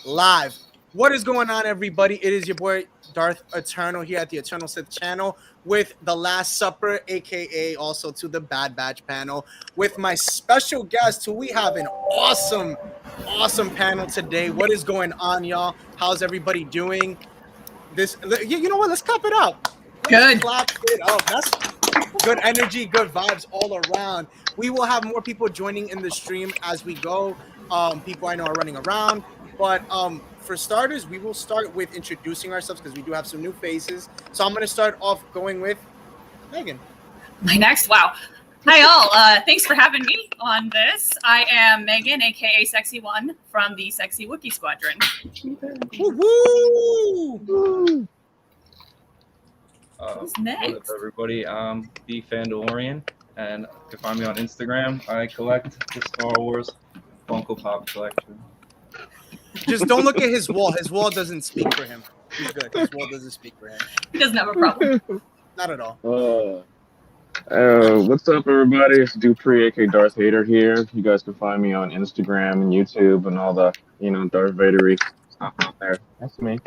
live. What is going on, everybody? It is your boy Darth Eternal here at the Eternal Sith channel with the Last Supper, aka also to the Bad Batch panel, with my special guest who we have an awesome panel today. What is going on, y'all? How's everybody doing? You know what? Let's clap it up. Good. Clap it up. That's good energy, good vibes all around. We will have more people joining in the stream as we go. People I know are running around, but for starters, we will start with introducing ourselves because we do have some new faces. So I'm going to start off going with Megan. My next, wow. Hi all, thanks for having me on this. I am Megan, aka Sexy One from the Sexy Wookiee Squadron. Woo-hoo! Who's next? What's up, everybody? I'm the Fandalorian, and you can find me on Instagram. I collect the Star Wars Funko Pop collection. Just don't look at his wall. His wall doesn't speak for him. He's good. His wall doesn't speak for him. He doesn't have a problem. Not at all. What's up, everybody? It's Dupree, aka Darth Vader here. You guys can find me on Instagram and YouTube and all the, Darth Vader-y stuff out there. That's me.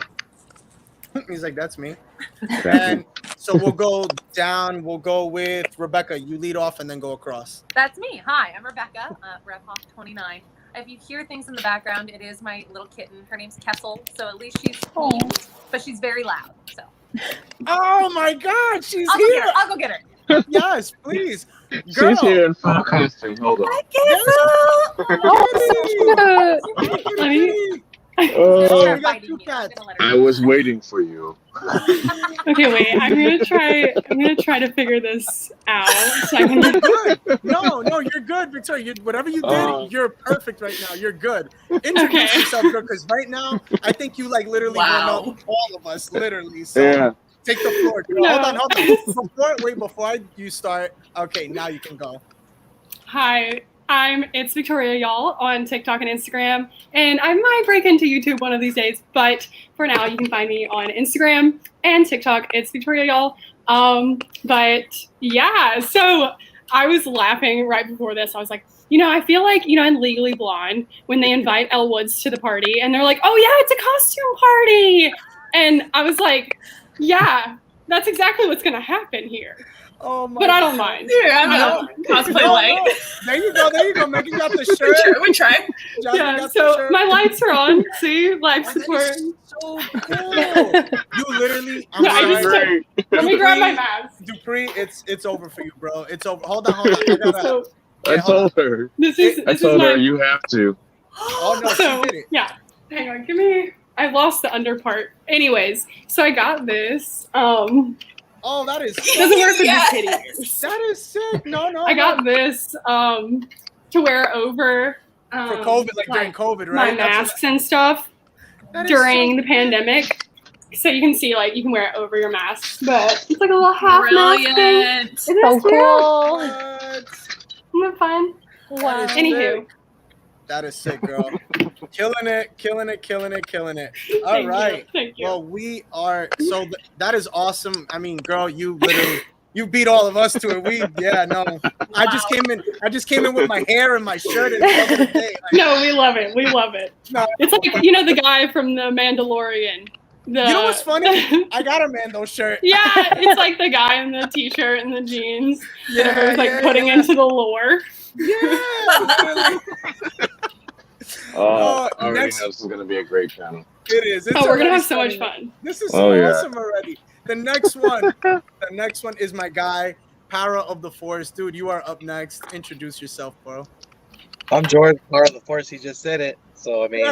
He's like, that's me. Exactly. And so we'll go down. We'll go with Rebecca. You lead off and then go across. That's me. Hi, I'm Rebecca, RevHawk29. If you hear things in the background, it is my little kitten. Her name's Kessel, so at least she's cute, but she's very loud. So. Oh my God, she's I'll here! I'll go get her. Yes, please. Girl. She's here in full costume. Hold on. Oh, we got two cats. I was waiting for you. Okay, wait. I'm gonna try to figure this out. So I can... You're good. No, you're good, Victoria. Whatever you did, you're perfect right now. You're good. Introduce yourself, girl, because right now I think you literally know all of us, literally. So Yeah. take the floor, girl. No. Hold on. Before you start. Okay, now you can go. Hi, it's Victoria Y'all on TikTok and Instagram, and I might break into YouTube one of these days. But for now, you can find me on Instagram and TikTok. It's Victoria Y'all. But yeah, so I was laughing right before this. I was like, I feel like, in Legally Blonde, when they invite Elle Woods to the party and they're like, oh yeah, it's a costume party. And I was like, yeah, that's exactly what's going to happen here. Oh my but I don't mind. Yeah, I know. Cosplay light. There you go. Megan got the shirt. We try. Yeah, so my lights are on. See, life support. So cool. You literally. Let me grab my mask. Dupree, it's over for you, bro. It's over. Hold on. I told her. I told her you have to. Oh no, so, she did it. Yeah. Hang on, I lost the under part. Anyways, so I got this. Oh, that is sick. Doesn't work with these kitty ears. That is sick. No. I got this to wear over for COVID, during COVID, right? My masks and stuff during the pandemic. So you can see, you can wear it over your mask, but it's like a little half mask thing. It's so cool. Isn't it fun? Wow. Anywho. That is sick, girl. Killing it. All right. Thank you. Well, we are that is awesome. I mean, girl, you literally beat all of us to it. Wow. I just came in with my hair and my shirt and the day. No, we love it. No, it's like the guy from the Mandalorian. You know what's funny? I got a Mando shirt. Yeah, it's like the guy in the t-shirt and the jeans that everyone's putting into the lore. Yeah. This is going to be a great channel. It is. We're going to have so much fun. This is so awesome already. The next one is my guy, Para of the Force. Dude, you are up next. Introduce yourself, bro. I'm George, Para of the Force. He just said it. So, I mean,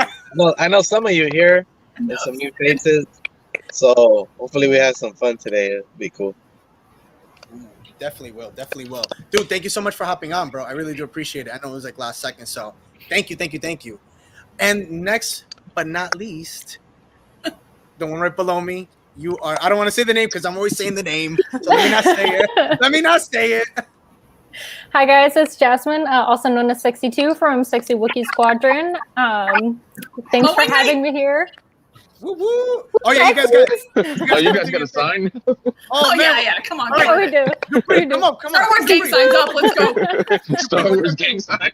I know some of you here. There's some new faces. So, hopefully we have some fun today. It'll be cool. Definitely will. Dude, thank you so much for hopping on, bro. I really do appreciate it. I know it was last second, so thank you. And next but not least, the one right below me, you are, I don't want to say the name because I'm always saying the name, so let me not say it. Hi guys, it's Jasmine, also known as 62 from Sexy Wookiee Squadron. Thanks for having me here. Woo woo! Oh yeah, you guys got a sign? Oh yeah. Come on. Oh, we do. Come on. Star Wars gang signs up. Let's go. Star Wars gang signs.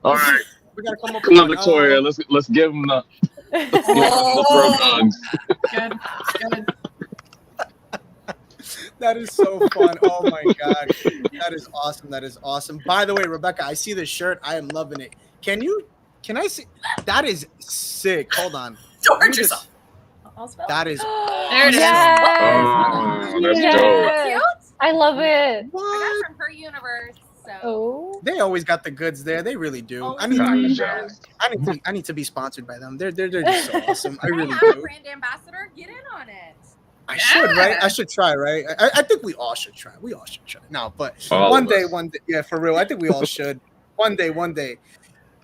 All right. We gotta come up. Come on, Victoria. Let's give them the. The throat dogs. Good. Good. That is so fun. Oh my god. That is awesome. That is awesome. By the way, Rebecca, I see this shirt. I am loving it. Can I see? That is sick. Hold on. Don't Let me hurt just- yourself. I'll spell. That is There it is. Oh, that's Yes. dope. Cute. I love it. I what? got it from her universe. So. Oh. They always got the goods there. They really do. Oh, I need Cotton to, Jones. I need to be sponsored by them. They're just so awesome. I really I'm a do. brand ambassador. Get in on it. I should, right? Yeah. I should try, right? I think we all should try. We all should try. No, but All one of day, us. yeah, for real. I think we all should. One day.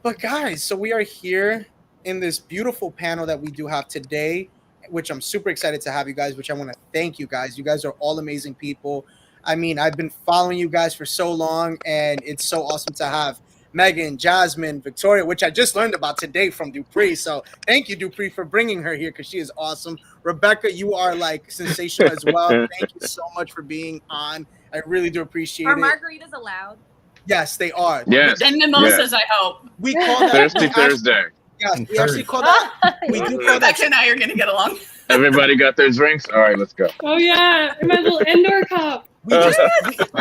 But guys, so we are here in this beautiful panel that we do have today, which I'm super excited to have you guys, which I want to thank you guys. You guys are all amazing people. I mean, I've been following you guys for so long, and it's so awesome to have Megan, Jasmine, Victoria, which I just learned about today from Dupree. So thank you, Dupree, for bringing her here because she is awesome. Rebecca, you are like sensational as well. Thank you so much for being on. I really do appreciate Are it. margaritas allowed? Yes, they are. Yes. And mimosas, I hope. We call that Thirsty Thursday. Yes, we actually call that. We do call that. Rebecca and I are going to get along. Everybody got their drinks? All right, let's go. Oh yeah, in my little indoor cup. We just,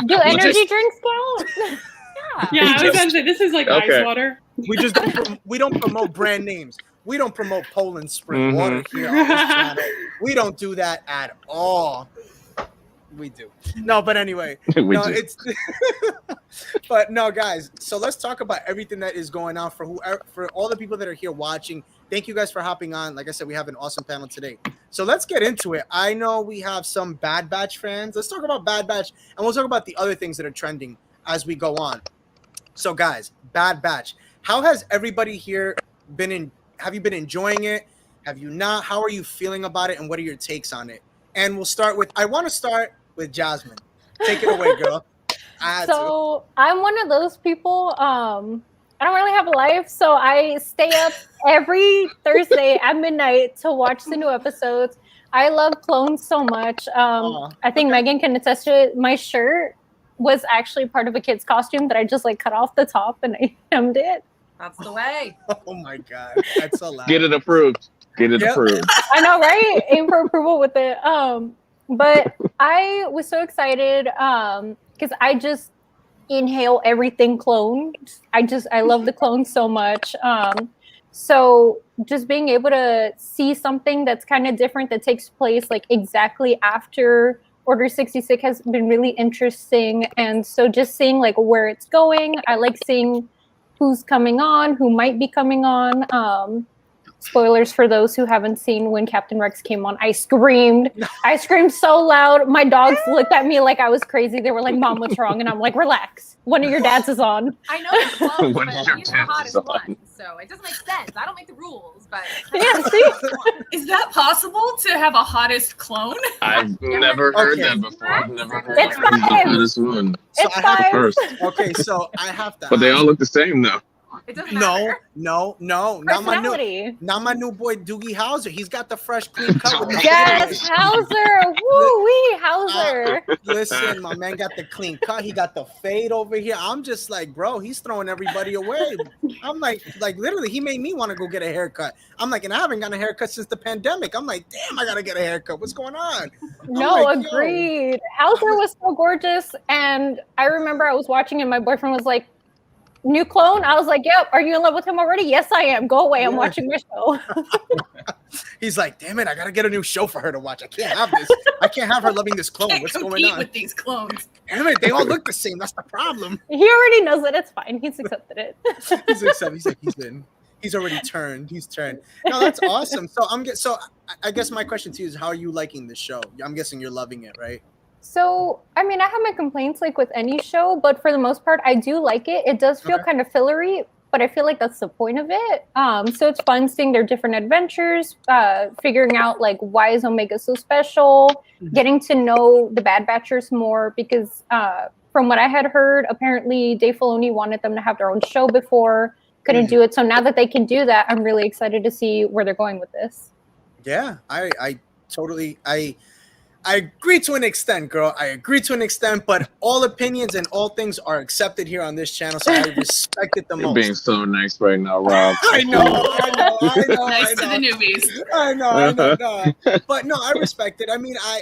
Do energy just- drinks count? Yeah. Yeah, I was just- about to say this is like Okay. ice water. we don't promote brand names. We don't promote Poland Spring Mhm. Water here on this channel. We don't do that at all. We do. No, but anyway. We No, do. it's but no, guys. So let's talk about everything that is going on for all the people that are here watching. Thank you guys for hopping on. Like I said, we have an awesome panel today. So let's get into it. I know we have some Bad Batch fans. Let's talk about Bad Batch, and we'll talk about the other things that are trending as we go on. So, guys, Bad Batch. How has everybody here been in? Have you been enjoying it? Have you not? How are you feeling about it? And what are your takes on it? And we'll start with. I want to start with Jasmine. Take it away, girl. I had to. So I'm one of those people. I don't really have a life, so I stay up every Thursday at midnight to watch the new episodes. I love clones so much. Aw, I think Megan can attest to it. My shirt was actually part of a kid's costume that I just like cut off the top and I hemmed it. That's the way. Oh my god, that's so loud. Get it approved. Get it Yep. approved. I know, right? Aim for approval with it. But I was so excited because I just inhale everything clone. I love the clones so much. So just being able to see something that's kind of different that takes place like exactly after Order 66 has been really interesting. And so just seeing like where it's going, I like seeing who's coming on, who might be coming on. Spoilers for those who haven't seen when Captain Rex came on. I screamed so loud. My dogs looked at me like I was crazy. They were like, "Mom, what's wrong?" And I'm like, "Relax. One of your dads is on." I know it's close, When but is your he's the hottest chance one, so it doesn't make sense. I don't make the rules, but Yeah, see? Is that possible to have a hottest clone? I've never heard Okay. that before. I've never heard It's that. fine. This one. So It's I have fine. First. okay, so I have to. But they ask- all look the same though. it doesn't No, matter. no, not my new, Personality. not my new boy Doogie Howser. He's got the fresh, clean cut with the Yes, fade. Hauser. Woo wee, Hauser. Listen, my man got the clean cut. He got the fade over here. I'm just like, bro, he's throwing everybody away. I'm like literally, he made me want to go get a haircut. I'm like, and I haven't gotten a haircut since the pandemic. I'm like, damn, I gotta get a haircut. What's going on? No, like, yo. agreed. Hauser was so gorgeous. And I remember I was watching and my boyfriend was like, "New clone?" I was like, "Yep. Are you in love with him already?" "Yes, I am. Go away. I'm Yeah. watching my show." He's like, damn it, I gotta get a new show for her to watch. I can't have this. I can't have her loving this clone. Can't What's going compete on? with these clones. Damn it, they all look the same. That's the problem. He already knows it. It's fine. He's accepted it. He's already turned. He's turned. No, that's awesome. So I guess my question to you is, how are you liking this show? I'm guessing you're loving it, right? So, I mean, I have my complaints like with any show, but for the most part, I do like it. It does feel Okay. kind of fillery, but I feel like that's the point of it. So it's fun seeing their different adventures, figuring out like why is Omega so special, Mhm. getting to know the Bad Batchers more because from what I had heard, apparently Dave Filoni wanted them to have their own show before, couldn't Mhm. do it. So now that they can do that, I'm really excited to see where they're going with this. Yeah, I totally I agree to an extent, girl. I agree to an extent, but all opinions and all things are accepted here on this channel, so I respect it the You're most. being so nice right now, Rob. I know. Nice to the newbies. I know. No. But no, I respect it. I mean, I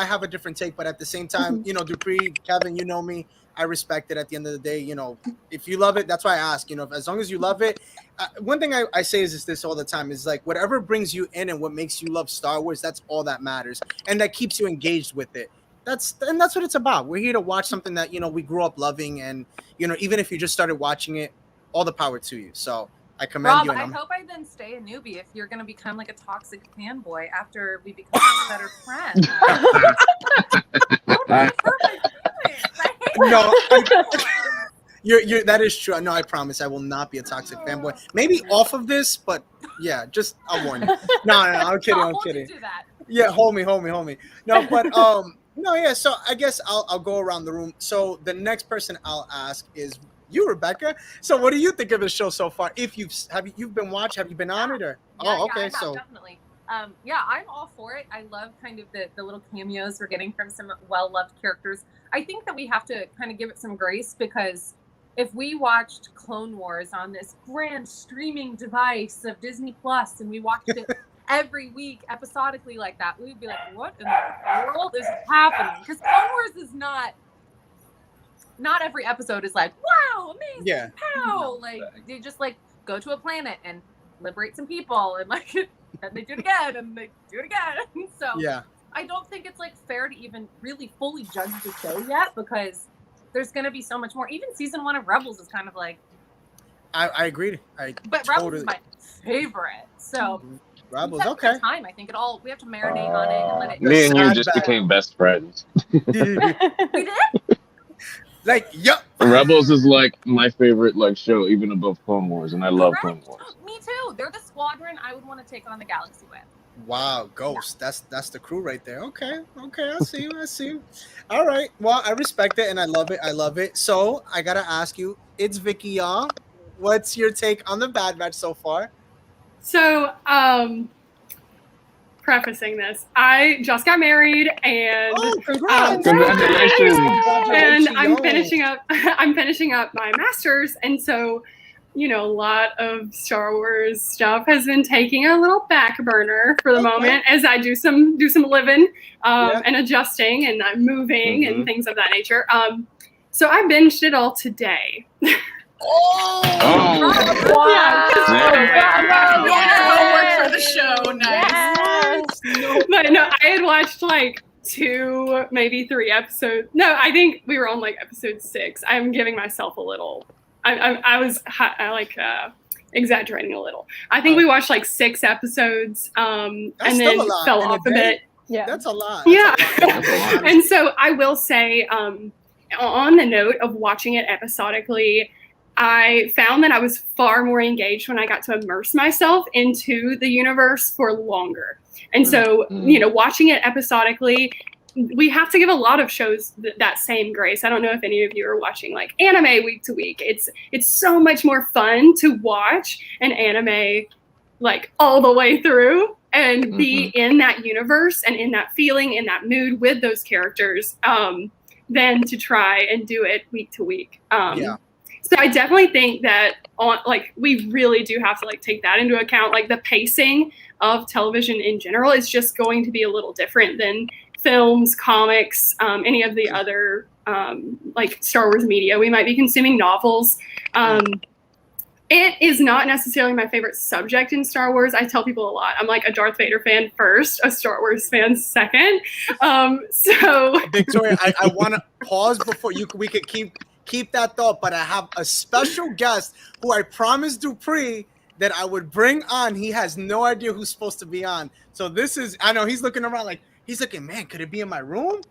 have a different take, but at the same time, you know, Dupree, Kevin, you know me. I respect it at the end of the day. You know, if you love it, that's why I ask, you know, as long as you love it. One thing I say is this all the time is like whatever brings you in and what makes you love Star Wars, that's all that matters. And that keeps you engaged with it. That's what it's about. We're here to watch something that, you know, we grew up loving. And, you know, even if you just started watching it, all the power to you. So I commend Rob, you. I And hope I then stay a newbie if you're going to become like a toxic fanboy after we become better friends. no, you're that is true. No, I promise I will not be a toxic fanboy. Maybe off of this, but yeah, just I'll warn you. No, I'm kidding. I'm kidding. Yeah, hold me. No, but no, yeah. So I guess I'll go around the room. So the next person I'll ask is you, Rebecca. So what do you think of the show so far? If you've been watched, have you been on it or? Yeah, okay, so definitely. Yeah, I'm all for it. I love kind of the little cameos we're getting from some well-loved characters. I think that we have to kind of give it some grace because if we watched Clone Wars on this grand streaming device of Disney Plus and we watched it every week episodically like that, we would be like, what in the world is happening? Because Clone Wars is not every episode is like, wow, amazing, yeah, pow. Like they just like go to a planet and liberate some people and like and they do it again and they do it again. So yeah. I don't think it's like fair to even really fully judge the show yet because there's going to be so much more. Even season 1 of Rebels is kind of like. I agree. But Rebels is my favorite. So Rebels, okay. Time. I think we have to marinate on it and let it. Me and you just became best friends. We did. Like, yep. Rebels is like my favorite like show, even above Clone Wars, and I love Clone Wars. Me too. They're the squadron I would want to take on the galaxy with. Wow, Ghost. That's the crew right there. Okay, I see you. All right. Well, I respect it and I love it. So I gotta ask you, it's Vicky, y'all. What's your take on the Bad Batch so far? So, prefacing this, I just got married and Congratulations. and I'm finishing up my master's, and so you know, a lot of Star Wars stuff has been taking a little back burner for the moment as I do some living and adjusting, and I'm moving and things of that nature. So I binged it all today. Work for the show. Nice. But no, I had watched like 2, maybe 3 episodes. No, I think we were on like episode 6. I'm giving myself a little. I was exaggerating a little. I think we watched like 6 episodes and then fell off a bit. Yeah, that's a lot. And so I will say, on the note of watching it episodically, I found that I was far more engaged when I got to immerse myself into the universe for longer. And so, you know, watching it episodically, we have to give a lot of shows that same grace. I don't know if any of you are watching like anime week to week. It's so much more fun to watch an anime like all the way through and be in that universe and in that feeling, in that mood with those characters, than to try and do it week to week. So I definitely think that we really do have to like take that into account. Like the pacing of television in general is just going to be a little different than films, comics, any of the other like Star Wars media. We might be consuming novels. It is not necessarily my favorite subject in Star Wars. I tell people a lot. I'm like a Darth Vader fan first, a Star Wars fan second. So Victoria, I want to pause before we could keep that thought, but I have a special guest who I promised Dupree that I would bring on. He has no idea who's supposed to be on. So I know he's looking around like, he's looking, man, could it be in my room?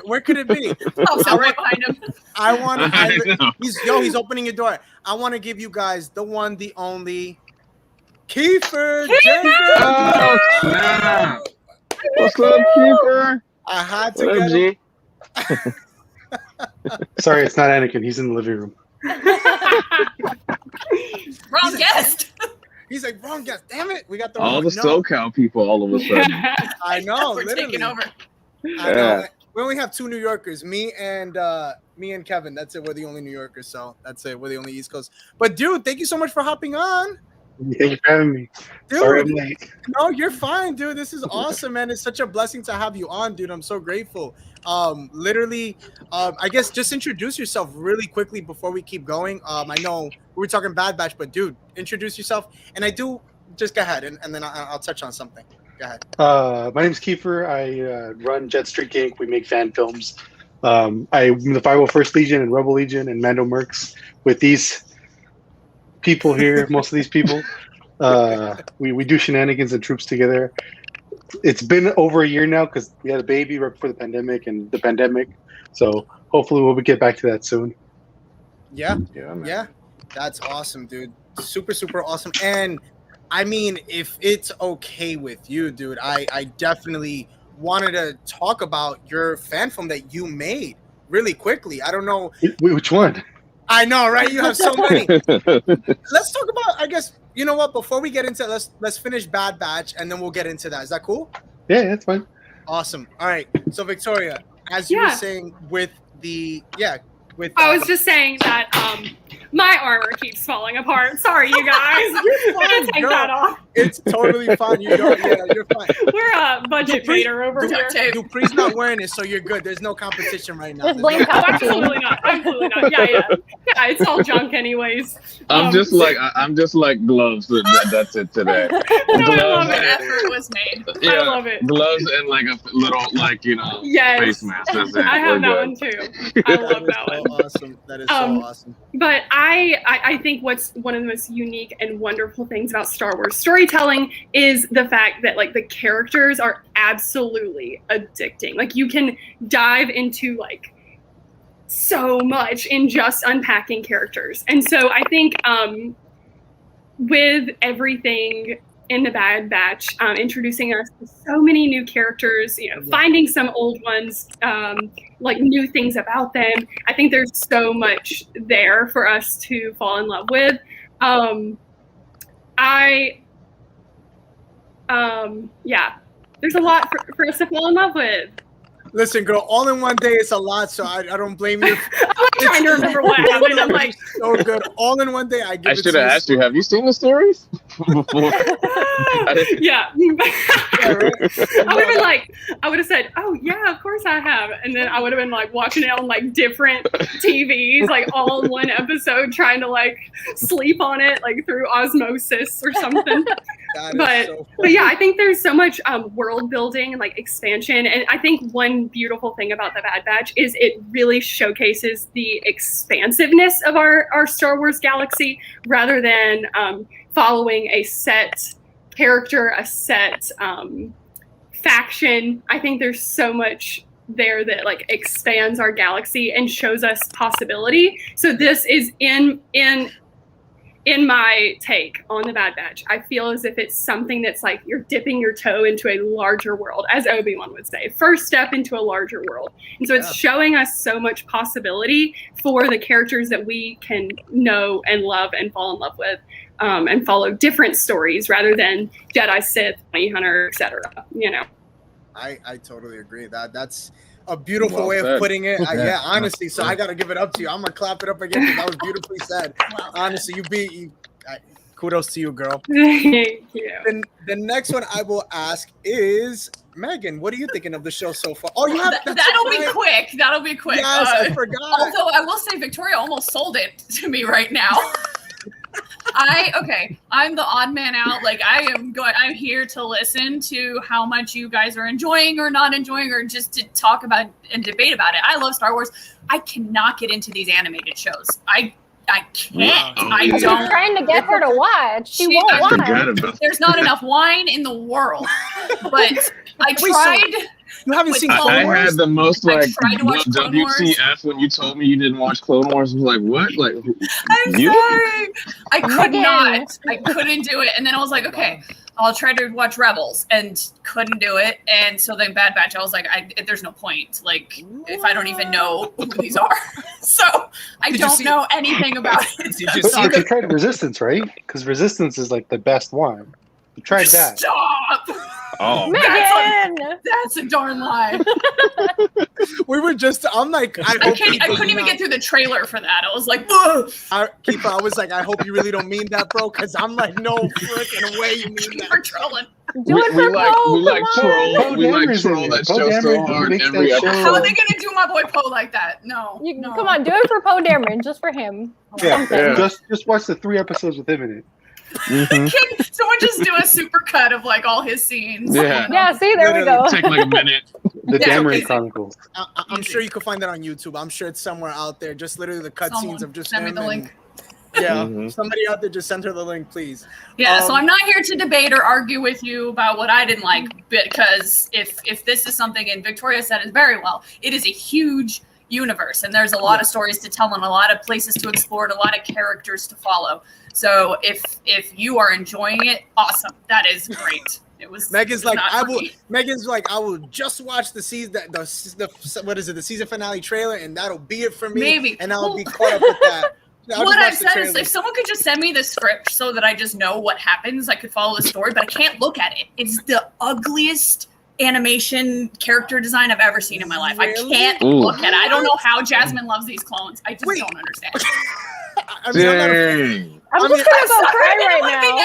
Where could it be? Right behind him. He's opening your door. I want to give you guys the one, the only Kiefer Jenkins. Oh, snap. What's up, Kiefer? I had to What up, get G? Sorry, it's not Anakin. He's in the living room. Wrong guest. He's like, wrong guess. Damn it, we got the All wrong. the SoCal people all of a sudden. I know. We're literally. taking over. I know. We only have 2 New Yorkers, me and Kevin. That's it. We're the only New Yorkers, so that's it. We're the only East Coast. But dude, thank you so much for hopping on. Thank you for having me. Dude, Sorry I'm late. no, you're fine, dude. This is awesome, man. It's such a blessing to have you on, dude. I'm so grateful. Literally, I guess just introduce yourself really quickly before we keep going. I know we were talking Bad Batch, but dude, introduce yourself. And I do just go ahead, and then I'll touch on something. Go ahead. My name's Kiefer. I run Jet Street Inc. We make fan films. I'm the 501st Legion and Rebel Legion and Mando Mercs with these people here. Most of these people. We do shenanigans and troops together. It's been over a year now because we had a baby right before the pandemic and the pandemic. So hopefully we'll get back to that soon. Yeah. Man. Yeah. That's awesome, dude. Super, super awesome. And I mean, if it's okay with you, dude, I definitely wanted to talk about your fan film that you made really quickly. I don't know. Which one? I know, right? You have so many. Let's talk about, I guess, you know what? Before we get into it, let's finish Bad Batch and then we'll get into that. Is that cool? Yeah, that's fine. Awesome. All right. So Victoria, as you were saying with the, I was just saying that my armor keeps falling apart. Sorry, you guys. I'm gonna take that off. It's totally fine. You don't. Yeah, you're fine. We're a budget Vader over here. Dupree's not wearing it, so you're good. There's no competition right now. Just blame Absolutely not. Absolutely not. Yeah. It's all junk, anyways. I'm just like gloves. That's it today. No, I love An it. effort was made. I love it. Gloves and like a little Yes. face mask. That's it. I have We're that good. one too. I love that so one. awesome. That is so awesome. But I think what's one of the most unique and wonderful things about Star Wars storytelling is the fact that like the characters are absolutely addicting. Like you can dive into like so much in just unpacking characters. And so I think with everything in the Bad Batch, introducing us to so many new characters, finding some old ones, like new things about them. I think there's so much there for us to fall in love with. There's a lot for us to fall in love with. Listen, girl, all in one day is a lot, so I don't blame you. I'm trying to remember what happened. I'm like, so good. All in one day, I give I it should to have asked you, have you seen the series before? yeah. I would have said, oh yeah, of course I have. And then I would have been like watching it on like different TVs, like all in one episode, trying to like sleep on it like through osmosis or something. But yeah, I think there's so much world building and like expansion. And I think one beautiful thing about the Bad Batch is it really showcases the expansiveness of our Star Wars galaxy rather than following a set character, a set faction. I think there's so much there that like expands our galaxy and shows us possibility. So this is in my take on the Bad Batch. I feel as if it's something that's like you're dipping your toe into a larger world, as Obi-Wan would say. First step into a larger world. And so it's showing us so much possibility for the characters that we can know and love and fall in love with, and follow different stories rather than Jedi, Sith, Bounty Hunter, etc. I totally agree. That's a beautiful Well way said. of putting it. Yeah, honestly. So I got to give it up to you. I'm going to clap it up again because that was beautifully said. Honestly, kudos to you, girl. Thank you. The next one I will ask is Megan. What are you thinking of the show so far? Oh, you have That'll be quick. That'll be quick. Yes, I forgot. Although I will say Victoria almost sold it to me right now. I'm the odd man out. Like I'm here to listen to how much you guys are enjoying or not enjoying, or just to talk about and debate about it. I love Star Wars. I cannot get into these animated shows. I can't. I I'm don't. trying to get her to watch. She won't watch. There's not enough wine in the world. But I tried. You haven't seen Clone I Wars? had the most I like tried to watch Clone Wars. WTF when you told me you didn't watch Clone Wars. I was like, what? Like, I'm you? sorry. I could Megan. not. I couldn't do it. And then I was like, okay, I'll try to watch Rebels and couldn't do it. And so then Bad Batch, I was like, there's no point. Like, if I don't even know who these are. So I don't know anything about it. Did you But see you the tried Resistance, right? Because Resistance is like the best one. You tried that. Stop! Oh, Megan. That's a darn lie. we were just I'm like I couldn't even get through the trailer for that. I was like, ugh. Keeper, I was like, I hope you really don't mean that, bro, because I'm like, no freaking way you mean Keep that. her trolling. Do it for Poe. we like come on. troll. We like Dameron's in troll it. that Poe show so Dameron hard makes every that show. episode. How are they gonna do my boy Poe like that? No. No. Come on, do it for Poe Dameron, just for him. Yeah, Yeah. just watch the 3 episodes with him in it. Mhm. Can someone just do a super cut of like all his scenes? Yeah. Yeah, see, there we go. Take like a minute. The Yeah, Dameron okay. Chronicles. I'm sure you can find that on YouTube. I'm sure it's somewhere out there. Just literally the cutscenes Someone of just send me him the and- link. Yeah, Mhm. somebody out there just send her the link, please. Yeah, so Um, I'm not here to debate or argue with you about what I didn't like, because if this is something, and Victoria said it very well, it is a huge universe, and there's a lot of stories to tell and a lot of places to explore and a lot of characters to follow. So if you are enjoying it, awesome. That is great. It was Megan's like, not I for will. me. Megan's like, I will just watch the season, the what is it, the season finale trailer, and that'll be it for me. Maybe. and I'll be caught up with that. I'll What just I've watch the said is, trailer. if someone could just send me the script so that I just know what happens, I could follow the story, but I can't look at it. It's the ugliest animation character design I've ever seen in my life. I Really? can't Ooh. look at it. I don't know how Jasmine loves these clones. I just Wait. don't understand. I mean, I'm not a- Dang. I'm I just mean, gonna go Sorry, cry I didn't right want to be now.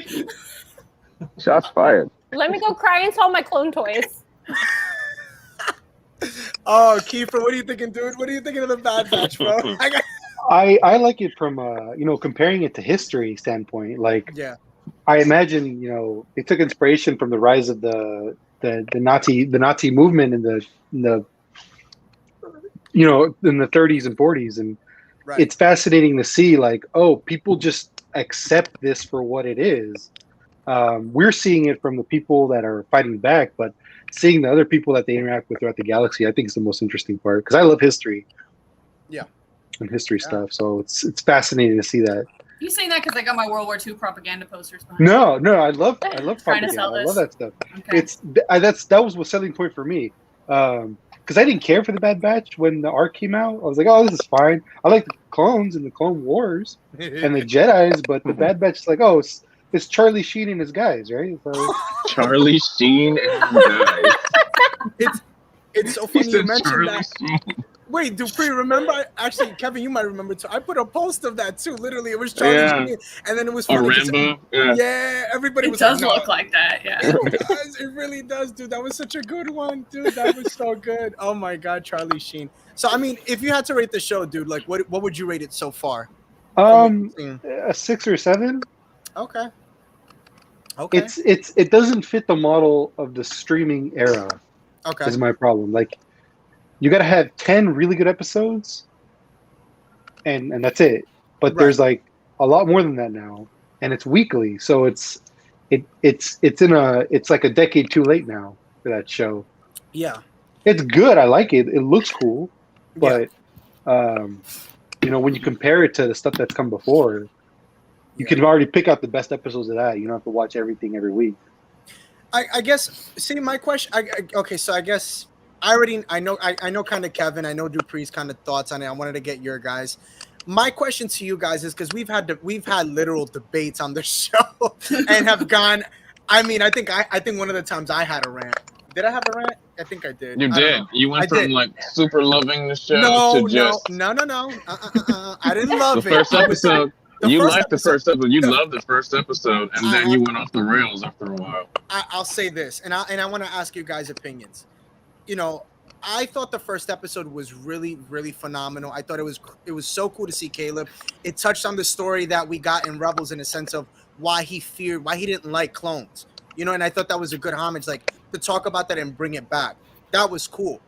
negative on here. Shots fired. Let me go cry into all my clone toys. Oh, Kiefer, what are you thinking, dude? What are you thinking of the Bad Batch, bro? I like it from comparing it to history standpoint. Like Yeah. I imagine they took inspiration from the rise of the Nazi movement in the in the 30s and 40s, and Right. it's fascinating to see like, oh, people just accept this for what it is. We're seeing it from the people that are fighting back, but seeing the other people that they interact with throughout the galaxy, I think is the most interesting part, because I love history. Yeah. And history stuff, so it's fascinating to see that. You saying that because I got my World War II propaganda posters behind No, I love Trying to propaganda. sell I this. love that stuff. me. Okay. That was a selling point for me, because I didn't care for the Bad Batch when the arc came out. I was like, oh, this is fine. I like the clones and the Clone Wars and the Jedi's, but the Bad Batch is like, oh, it's Charlie Sheen and his guys, right? So, Charlie Sheen and guys. It's so He funny you said mentioned Charlie that. Sheen. Wait, Dupree, remember? Actually, Kevin, you might remember too. I put a post of that too. Literally, it was Charlie Yeah. Sheen, and then it was Or funny 'cause- Rambo. Yeah. Yeah, everybody It was does like, no. look like that, yeah. It does. It really does, dude. That was such a good one, dude. That was so good. Oh my god, Charlie Sheen. So I mean, if you had to rate the show, dude, like what would you rate it so far? a 6 or 7. Okay. Okay. It doesn't fit the model of the streaming era. Okay. Is my problem. Like, you got to have 10 really good episodes, and that's it. But Right. there's like a lot more than that now, and it's weekly, so it's like a decade too late now for that show. Yeah. It's good. I like it. It looks cool, but when you compare it to the stuff that's come before, you can already pick out the best episodes of that. You don't have to watch everything every week. I guess. See, my question. Okay, so I guess I know kind of Kevin. I know Dupree's kind of thoughts on it. I wanted to get your guys. My question to you guys is, because we've had literal debates on the show and have gone. I mean, I think one of the times I had a rant. Did I have a rant? I think I did. You I don't did. know. You went I from did. like super loving the show No. to just I didn't love the it. first I was- episode. the You first liked the first episode. You loved the first episode, and then I- you went off the rails after a while. I'll say this, and I want to ask you guys' opinions. I thought the first episode was really, really phenomenal. I thought it was so cool to see Caleb. It touched on the story that we got in Rebels in a sense of why he didn't like clones. And I thought that was a good homage, like to talk about that and bring it back. That was cool.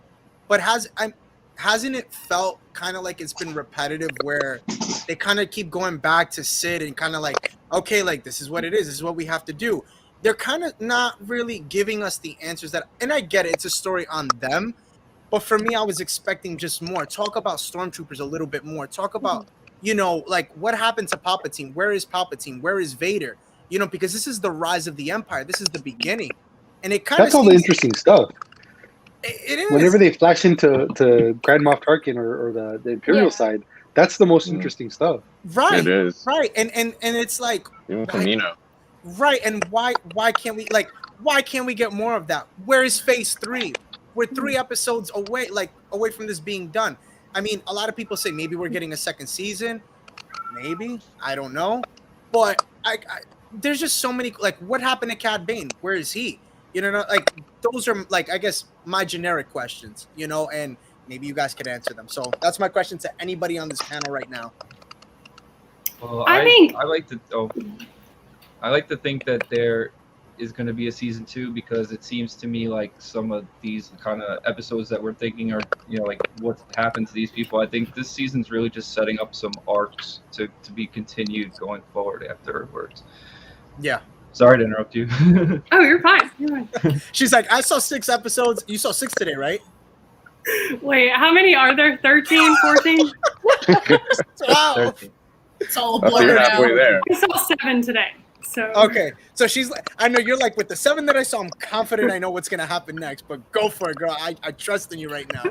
But hasn't it felt kind of like it's been repetitive, where they kind of keep going back to Sid and kind of like, okay, like this is what it is. This is what we have to do. They're kind of not really giving us the answers and I get it. It's a story on them. But for me, I was expecting just more. Talk about stormtroopers a little bit more. Talk about, like what happened to Palpatine? Where is Palpatine? Where is Vader? You know, because this is the rise of the Empire. This is the beginning, and it kind of That's all the interesting stuff. It is. Whenever they flash into Grand Moff Tarkin or the Imperial side, that's the most interesting stuff. Right. It is. Right. And it's like Even Kamino. right. And why can't we get more of that? Where is Phase 3? We're 3 episodes away from this being done. I mean, a lot of people say maybe we're getting a second season. Maybe. I don't know. But there's just so many, like, what happened to Cad Bane? Where is he? You know, like, those are, like, I guess, my generic questions, you know, and maybe you guys could answer them. So that's my question to anybody on this panel right now. Well, I like to think that there is going to be a season 2, because it seems to me like some of these kind of episodes that we're thinking are, you know, like what happened to these people. I think this season's really just setting up some arcs to be continued going forward afterwards. Yeah. Sorry to interrupt you. Oh, you're fine. You're fine. She's like, I saw 6 episodes. You saw 6 today, right? Wait, how many are there? 13, 14? Wow. 13. It's all So you're blurred halfway out. there. I saw 7 today. So Okay. So she's like, I know you're like, with the 7 that I saw, I'm confident I know what's going to happen next, but go for it, girl. I trust in you right now.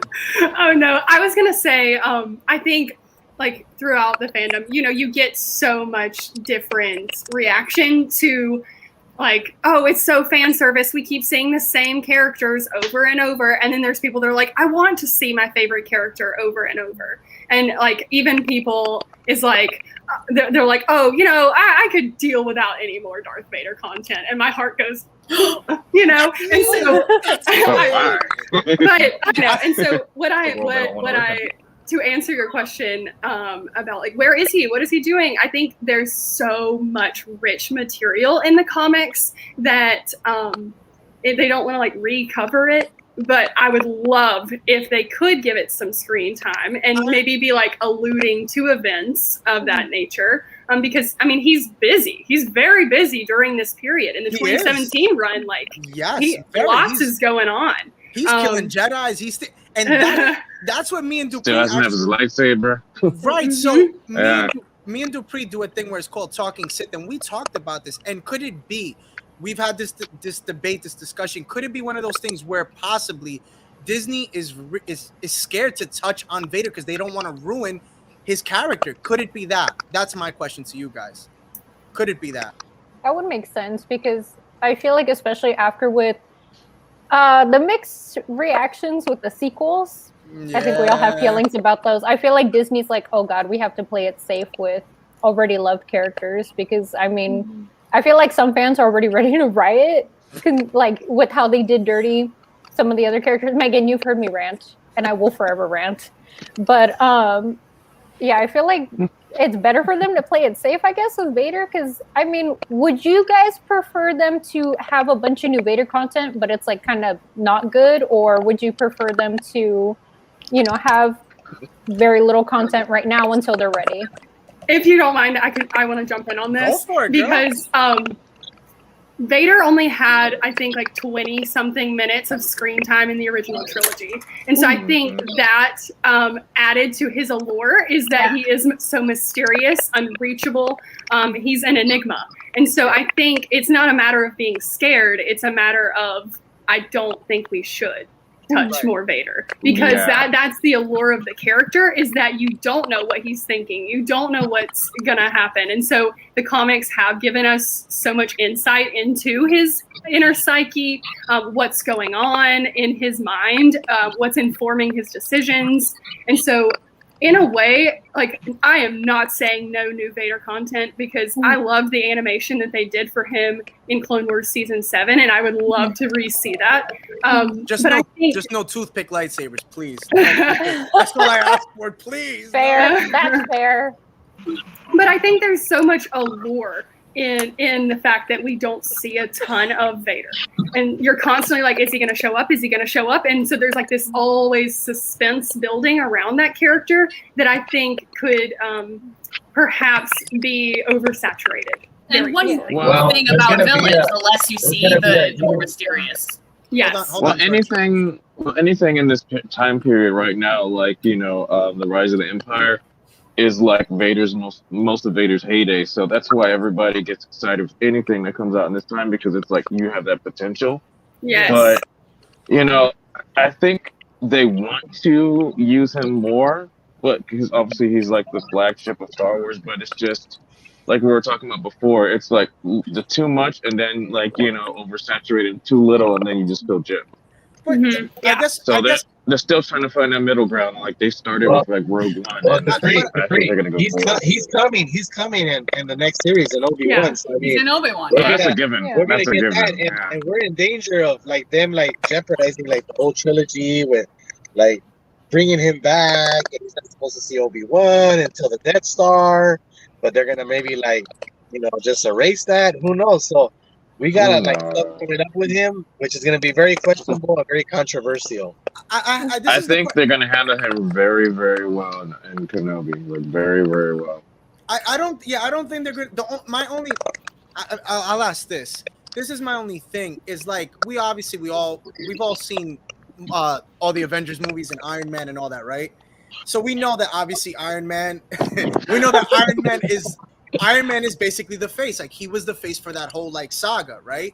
Oh no, I was gonna say, I think like throughout the fandom, you know, you get so much different reaction to like, oh, it's so fan service. We keep seeing the same characters over and over. And then there's people that are like, I want to see my favorite character over and over. And like, even people is like, they're like, oh, you know, I could deal without any more Darth Vader content. And my heart goes, you know, and so, but I know. And so what I, to answer your question about like, where is he? What is he doing? I think there's so much rich material in the comics that they don't want to like recover it. But I would love if they could give it some screen time and maybe be like alluding to events of that nature. Because I mean, he's busy. He's very busy during this period in the 2017 run. Like, yes, lots is going on. He's killing Jedis. And that's what me and Dupree Still doesn't have his lightsaber. Right. So Yeah. me and Dupree do a thing where it's called Talking Sith, and we talked about this. And could it be? We've had this debate, this discussion. Could it be one of those things where possibly Disney is scared to touch on Vader because they don't want to ruin his character? Could it be that? That's my question to you guys. Could it be that? That would make sense because I feel like, especially after with the mixed reactions with the sequels, I think we all have feelings about those. I feel like Disney's like, oh God, we have to play it safe with already loved characters because, I mean, I feel like some fans are already ready to riot, like with how they did dirty some of the other characters. Megan, you've heard me rant, and I will forever rant. But yeah, I feel like it's better for them to play it safe, I guess, with Vader. Because I mean, would you guys prefer them to have a bunch of new Vader content, but it's like kind of not good, or would you prefer them to, you know, have very little content right now until they're ready? If you don't mind, I want to jump in on this. Go for it, because Vader only had, I think, like 20 something minutes of screen time in the original trilogy. And so I think that added to his allure is that he is so mysterious, unreachable. He's an enigma. And so I think it's not a matter of being scared. It's a matter of, I don't think we should touch more Vader, because that's the allure of the character, is that you don't know what he's thinking, you don't know what's gonna happen. And so the comics have given us so much insight into his inner psyche, what's going on in his mind, what's informing his decisions. And so in a way, like, I am not saying no new Vader content, because I love the animation that they did for him in Clone Wars Season 7, and I would love to re-see that. Just no toothpick lightsabers, please. That's all I asked for, please. Fair. That's fair. But I think there's so much allure in the fact that we don't see a ton of Vader. And you're constantly like, is he going to show up? Is he going to show up? And so there's like this always suspense building around that character that I think could perhaps be oversaturated. And one thing Well, about villains, the less you see, the more mysterious. Yes. Hold on, anything in this time period right now, like, you know, the Rise of the Empire, is like Vader's most of Vader's heyday. So that's why everybody gets excited with anything that comes out in this time, because it's like you have that potential. Yes. But I think they want to use him more, but because obviously he's like the flagship of Star Wars. But it's just like we were talking about before. It's like the too much, and then like oversaturated, too little, and then you just feel gypped. But Yeah. I guess They're still trying to find that middle ground. Like they started with like Rogue One. Well, and I think they're gonna go forward. he's coming in the next series in Obi-Wan. Yeah. So I He's mean, in Obi-Wan. Well, Yeah. that's a given. Yeah. we're gonna That's a get given. that, and, Yeah. and we're in danger of like them like jeopardizing like the whole trilogy with like bringing him back, and he's not supposed to see Obi-Wan until the Death Star, but they're gonna maybe like just erase that. Who knows? So we gotta like stuff coming up with him, which is gonna be very questionable and very controversial. I think they're gonna handle him very, very well in Kenobi. Like very, very well. I don't think they're good. I'll ask this. This is my only thing is like we've all seen all the Avengers movies and Iron Man and all that, right? So we know that obviously Iron Man is basically the face. Like he was the face for that whole like saga, right?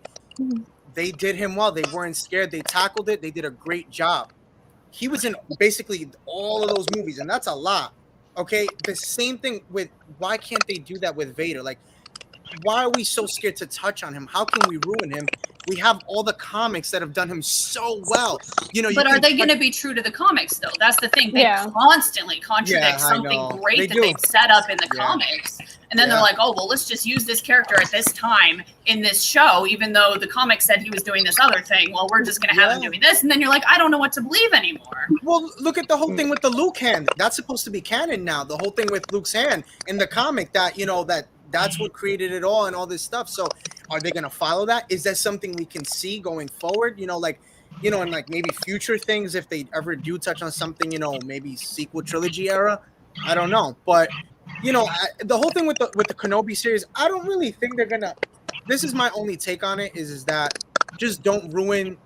They did him well. They weren't scared. They tackled it. They did a great job. He was in basically all of those movies, and that's a lot. Okay, the same thing with why can't they do that with Vader? Like, why are we so scared to touch on him? How can we ruin him? We have all the comics that have done him so well. But are they going to be true to the comics, though? That's the thing. They Yeah. constantly contradict Yeah, I something know. great They that do. they've set up in the Yeah. comics. And then Yeah. they're like, oh, well, let's just use this character at this time in this show, even though the comic said he was doing this other thing. Well, we're just going to have him Yeah. doing this. And then you're like, I don't know what to believe anymore. Well, look at the whole thing with the Luke hand. That's supposed to be canon now. The whole thing with Luke's hand in the comic that's what created it all and all this stuff. So are they going to follow that? Is that something we can see going forward? In like maybe future things, if they ever do touch on something, maybe sequel trilogy era. I don't know. But, the whole thing with the Kenobi series, I don't really think they're going to. This is my only take on it is that just don't ruin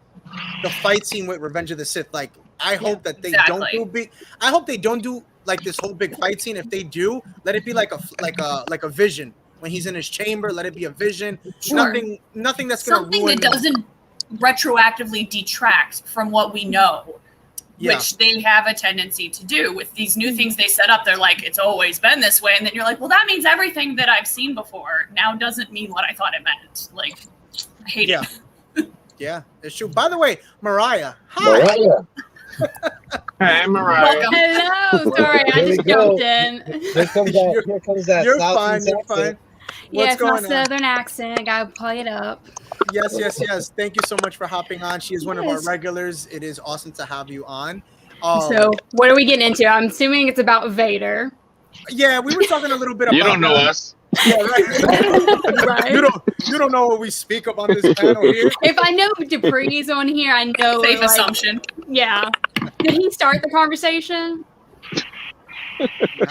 the fight scene with Revenge of the Sith. Like, I hope that they don't do I hope they don't do like this whole big fight scene. If they do, let it be like a vision when he's in his chamber. Let it be a vision. Sure. Nothing that's gonna Something ruin that doesn't retroactively detract from what we know. Yeah. Which they have a tendency to do with these new things they set up. They're like, it's always been this way. And then you're like, well, that means everything that I've seen before now doesn't mean what I thought it meant. Like, I hate it. Yeah, it's true. By the way, Mariah. Hi. Hey, Mariah. Welcome. Hello, sorry, I Here we just go. jumped in. Here comes that You're South fine. East You're accent. fine. Yeah, What's it's my going on? southern accent. I gotta play it up. Yes. Thank you so much for hopping on. She is one of our Yes. regulars. It is awesome to have you on. So, what are we getting into? I'm assuming it's about Vader. Yeah, we were talking a little bit about. You don't know us. Yeah, right. Right? You don't know what we speak of on this panel here. If I know Dupree's on here, I know. Safe like, assumption. Yeah. Did he start the conversation?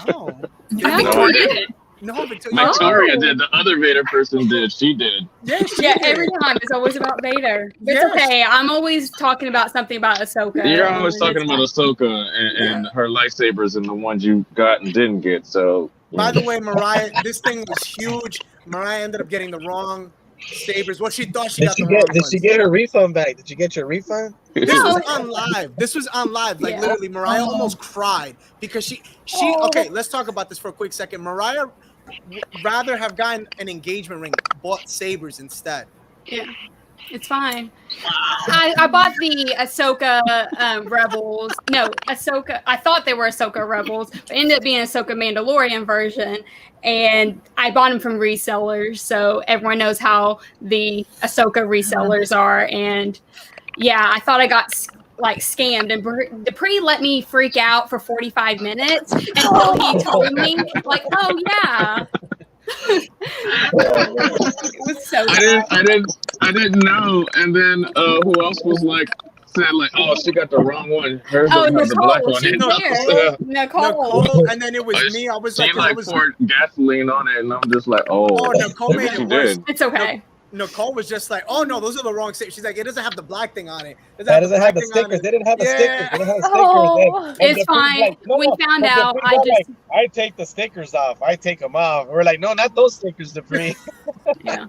No, I think No, we I did. no, Victoria. Victoria did. The other Vader person did. She did. Yeah, she Yeah, did. every time it's always about Vader. It's Yes. okay. I'm always talking about something about Ahsoka. You're always And talking it's about Ahsoka and her lightsabers and the ones you got and didn't get. So. By the way, Mariah, this thing was huge. Mariah ended up getting the wrong sabers. Well, she thought she Did got she the wrong get? Did ones. she get her refund back? Did you get your refund? This No. was on live. This was on live. Like Yeah. literally, Mariah almost cried because she. Okay, let's talk about this for a quick second. Mariah would rather have gotten an engagement ring, bought sabers instead. Yeah, it's fine. I bought the Ahsoka Rebels. No, Ahsoka. I thought they were Ahsoka Rebels, but ended up being Ahsoka Mandalorian version. And I bought them from resellers, so everyone knows how the Ahsoka resellers are. And yeah, I thought I got scammed, and Dupree let me freak out for 45 minutes until he told me, like, oh yeah. It was so bad. I didn't know. And then who else was like said like, oh, she got the wrong one. Hers Oh, was the black Nicole, one. she's And there. Nicole. Nicole, and then it was Oh, me. I was she like, like poured gasoline on it, and I'm just like, oh, Nicole made maybe it she worse. did. It's okay. Nicole was just like, "Oh no, those are the wrong stickers." She's like, "It doesn't have the black thing on it. That doesn't have the black thing on stickers. it." They didn't have the Yeah. stickers. They didn't have the stickers. Oh. And It's the fine. like, We found but out. Dupree's I all just, like, I take the stickers off. I take them off. We're like, no, not those stickers, Dupree. yeah.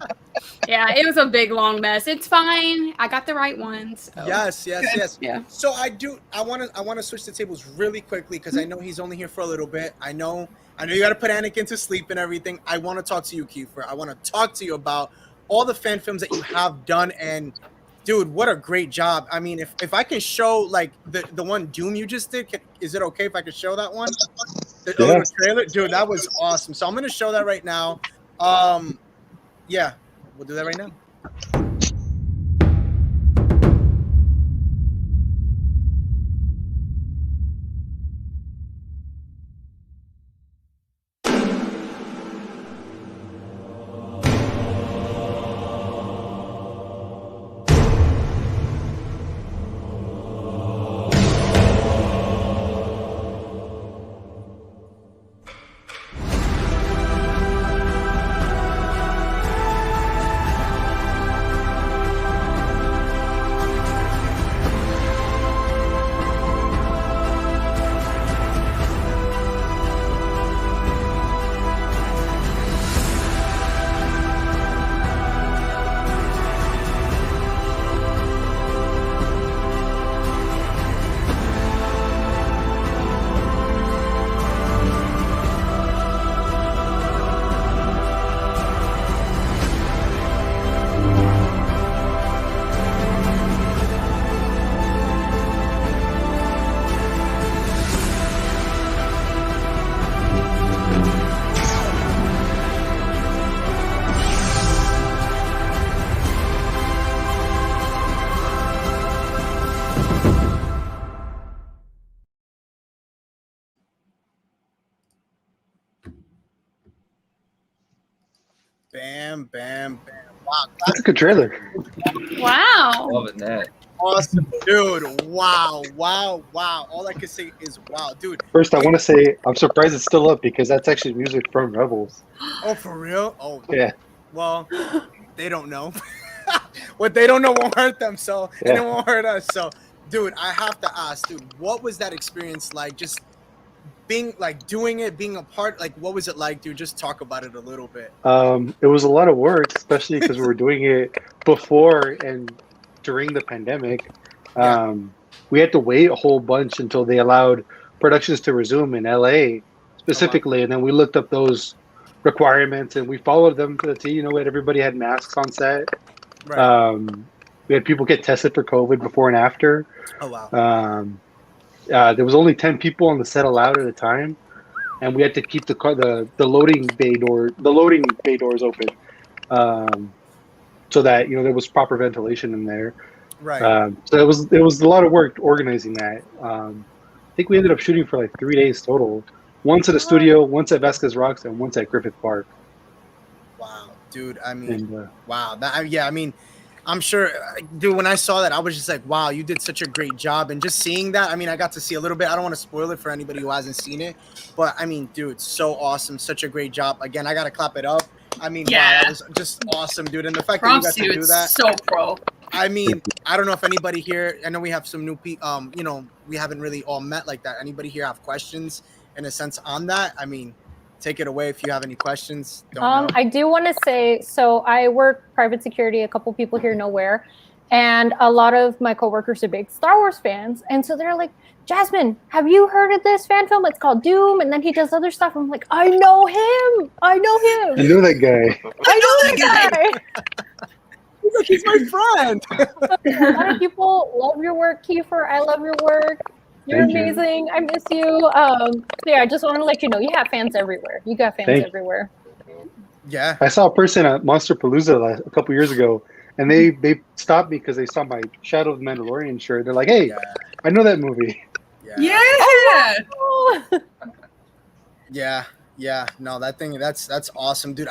Yeah, it was a big long mess. It's fine. I got the right ones. so. Yes. Yeah. So I want to switch the tables really quickly because I know he's only here for a little bit. I know you got to put Anakin to sleep and everything. I want to talk to you, Kiefer. I want to talk to you about all the fan films that you have done, and dude, what a great job. I mean, if I can show like the one Doom you just did, is it okay if I can show that one? The little trailer, dude, that was awesome. So I'm gonna show that right now. Yeah, we'll do that right now. Bam, bam, bam. Wow, That's a good trailer. Wow. Loving that. awesome, dude. Wow. All I can say is wow, dude. First, I want to say I'm surprised it's still up because that's actually music from Rebels. Oh, for real? Oh, Yeah. well, they don't know. What they don't know won't hurt them, so and it Yeah. won't hurt us. So, dude, I have to ask, dude, what was that experience like? Just being like doing it, being a part. Like, what was it like, dude? Just talk about it a little bit. It was a lot of work, especially because we were doing it before and during the pandemic. We had to wait a whole bunch until they allowed productions to resume in LA specifically, and then we looked up those requirements and we followed them to the T. You know what? Everybody had masks on set. Right. We had people get tested for COVID before and after. Oh wow. There was only 10 people on the set allowed at a time, and we had to keep the loading bay doors open, so that there was proper ventilation in there. Right. So it was a lot of work organizing that. I think we ended up shooting for like 3 days total. Once at the studio, once at Vasquez Rocks, and once at Griffith Park. Wow, dude. I mean, And, wow. I mean, I'm sure, dude, when I saw that, I was just like, wow, you did such a great job. And just seeing that, I mean, I got to see a little bit. I don't want to spoil it for anybody who hasn't seen it. But, I mean, dude, so awesome. Such a great job. Again, I got to clap it up. I mean, Yeah. wow, it was just awesome, dude. And the fact Props that to you you. got to do that. It's so pro. I mean, I don't know if anybody here, I know we have some new people, we haven't really all met like that. Anybody here have questions in a sense on that? I mean, take it away if you have any questions. Don't know. I do want to say, so I work private security. A couple people here know where, and a lot of my coworkers are big Star Wars fans, and so they're like, Jasmine, have you heard of this fan film? It's called Doom, and then he does other stuff. I'm like, I know him. I knew that guy. I know that guy. He's like, he's my friend. A lot of people love your work, Kiefer. I love your work. You're Thank you. amazing. I miss you. So yeah, I just want to let you know you have fans everywhere. You got fans Thank you. everywhere. Yeah. I saw a person at Monster Palooza a couple years ago, and they stopped me because they saw my Shadow of the Mandalorian shirt. They're like, "Hey, Yeah. I know that movie." Yeah. Oh, Yeah. No, that's awesome, dude.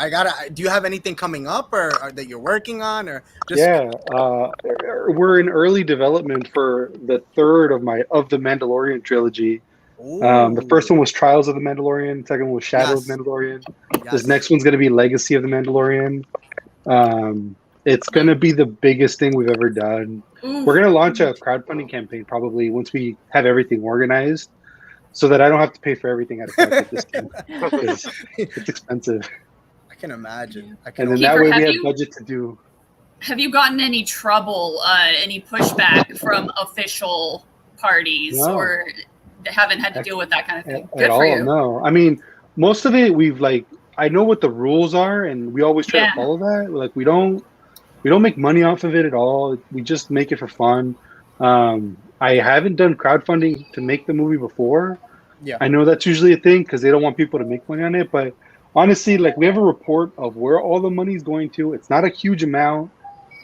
Do you have anything coming up or that you're working on or just Yeah, we're in early development for the third of the Mandalorian trilogy. The first one was Trials of the Mandalorian. Second one was Shadow of the Yes. Mandalorian. Yes. This next one's going to be Legacy of the Mandalorian. It's going to be the biggest thing we've ever done. Ooh. We're going to launch a crowdfunding campaign probably once we have everything organized, so that I don't have to pay for everything out of pocket this time. 'Cause it's expensive. I can imagine. I And can then imagine. that Kiefer, way have we have you- budget to do. Have you gotten any trouble, any pushback from official parties, No. or haven't had to deal with that kind of thing? At Good all, for you. no. I mean, most of it we've like, I know what the rules are, and we always try Yeah. to follow that. Like we don't make money off of it at all. We just make it for fun. I haven't done crowdfunding to make the movie before. Yeah. I know that's usually a thing because they don't want people to make money on it. But honestly, like we have a report of where all the money is going to. It's not a huge amount.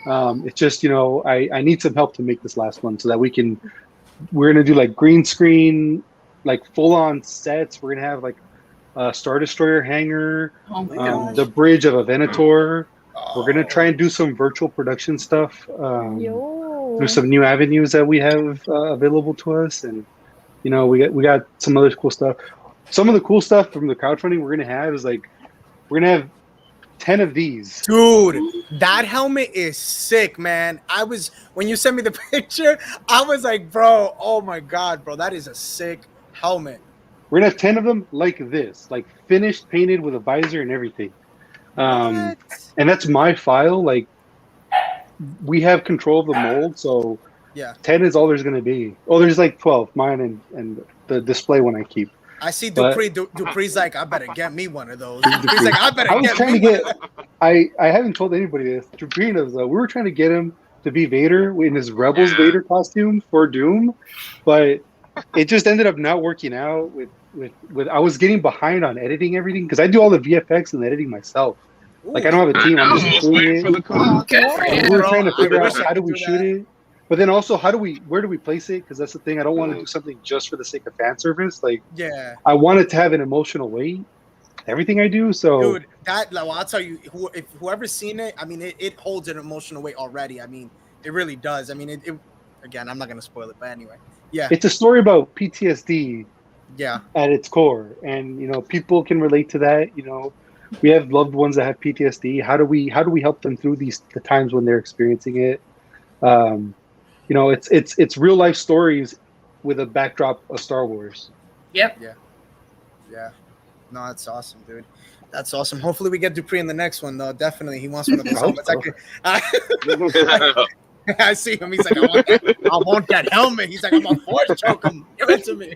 It's just, I need some help to make this last one so that we're going to do like green screen, like full on sets. We're going to have like a Star Destroyer hangar, Oh my gosh. the bridge of a Venator. We're going to Oh. try and do some virtual production stuff. Yo. There's some new avenues that we have available to us. And, we got some other cool stuff. Some of the cool stuff from the crowdfunding we're going to have is like, we're going to have 10 of these. Dude, that helmet is sick, man. When you sent me the picture, I was like, bro, oh my God, bro, that is a sick helmet. We're gonna have 10 of them like this, like finished, painted with a visor and everything. What? And that's my file. Like we have control of the mold, so Yeah. 10 is all there's gonna be. Oh, there's like 12, mine and the display one I keep. I see But- Dupree. Dupree's like, I better get me one of those. Dupree's like, I better I was get trying me to one get. of those. I haven't told anybody this. Dupree knows though. We were trying to get him to be Vader in his Rebels Vader costume for Doom, but it just ended up not working out. With I was getting behind on editing everything because I do all the VFX and editing myself. Like I don't have a team. I'm just doing waiting it. for the call. Good for you. We were Bro, trying to I figure wish out I how do could we do shoot that. it, but then also where do we place it? Because that's the thing. I don't want to do something just for the sake of fan service. Like Yeah. I want it to have an emotional weight. Everything I do. So Dude, well, I'll tell you, if whoever's seen it, I mean, it holds an emotional weight already. I mean, it really does. I mean, it again, I'm not going to spoil it, but anyway. Yeah. it's a story about PTSD Yeah. at its core, and people can relate to that. We have loved ones that have PTSD. How do we help them through the times when they're experiencing it? It's real life stories with a backdrop of Star Wars. Yep. Yeah. No, that's awesome, dude. That's awesome. Hopefully we get Dupree in the next one, though. Definitely. He wants one of those I hope helmets. so. I see him. He's like, I want that helmet. He's like, I'm a force choke him. Give it to me.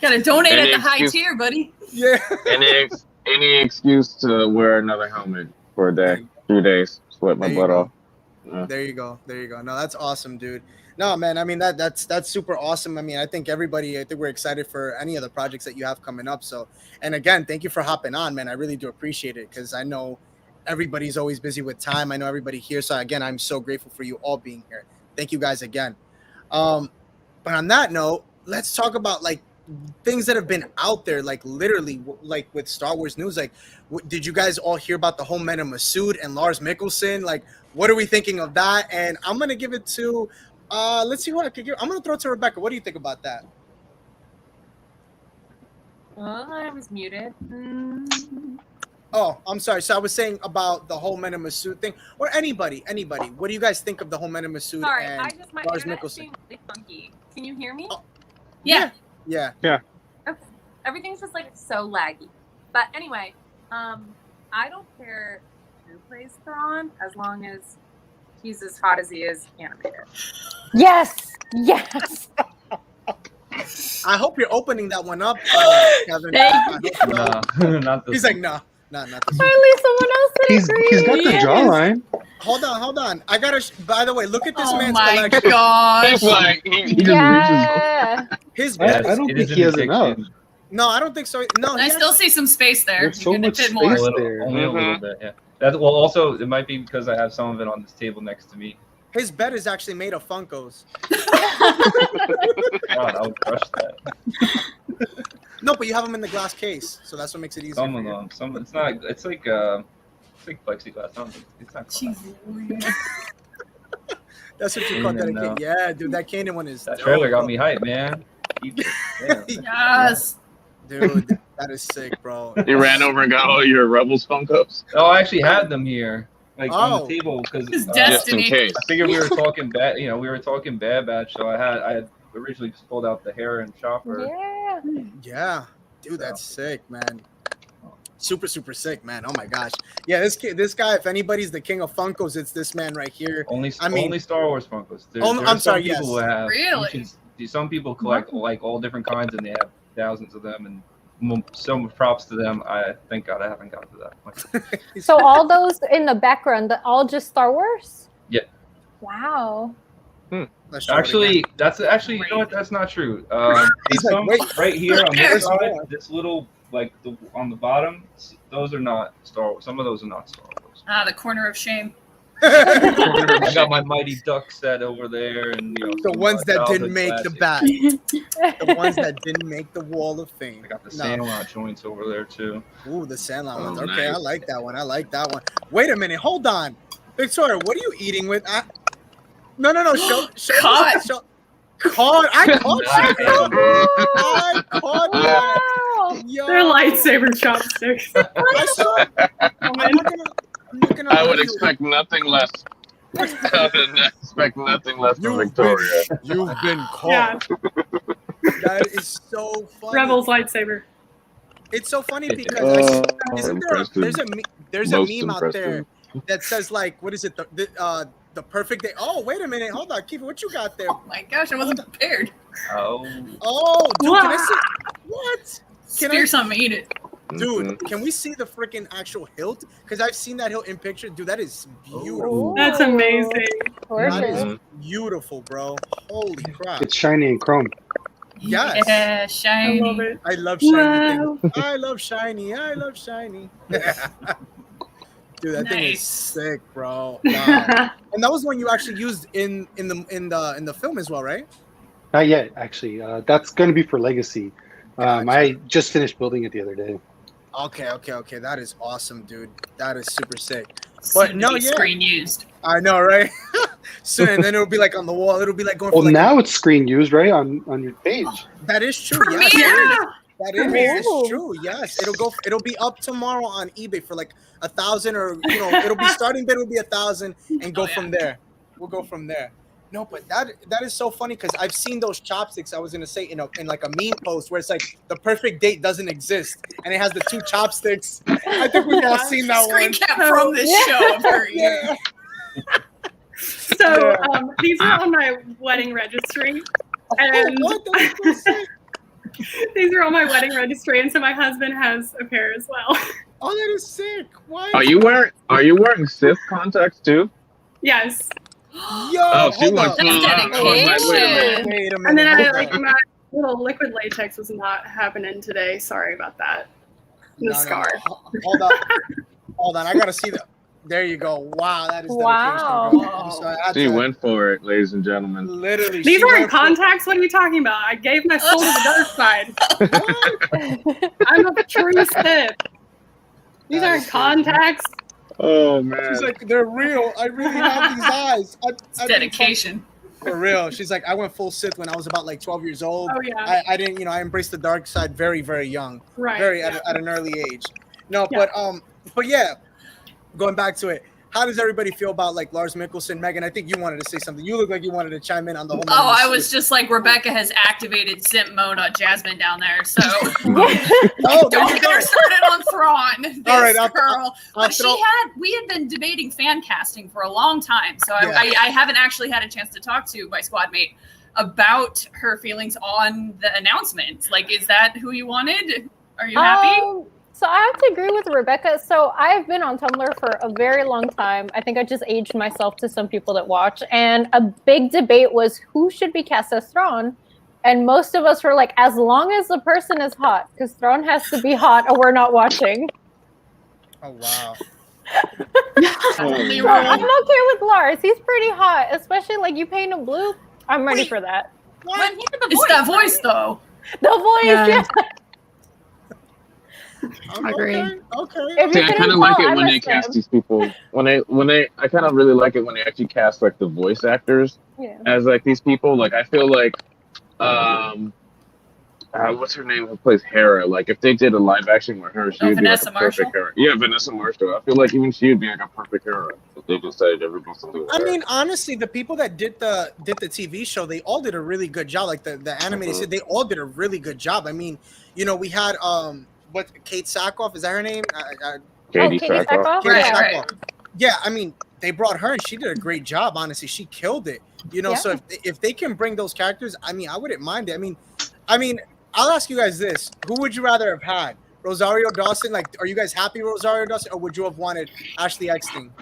Gotta donate Any at the high excuse- tier, buddy. Yeah. Any excuse to wear another helmet for a day, 2 days, sweat my There you butt go. off. Yeah. There you go. No, that's awesome, dude. No, man. I mean, that's super awesome. I mean, I think we're excited for any of the projects that you have coming up. So, and again, thank you for hopping on, man. I really do appreciate it because I know everybody's always busy with time. I know everybody here. So again, I'm so grateful for you all being here. Thank you guys again. But on that note, let's talk about like things that have been out there, like literally, like with Star Wars news. Like, did you guys all hear about the whole Mena Massoud and Lars Mikkelsen? Like, what are we thinking of that? And I'm gonna give it to, let's see who I could give. I'm gonna throw it to Rebecca. What do you think about that? Well, I was muted. Oh, I'm sorry. So I was saying about the whole Mena Massoud thing, or anybody. What do you guys think of the whole Mena Massoud Sorry, and my Lars internet is Mikkelsen? being really funky. Can you hear me? Oh. Yeah. Yeah. Okay. Everything's just like so laggy. But anyway, I don't care who plays Thrawn as long as he's as hot as he is animated. Yes. I hope you're opening that one up, Kevin. Thank I hope so. No, not this. He's like, no, not this. Finally, someone else that He's got the agrees. jawline. Hold on. I gotta. By the way, look at this Oh man's my collection. gosh. It's like he just reaches. Yeah. His I bed. don't It think is he an has enough. addiction. No, I don't think so. No, I he still has- see some space there. There's You so can much fit space more. A little, there. only a little bit, yeah. Well, also it might be because I have some of it on this table next to me. his bed is actually made of Funkos. God, I would crush that. No, but you have them in the glass case, so that's what makes it easier. Some for of you. them. Some. It's not. It's like plexiglass. I don't think it's not. Glass. That's what you call Amen, that. Yeah, dude, that Kanan one is. That dope, trailer got bro. me hyped, man. Keep it. Damn. Yes. Dude, that is sick, bro. You ran over and got all your Rebels Funkos. Oh, I actually had them here. like Oh. on the table because It's Just in Destiny. case. I figured we were talking bad. You know, we were talking Bad Batch, so I had originally just pulled out the hair and chopper. Yeah. Yeah, dude, that's sick, man. Super sick, man. Oh my gosh. Yeah, this guy. If anybody's the king of Funkos, it's this man right here. Only I mean- only Star Wars Funkos. There I'm are some sorry, people who yes. have Really? some people collect like all different kinds, and they have thousands of them. And so props to them. I thank God I haven't got to that point. So all those in the background, all just Star Wars? Yeah. Wow. Let's try it Actually, again. that's you know what? That's not true. He's These like, some wait. right here on There's this side, more. this little like on the bottom, those are not Star Wars. Some of those are not Star Wars. Ah, the corner of shame. I got my Mighty Duck set over there, and you know the some, ones that childhood didn't make the classics. bat. The ones that didn't make the Wall of Fame. I got the No. Sandlot joints over there too. Ooh, the Sandlot ones. Oh, Okay, I nice. like that one. I like that one. Wait a minute. Hold on. Victoria, what are you eating with? No. Show. Caught. Show. Caught. I caught you. I caught you. Wow. Yo. They're lightsaber chopsticks. I saw. I'm not gonna I would lie. expect nothing less. I would expect nothing less from You've Victoria. You've been Yeah, caught. That is so funny. Rebels lightsaber. It's so funny because I see, isn't there impressive. there's a Most meme out there impressive. that says like, what is it, the perfect day? Oh, wait a minute, hold on, Kiva, what you got there? Oh my gosh, I wasn't prepared. Oh, Oh, dude, can I see what? Can I- Spear something, eat it. Dude, Mhm. can we see the freaking actual hilt? Because I've seen that hilt in picture. Dude, that is beautiful. That's amazing. For That is sure. beautiful, bro. Holy crap. It's shiny and chrome. Yes. Yeah, I shiny. love it. I love shiny Wow. things. I love shiny. I love shiny. Dude, that thing is Nice. sick, bro. Wow. And that was one you actually used in the film as well, right? Not yet, actually. That's going to be for Legacy. I just finished building it the other day. Okay. That is awesome, dude. That is super sick. Soon to no, be yeah. screen used. I know, right? Soon, and then it'll be like on the wall. It'll be like going. Well, for like now it's screen used, right, on your page. that is true. Premiere! Yes, Yeah. that is. Ooh. It's true. Yes, it'll be up tomorrow on eBay for like 1,000, or it'll be starting bid will be 1,000 and go Oh, yeah. from there. We'll go from there. No, but that is so funny because I've seen those chopsticks. I was gonna say in like a meme post where it's like the perfect date doesn't exist and it has the two chopsticks. I think we've all seen that Screen one. cap from this show. I'm very Yeah. So Yeah. these are on my wedding registry, and What? That is so sick. these are on my wedding registry, and so my husband has a pair as well. Oh, that is sick. Why? Are you wearing Sith contacts too? Yes, Yo, Oh, she hold wants up. one. That's I was like, wait a minute. Wait a minute. and then I hold like up. my little liquid latex was not happening today. Sorry about that. The scar. Hold on. Hold on. I gotta see that. There you go. Wow, that is dedication, Wow. bro. I'm sorry, I had She to- went for it, ladies and gentlemen. Literally. These she aren't went for- contacts. What are you talking about? I gave my soul to the dark side. I'm a true Sith. These That aren't is contacts. Oh man. She's like, they're real. I really have these eyes. It's dedication. For real. She's like, I went full Sith when I was about like 12 years old. Oh yeah, I didn't, I embraced the dark side very, very young. right. Very yeah. at an early age. No, Yeah. but yeah, going back to it. How does everybody feel about like Lars Mikkelsen? Megan, I think you wanted to say something. You look like you wanted to chime in on the whole. Oh, I was just like, Rebecca has activated simp mode on Jasmine down there, so Oh, there don't you get her go. started on Thrawn. This All right, girl. I'll But throw- we had been debating fan casting for a long time, so Yeah. I haven't actually had a chance to talk to my squad mate about her feelings on the announcement. Like, is that who you wanted? Are you happy? So I have to agree with Rebecca. So I've been on Tumblr for a very long time. I think I just aged myself to some people that watch. And a big debate was who should be cast as Thrawn. And most of us were like, as long as the person is hot, because Thrawn has to be hot or we're not watching. Oh wow. Only So I'm rule. okay with Lars. He's pretty hot, especially like you paint him blue. I'm ready Wait. for that. What? It's that voice, though. The voice, Yeah. yeah. Agreed. Okay. If See, you I couldn't kind of like tell, it I when they missed cast him. these people. I kind of really like it when they actually cast like the voice actors Yeah. as like these people. Like I feel like, I what's her name who plays Hera? Like if they did a live action with her, she would be like Vanessa a perfect Marshall? Hera. Yeah, Vanessa Marshall. I feel like even she would be like a perfect Hera if they decided everyone's to do I her. mean, honestly, the people that did the TV show, they all did a really good job. Like the animated, Mhm. they all did a really good job. I mean, we had what Kate Sackhoff, is that her name? Katie Katie Sackhoff. Sackhoff? Katie Right, right. Sackhoff. Yeah, I mean, they brought her and she did a great job. Honestly, she killed it. Yeah. So if they can bring those characters, I mean, I wouldn't mind it. I mean, I'll ask you guys this: who would you rather have had? Rosario Dawson? Like, are you guys happy with Rosario Dawson, or would you have wanted Ashley Eckstein?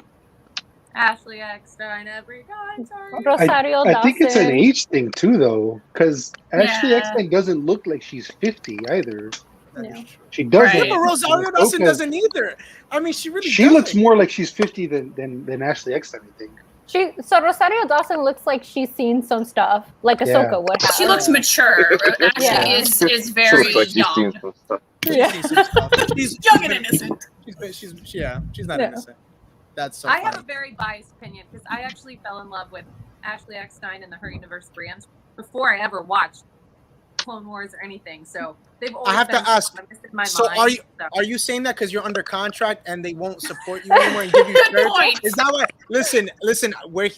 Ashley Eckstein every time. Sorry. Rosario Dawson. I think it's an age thing too, though, because Ashley Yeah. Eckstein doesn't look like she's 50 either. That No. is true. She doesn't. Right. But Rosario Dawson Ahsoka- doesn't either. I mean, she really. She doesn't. looks more like she's 50 than Ashley Eckstein, I think. So Rosario Dawson looks like she's seen some stuff, like Ahsoka Yeah. would have. She looks mature. Ashley Yeah. is She very looks like she's young. seen some stuff. Yeah. She's some stuff. She's Young and innocent. She's not Yeah. innocent. That's so I funny. have a very biased opinion because I actually fell in love with Ashley Eckstein and the Her Universe brands before I ever watched Clone Wars or anything. So they've always have to been ask, someone in my so mind. are you saying that because you're under contract and they won't support you anymore and give you Good shirts? point. Is that why?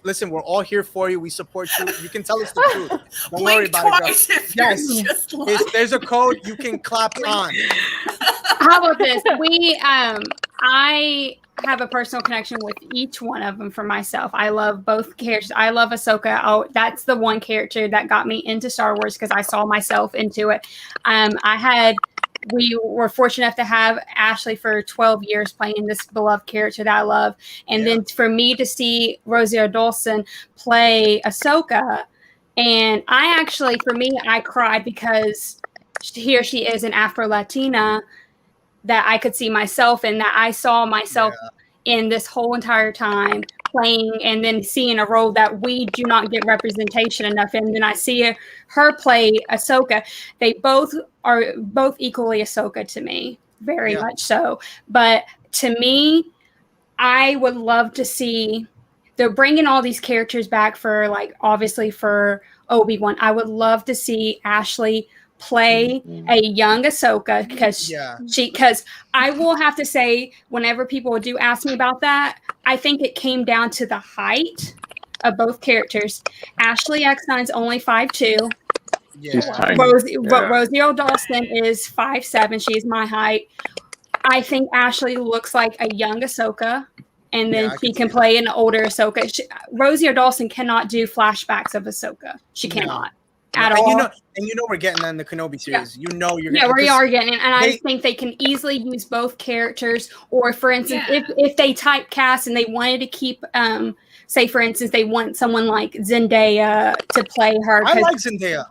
Listen, we're all here for you. We support you. You can tell us the truth. Don't worry Blink about it, girl. twice if Yes. you're just lying. There's a code you can clap on. How about this? I have a personal connection with each one of them for myself. I love both characters. I love Ahsoka. Oh, that's the one character that got me into Star Wars because I saw myself into it. We were fortunate enough to have Ashley for 12 years playing this beloved character that I love. And then for me to see Rosario Dawson play Ahsoka, and I cried because here she is an Afro-Latina that I could see myself in, that I saw myself in this whole entire time playing, and then seeing a role that we do not get representation enough in. Then I see her play Ahsoka. They both are equally Ahsoka to me, very much so. But to me, I would love to see, they're bringing all these characters back for, like, obviously for Obi-Wan. I would love to see Ashley play a young Ahsoka because I will have to say, whenever people do ask me about that, I think it came down to the height of both characters. Ashley Eckstein's only 5'2". She's tiny. Rosario Dawson is 5'7". She's my height. I think Ashley looks like a young Ahsoka, and then she can play an older Ahsoka. Rosario Dawson cannot do flashbacks of Ahsoka. She cannot. At all. We're getting that in the Kenobi series. Yeah. You're yeah, we are getting it, and I think they can easily use both characters. Or, for instance, if they typecast and they wanted to keep, say, for instance, they want someone like Zendaya to play her. I like Zendaya.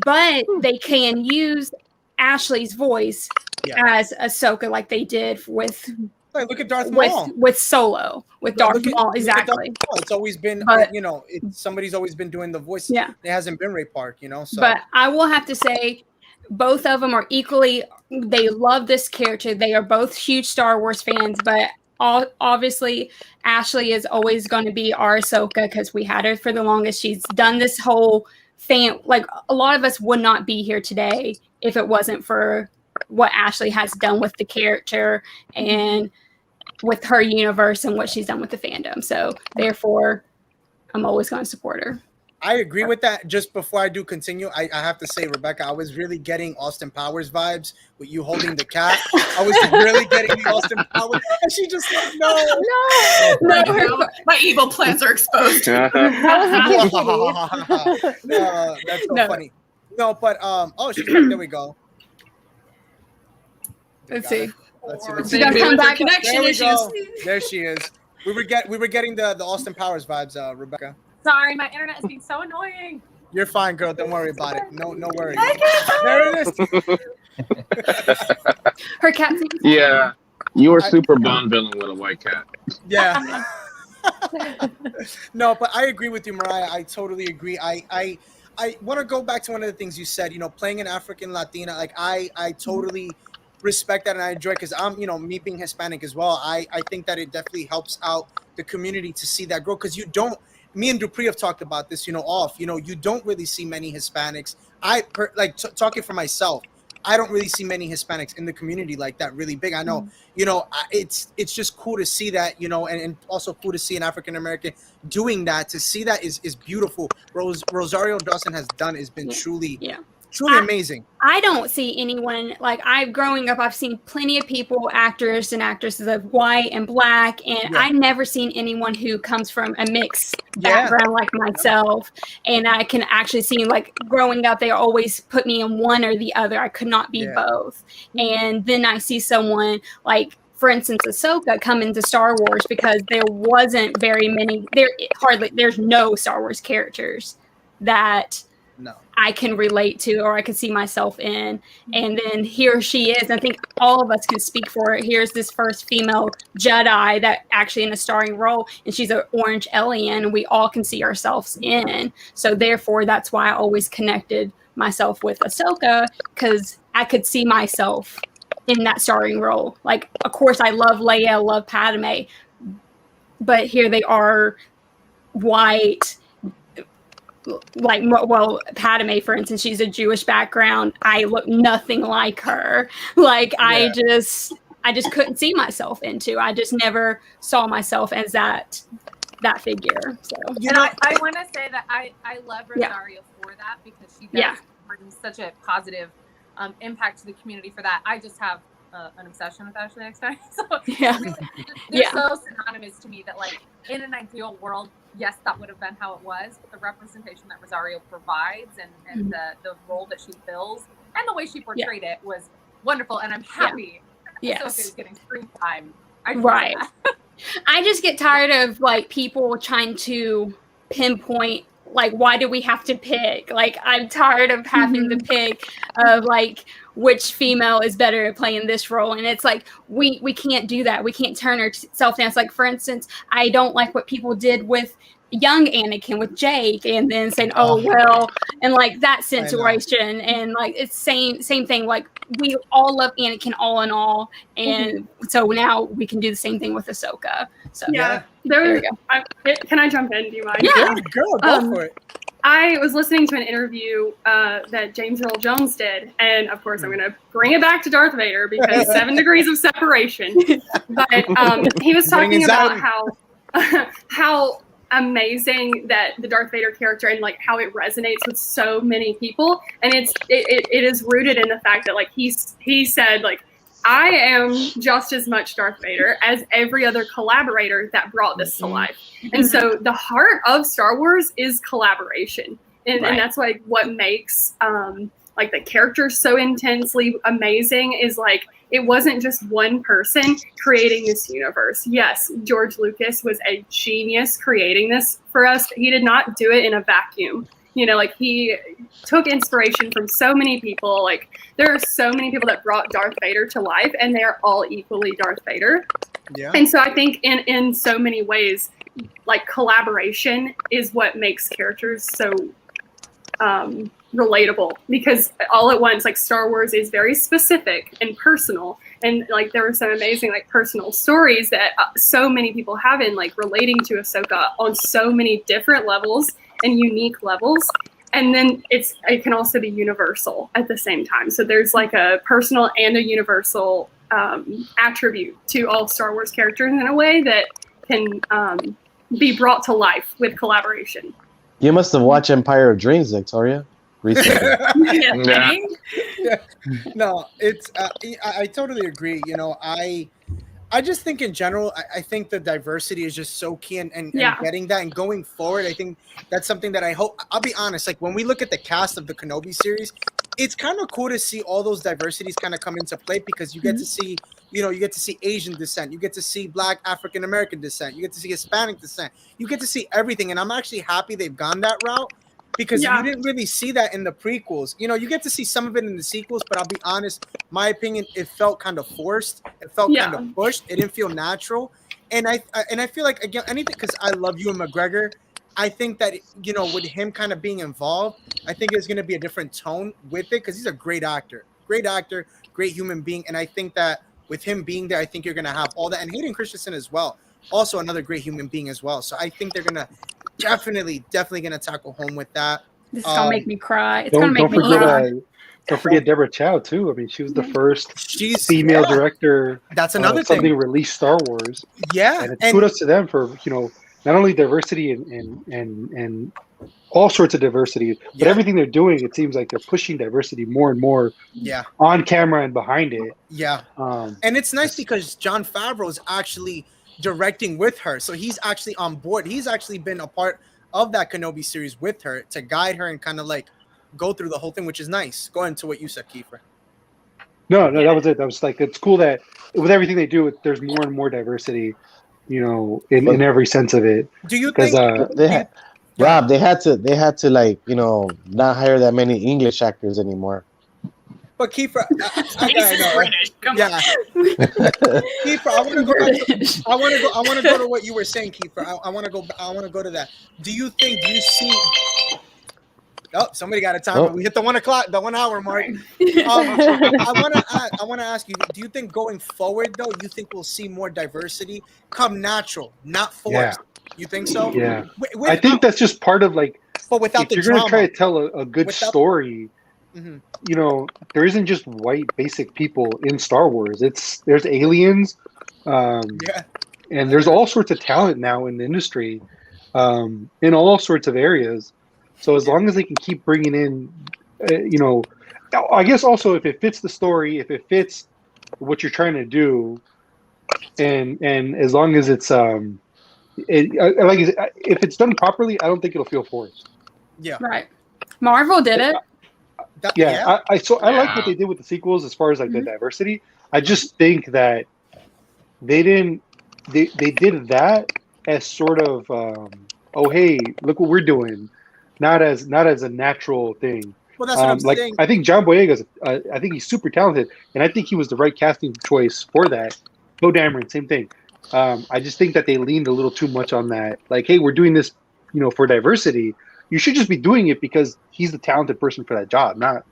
But they can use Ashley's voice as Ahsoka, like they did with. Like, look at Darth Maul. With Solo, with Darth Maul, exactly. It's always been, somebody's always been doing the voice. Yeah. It hasn't been Ray Park, So. But I will have to say, both of them are equally, they love this character. They are both huge Star Wars fans, but obviously Ashley is always going to be our Ahsoka because we had her for the longest. She's done this whole thing. Like, a lot of us would not be here today if it wasn't for what Ashley has done with the character and with her universe and what she's done with the fandom. So therefore, I'm always going to support her. I agree with that. Just before I do continue, I have to say, Rebecca, I was really getting Austin Powers vibes with you holding the cat. I was really getting the Austin Powers, and she just said, no. My evil plans are exposed. That's so funny. No, but she's back. There we go. Let's see. Let's see. Come back. Connection there we issues. Go. There she is. We were getting the Austin Powers vibes, Rebecca. Sorry, my internet is being so annoying. You're fine, girl. Don't worry about it. No worries. There it is. Her cat. Yeah, you were super Bond villain with a white cat. Yeah. No, but I agree with you, Mariah. I totally agree. I want to go back to one of the things you said. Playing an African Latina, like I totally respect that and I enjoy it because I'm, me being Hispanic as well. I think that it definitely helps out the community to see that grow because you don't. me and Dupree have talked about this, you don't really see many Hispanics. Talking for myself, I don't really see many Hispanics in the community like that really big. I know, it's just cool to see that, and also cool to see an African American doing that. To see that is beautiful. Rosario Dawson has been truly amazing. I don't see anyone growing up, I've seen plenty of people, actors and actresses of white and black, and I've never seen anyone who comes from a mixed background like myself. And I can actually see, growing up, they always put me in one or the other. I could not be both. And then I see someone for instance, Ahsoka come into Star Wars because there wasn't very many, there's no Star Wars characters that I can relate to or I can see myself in. And then here she is. I think all of us can speak for it. Here's this first female Jedi that actually in a starring role, and she's an orange alien, and we all can see ourselves in. So therefore, that's why I always connected myself with Ahsoka, because I could see myself in that starring role. Of course, I love Leia, I love Padme, but here they are, white. Padme, for instance, she's a Jewish background. I look nothing like her. I just couldn't see myself into. I just never saw myself as that figure. So, I want to say that I love Rosario for that, because she does bring such a positive impact to the community for that. I just have an obsession with Ashley Eckstein. So they're so synonymous to me that in an ideal world, yes, that would have been how it was, but the representation that Rosario provides and the role that she fills and the way she portrayed it was wonderful. And I'm happy Ahsoka is getting screen time. I just get tired of people trying to pinpoint why do we have to pick? I'm tired of having to pick of which female is better at playing this role. And it's we can't do that. We can't turn ourselves down. It's for instance, I don't like what people did with young Anakin with Jake, and then saying, and that situation. And it's same thing. We all love Anakin all in all. And so now we can do the same thing with Ahsoka. So there we go. Can I jump in? Do you mind? Yeah, go for it. I was listening to an interview that James Earl Jones did, and of course I'm going to bring it back to Darth Vader because 7 degrees of separation. But he was talking about how amazing that the Darth Vader character and how it resonates with so many people, and it is rooted in the fact that he said I am just as much Darth Vader as every other collaborator that brought this to life. And so the heart of Star Wars is collaboration. And that's what makes the characters so intensely amazing is it wasn't just one person creating this universe. Yes, George Lucas was a genius creating this for us. He did not do it in a vacuum. He took inspiration from so many people. There are so many people that brought Darth Vader to life, and they are all equally Darth Vader. Yeah. And so I think in so many ways, collaboration is what makes characters so relatable, because all at once, Star Wars is very specific and personal. And there were some amazing personal stories that so many people have in relating to Ahsoka on so many different levels and unique levels. And then it can also be universal at the same time. So there's a personal and a universal attribute to all Star Wars characters in a way that can be brought to life with collaboration. You must have watched Empire of Dreams, Victoria. Recently. No, it's I totally agree. I just think in general, I think the diversity is just so key, and getting that and going forward, I think that's something that I hope. I'll be honest, when we look at the cast of the Kenobi series, it's kind of cool to see all those diversities kind of come into play, because you get to see, you get to see Asian descent, you get to see Black African American descent, you get to see Hispanic descent, you get to see everything, and I'm actually happy they've gone that route. Because you didn't really see that in the prequels. You get to see some of it in the sequels, but I'll be honest, my opinion, it felt kind of forced. It felt kind of pushed. It didn't feel natural. And I feel again, anything, because I love Ewan McGregor, I think that, with him kind of being involved, I think there's going to be a different tone with it, because he's a great actor, great human being. And I think that with him being there, I think you're going to have all that. And Hayden Christensen as well, also another great human being as well. So I think they're going to definitely gonna tackle home with that. This is gonna make me cry. It's gonna Don't make me cry. don't forget Deborah Chow too. I mean, she was the first She's female director. That's another of something thing. released Star Wars. Yeah, And kudos to them for not only diversity and all sorts of diversity, but Yeah. everything they're doing. It seems like they're pushing diversity more and more yeah, on camera and behind it. yeah. Um, And it's nice because Jon Favreau is actually directing with her, so he's actually on board. He's actually been a part of that Kenobi series with her to guide her and kind of like go through the whole thing, which is nice. Go into what you said, Kiefer. no, that was it. That was like it's cool that with everything they do, there's more and more diversity. In every sense of it. Do you Because think They had, Rob, they had to like not hire that many English actors anymore. But Kiefer, He's British. Come yeah. Kiefer, I want to go. I want to go to what you were saying, Kiefer. I want to go. I want to go to that. Do you think you see? Oh, somebody got a timer. Oh. We hit the 1 o'clock, the 1 hour mark. I want to ask you. Do you think going forward, though, you think we'll see more diversity come natural, not forced? Yeah. You think so? Yeah. I think that's just part of like. But without If the you're drama, gonna try to tell a good Without- story, Mhm. there isn't just white basic people in Star Wars. There's aliens, Yeah. and there's all sorts of talent now in the industry, in all sorts of areas. So as long as they can keep bringing in, I guess also if it fits the story, if it fits what you're trying to do, and as long as it's if it's done properly, I don't think it'll feel forced. Yeah. Right. Marvel did it. Yeah, I like what they did with the sequels as far as like the diversity. I just think that they did that as sort of oh hey, look what we're doing, not as a natural thing. Well, that's what I'm like saying. I think John Boyega's I think he's super talented, and I think he was the right casting choice for that. Poe Dameron, same thing. I just think that they leaned a little too much on that. Like, hey, we're doing this, for diversity. You should just be doing it because he's the talented person for that job, not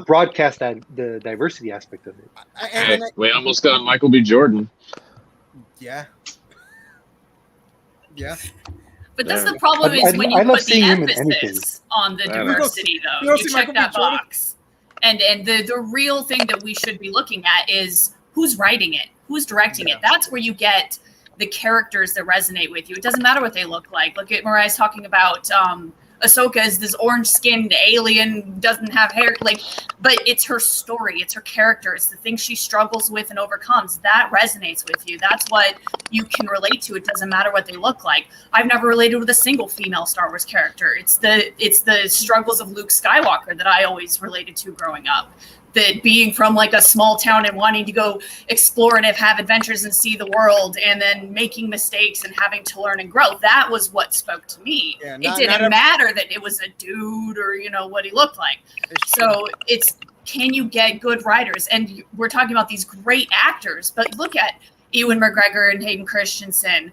broadcast the diversity aspect of it. We almost got Michael B. Jordan. Yeah. Yeah. But that's the problem is when you put the emphasis on the diversity, though. You check that box. And the real thing that we should be looking at is who's writing it, who's directing it. That's where you get the characters that resonate with you. It doesn't matter what they look like. Look at Mariah's talking about Ahsoka is this orange-skinned alien, doesn't have hair, but it's her story, it's her character, it's the things she struggles with and overcomes. That resonates with you. That's what you can relate to. It doesn't matter what they look like. I've never related with a single female Star Wars character. It's the struggles of Luke Skywalker that I always related to growing up. That being from like a small town and wanting to go explore and have adventures and see the world, and then making mistakes and having to learn and grow. That was what spoke to me. Yeah, It didn't matter that it was a dude or what he looked like. So can you get good writers? And we're talking about these great actors, but look at Ewan McGregor and Hayden Christensen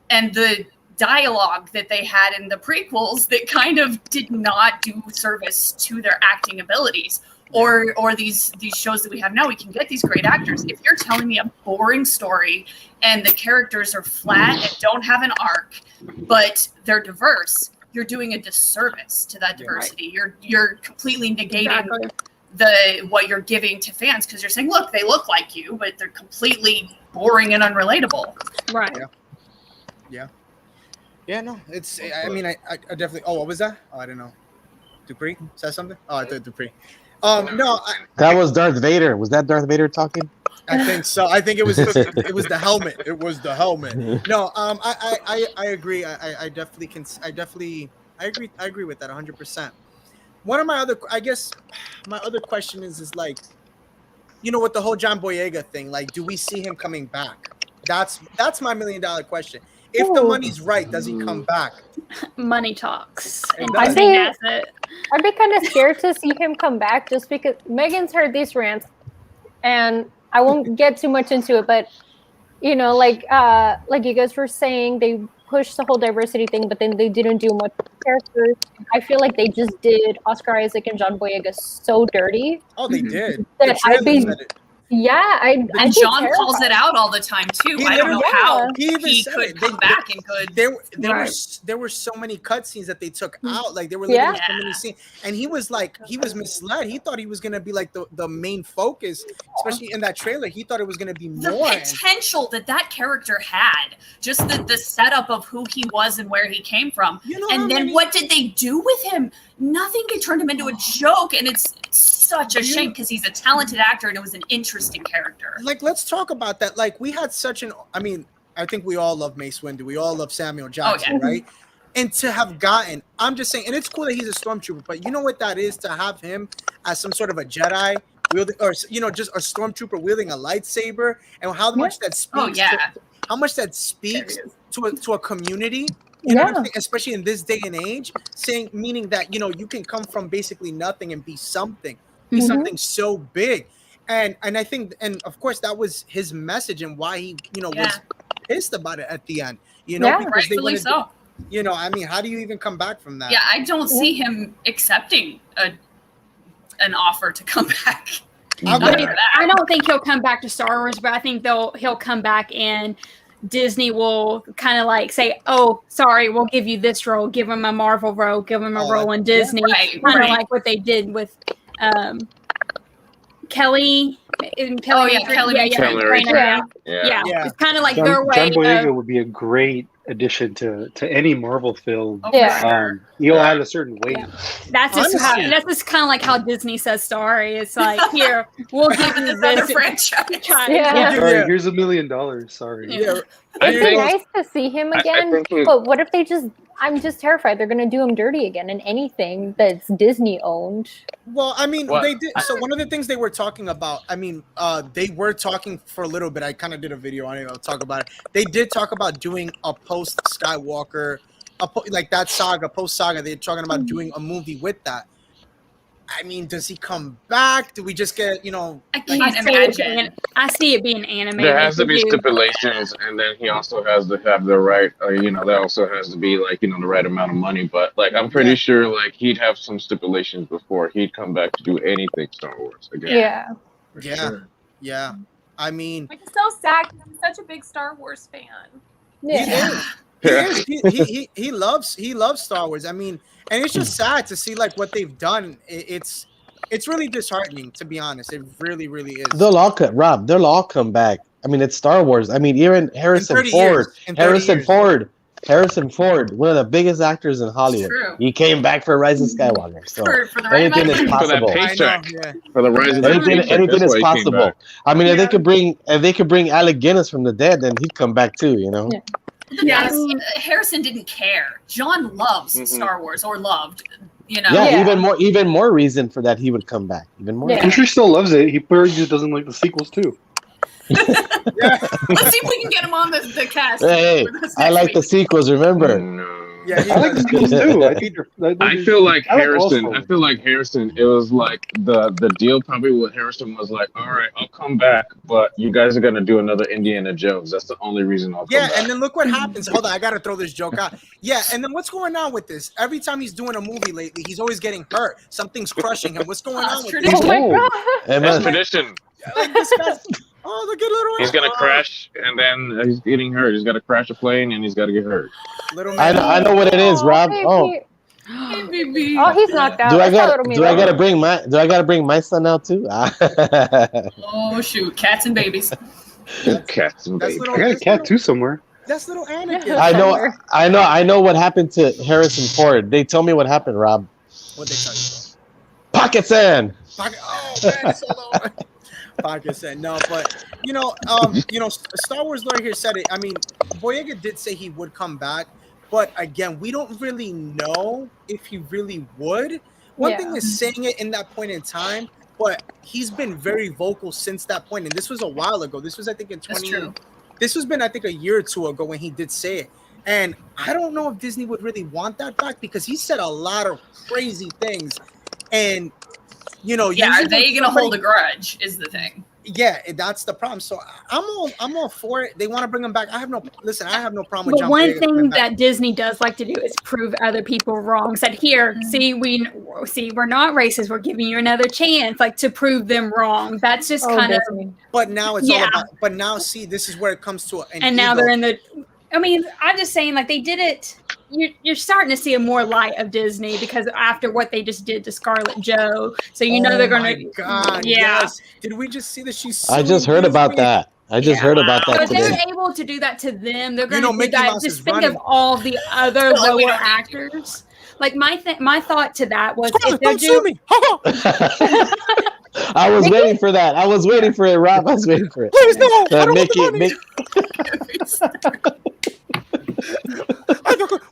and the dialogue that they had in the prequels that kind of did not do service to their acting abilities. Or these shows that we have now, we can get these great actors. If you're telling me a boring story and the characters are flat and don't have an arc, but they're diverse, you're doing a disservice to that diversity. You're completely negating what you're giving to fans because you're saying, look, they look like you, but they're completely boring and unrelatable. Right. Yeah, no, it's. I mean, I definitely. Oh, what was that? Oh, I don't know. Dupree said something. Oh, I thought Dupree. No, That was Darth Vader. Was that Darth Vader talking? I think so. I think it was the helmet. It was the helmet. No, I agree. I definitely can. I agree. I agree with that 100%. One of my other, I guess, my other question is like, with the whole John Boyega thing, like, do we see him coming back? That's my $1 million question. If the money's right, does he come back? Money talks. And I'd Disney be, has it. I'd be kind of scared to see him come back just because Megan's heard these rants, and I won't get too much into it, but like you guys were saying, they pushed the whole diversity thing, but then they didn't do much with characters. I feel like they just did Oscar Isaac and John Boyega so dirty. Oh, they did. That Yeah, And I'd be John calls terrified. it out all the time too. He I don't know literally- how he even he said could it. come back and could. There were so many cutscenes that they took out. Like there were literally so many scenes, and he was misled. He thought he was gonna be like the main focus, especially in that trailer. He thought it was gonna be The more. potential that character had, just the setup of who he was and where he came from, You know how and then many- what did they do with him? Nothing. They turned him into a joke, and it's such a shame because he's a talented actor and it was an interesting character. Like, let's talk about that. Like, we had such I think we all love Mace Windu. We all love Samuel Jackson, yeah. right? And to have gotten, I'm just saying, and it's cool that he's a stormtrooper, but you know what that is, to have him as some sort of a Jedi wielding, or just a stormtrooper wielding a lightsaber, and how much that speaks. How much that speaks to a community. You know what I'm saying? Especially in this day and age, meaning that you can come from basically nothing and be something, something so big. And I think, and of course, that was his message and why he, was pissed about it at the end. Because rightfully so. How do you even come back from that? Yeah, I don't see him accepting an offer to come back. I don't think he'll come back to Star Wars, but I think he'll come back and Disney will kind of like say, "Oh, sorry, we'll give you this role. Give him a Marvel role. Give him a role in Disney." Kind of like what they did with Kelly. Kelly Trainer. Yeah. It's kind of like their way. John Boyega would be a great addition to any Marvel film. Yeah. He'll add a certain weight. That's just kind of like how Disney says sorry. It's like, here, we'll give you this franchise. Sorry, here's $1 million. Sorry. It'd be nice to see him again, but what if I'm just terrified they're going to do him dirty again in anything that's Disney owned. Well, they did. So one of the things they were talking about, they were talking for a little bit. I kind of did a video on it. I'll talk about it. They did talk about doing a post Skywalker, like that saga, post saga. They're talking about doing a movie with that. Does he come back? Do we just get, I can't imagine. I see it being animated. There has to be stipulations, and then he also has to have the right, there also has to be the right amount of money. But I'm pretty sure he'd have some stipulations before he'd come back to do anything Star Wars again. Yeah. It's so sad because I'm such a big Star Wars fan. He loves Star Wars. And it's just sad to see what they've done. It's really disheartening, to be honest. It really, really is. They'll all come back. It's Star Wars. Even Harrison Ford, one of the biggest actors in Hollywood. He came back for Rise of Skywalker. So anything is possible. For the Rise of anything is possible. If they could bring Alec Guinness from the dead, then he'd come back too. Harrison didn't care. John loves Star Wars, or loved. Even more reason for that he would come back. Even more. I'm sure he still loves it. He probably just doesn't like the sequels too. Let's see if we can get him on the cast. Hey, I like the sequels. Remember? Yeah, I like the sequels too. I feel like Harrison. It was like the deal probably with Harrison was like, all right, I'll come back, but you guys are gonna do another Indiana Jones. That's the only reason I'll come back. And then look what happens. Hold on, I gotta throw this joke out. And then what's going on with this? Every time he's doing a movie lately, he's always getting hurt. Something's crushing him. What's going on with this? Oh my god! That's tradition. This guy's, look at little. He's gonna crash, and then he's getting hurt. He's got to crash a plane, and he's got to get hurt. Little man. I know what it is, Rob. He's knocked out. Do I gotta bring my son out too? Oh shoot, cats and babies. Cats and babies. I got a cat too somewhere. That's little Anakin. I know what happened to Harrison Ford. They told me what happened, Rob. What'd they tell you? Pocket sand. Oh man, so low. Pocket sand. No, but Star Wars lawyer here said it. Boyega did say he would come back, but again, we don't really know if he really would. One thing is saying it in that point in time, but he's been very vocal since that point, and this was a while ago. This was, I think, in 20. This was been, I think, a year or two ago when he did say it, and I don't know if Disney would really want that back because he said a lot of crazy things, and. Are they going to hold a grudge? Is the thing. Yeah, that's the problem. So I'm all for it. They want to bring him back. I have no problem with But John one Boyega thing coming back. that Disney does like to do is prove other people wrong. Said here, see, we're not racist. We're giving you another chance, like to prove them wrong. That's just kind of. But now it's all about. But now, see, this is where it comes to. And now they're in the. I mean, I'm just saying, like they did it. You're starting to see a more light of Disney because after what they just did to Scarlett Jo, so they're gonna. Oh my God! Yeah. Yes. Did we just see that she's? I just heard about that. I just heard about that But today. they're able to do that to them. They're going to do Mickey that. Mouse Just is think running. of all the other lower actors. Like my thought to that was, if they're doing, I was waiting for that. I was waiting for it, Rob. I was waiting for it. Please no. I don't want Mickey.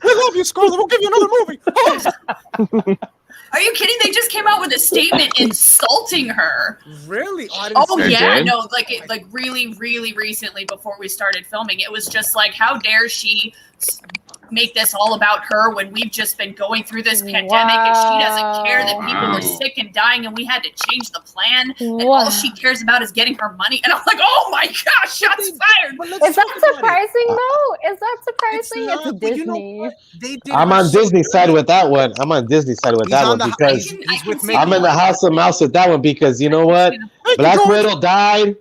We love you, Scarlett. We'll give you another movie. Are you kidding? They just came out with a statement insulting her. Really? Oh yeah, no, like really, really recently before we started filming, it was just like, how dare she make this all about her when we've just been going through this pandemic and she doesn't care that people are sick and dying and we had to change the plan and all she cares about is getting her money. And I'm like, oh my gosh, shots fired. Is that surprising though? Is that surprising? It's Disney. You know they did I'm on Disney's side with that one. I'm on Disney's side with that one because I'm in the House of Mouse with that one because you know what? Black Widow died.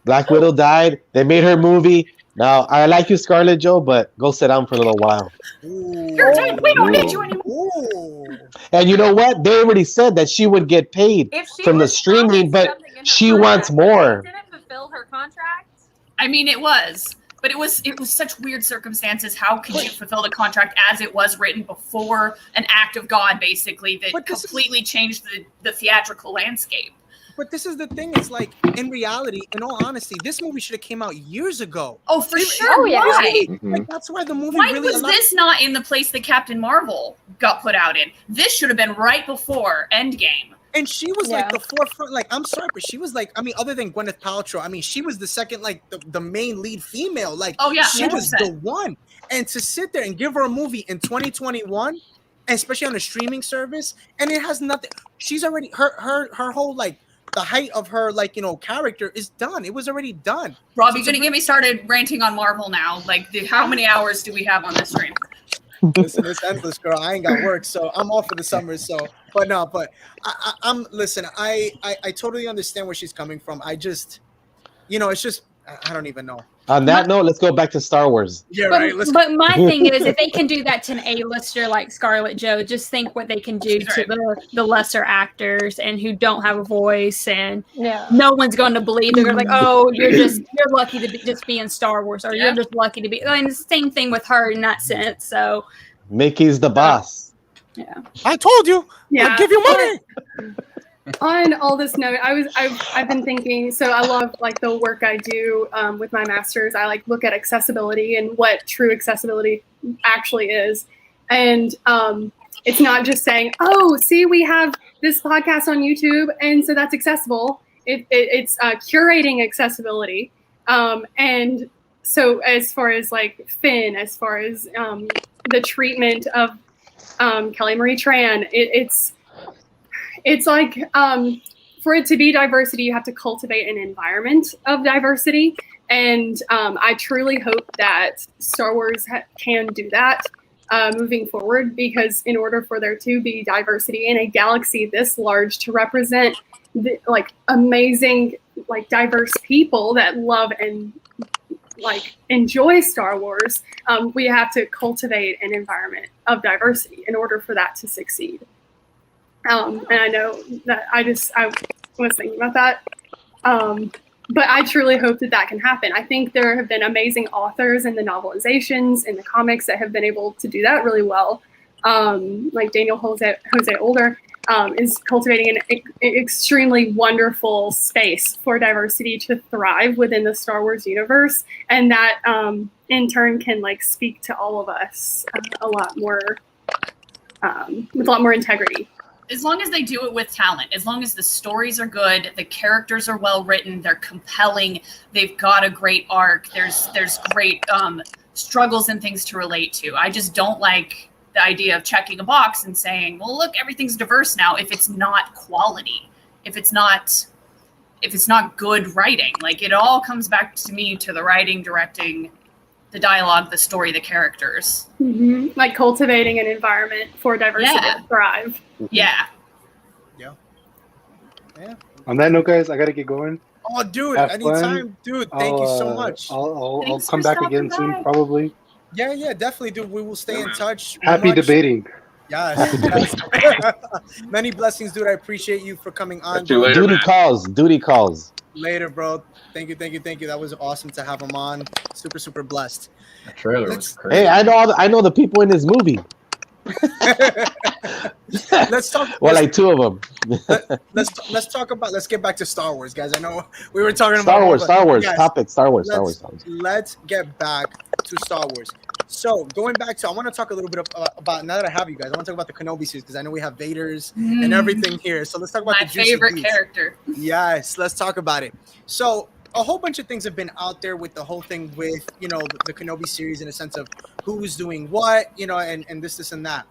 Black Widow died. They made her movie. Now, I like you, Scarlett Jo, but go sit down for a little while. You're dead. We don't need you anymore. And you know what? They already said that she would get paid from the streaming, but she wants more. Didn't fulfill her contract. I mean, it was. But it was such weird circumstances. How could you fulfill the contract as it was written before an act of God, basically, that completely changed the theatrical landscape? But this is the thing. It's like, in reality, in all honesty, this movie should have came out years ago. Oh, for sure. Right. Like, that's why the movie Why really was this not in the place that Captain Marvel got put out in? This should have been right before Endgame. And she was like the forefront. Like, I'm sorry, but she was like, I mean, other than Gwyneth Paltrow, I mean, she was the second, like, the main lead female. Like, oh yeah, she was the one. And to sit there and give her a movie in 2021, especially on a streaming service, and it has nothing. She's already her whole like. The height of her, like, you know, character is done. It was already done. Rob, you're gonna get me started ranting on Marvel now. Like, how many hours do we have on this stream? Listen, it's endless, girl. I ain't got work, so I'm off for the summer. So, but I'm listen. I totally understand where she's coming from. I just, you know, it's just I don't even know. On that note, let's go back to Star Wars. Yeah, but, right. But my thing is, if they can do that to an A-lister like Scarlett Jo, just think what they can do to the lesser actors and who don't have a voice, and no one's going to believe. They're like, oh, you're lucky to just be in Star Wars, or you're just lucky to be. And the same thing with her in that sense. So Mickey's the boss. Yeah, I told you. Yeah, I'll give you money. On all this note, I've been thinking. So I love like the work I do with my masters. I like look at accessibility and what true accessibility actually is, and it's not just saying, "Oh, see, we have this podcast on YouTube, and so that's accessible." It's curating accessibility, and so as far as like Finn, as far as the treatment of Kelly Marie Tran, it's like for it to be diversity, you have to cultivate an environment of diversity. And I truly hope that Star Wars can do that moving forward, because in order for there to be diversity in a galaxy this large, to represent like amazing, like diverse people that love and like enjoy Star Wars, we have to cultivate an environment of diversity in order for that to succeed. And I know that I was thinking about that. But I truly hope that can happen. I think there have been amazing authors in the novelizations, in the comics, that have been able to do that really well. Like Daniel Jose Older is cultivating an extremely wonderful space for diversity to thrive within the Star Wars universe. And that in turn can like speak to all of us a lot more, with a lot more integrity. As long as they do it with talent, as long as the stories are good, the characters are well written, they're compelling, they've got a great arc, there's great struggles and things to relate to. I just don't like the idea of checking a box and saying, well, look, everything's diverse now, if it's not quality, if it's not if it's not good writing. Like, it all comes back to me to the writing, directing, the dialogue, the story, the characters. Mm-hmm. Like cultivating an environment for diversity to thrive. Yeah. On that note, guys, I gotta get going. Oh, dude, Have anytime, fun. dude. Thank you so much. I'll come back again soon, probably. Yeah, definitely, dude. We will stay in touch. Happy debating. Yes. Many blessings, dude. I appreciate you for coming on. Duty calls. Later, bro. Thank you. That was awesome to have him on. Super blessed. The trailer was crazy. Hey, I know the people in this movie. Let's talk. Well, like two of them. Let's get back to Star Wars, guys. I know we were talking Star about Wars. Yes, Topic Star Wars. Let's get back to Star Wars. So going back to, I want to talk a little bit about, now that I have you guys, I want to talk about the Kenobi series because I know we have Vaders and everything here. So let's talk about my the juicy favorite beats. character. Yes, let's talk about it. So a whole bunch of things have been out there with the whole thing with, the Kenobi series in a sense of who's doing what, and this and that.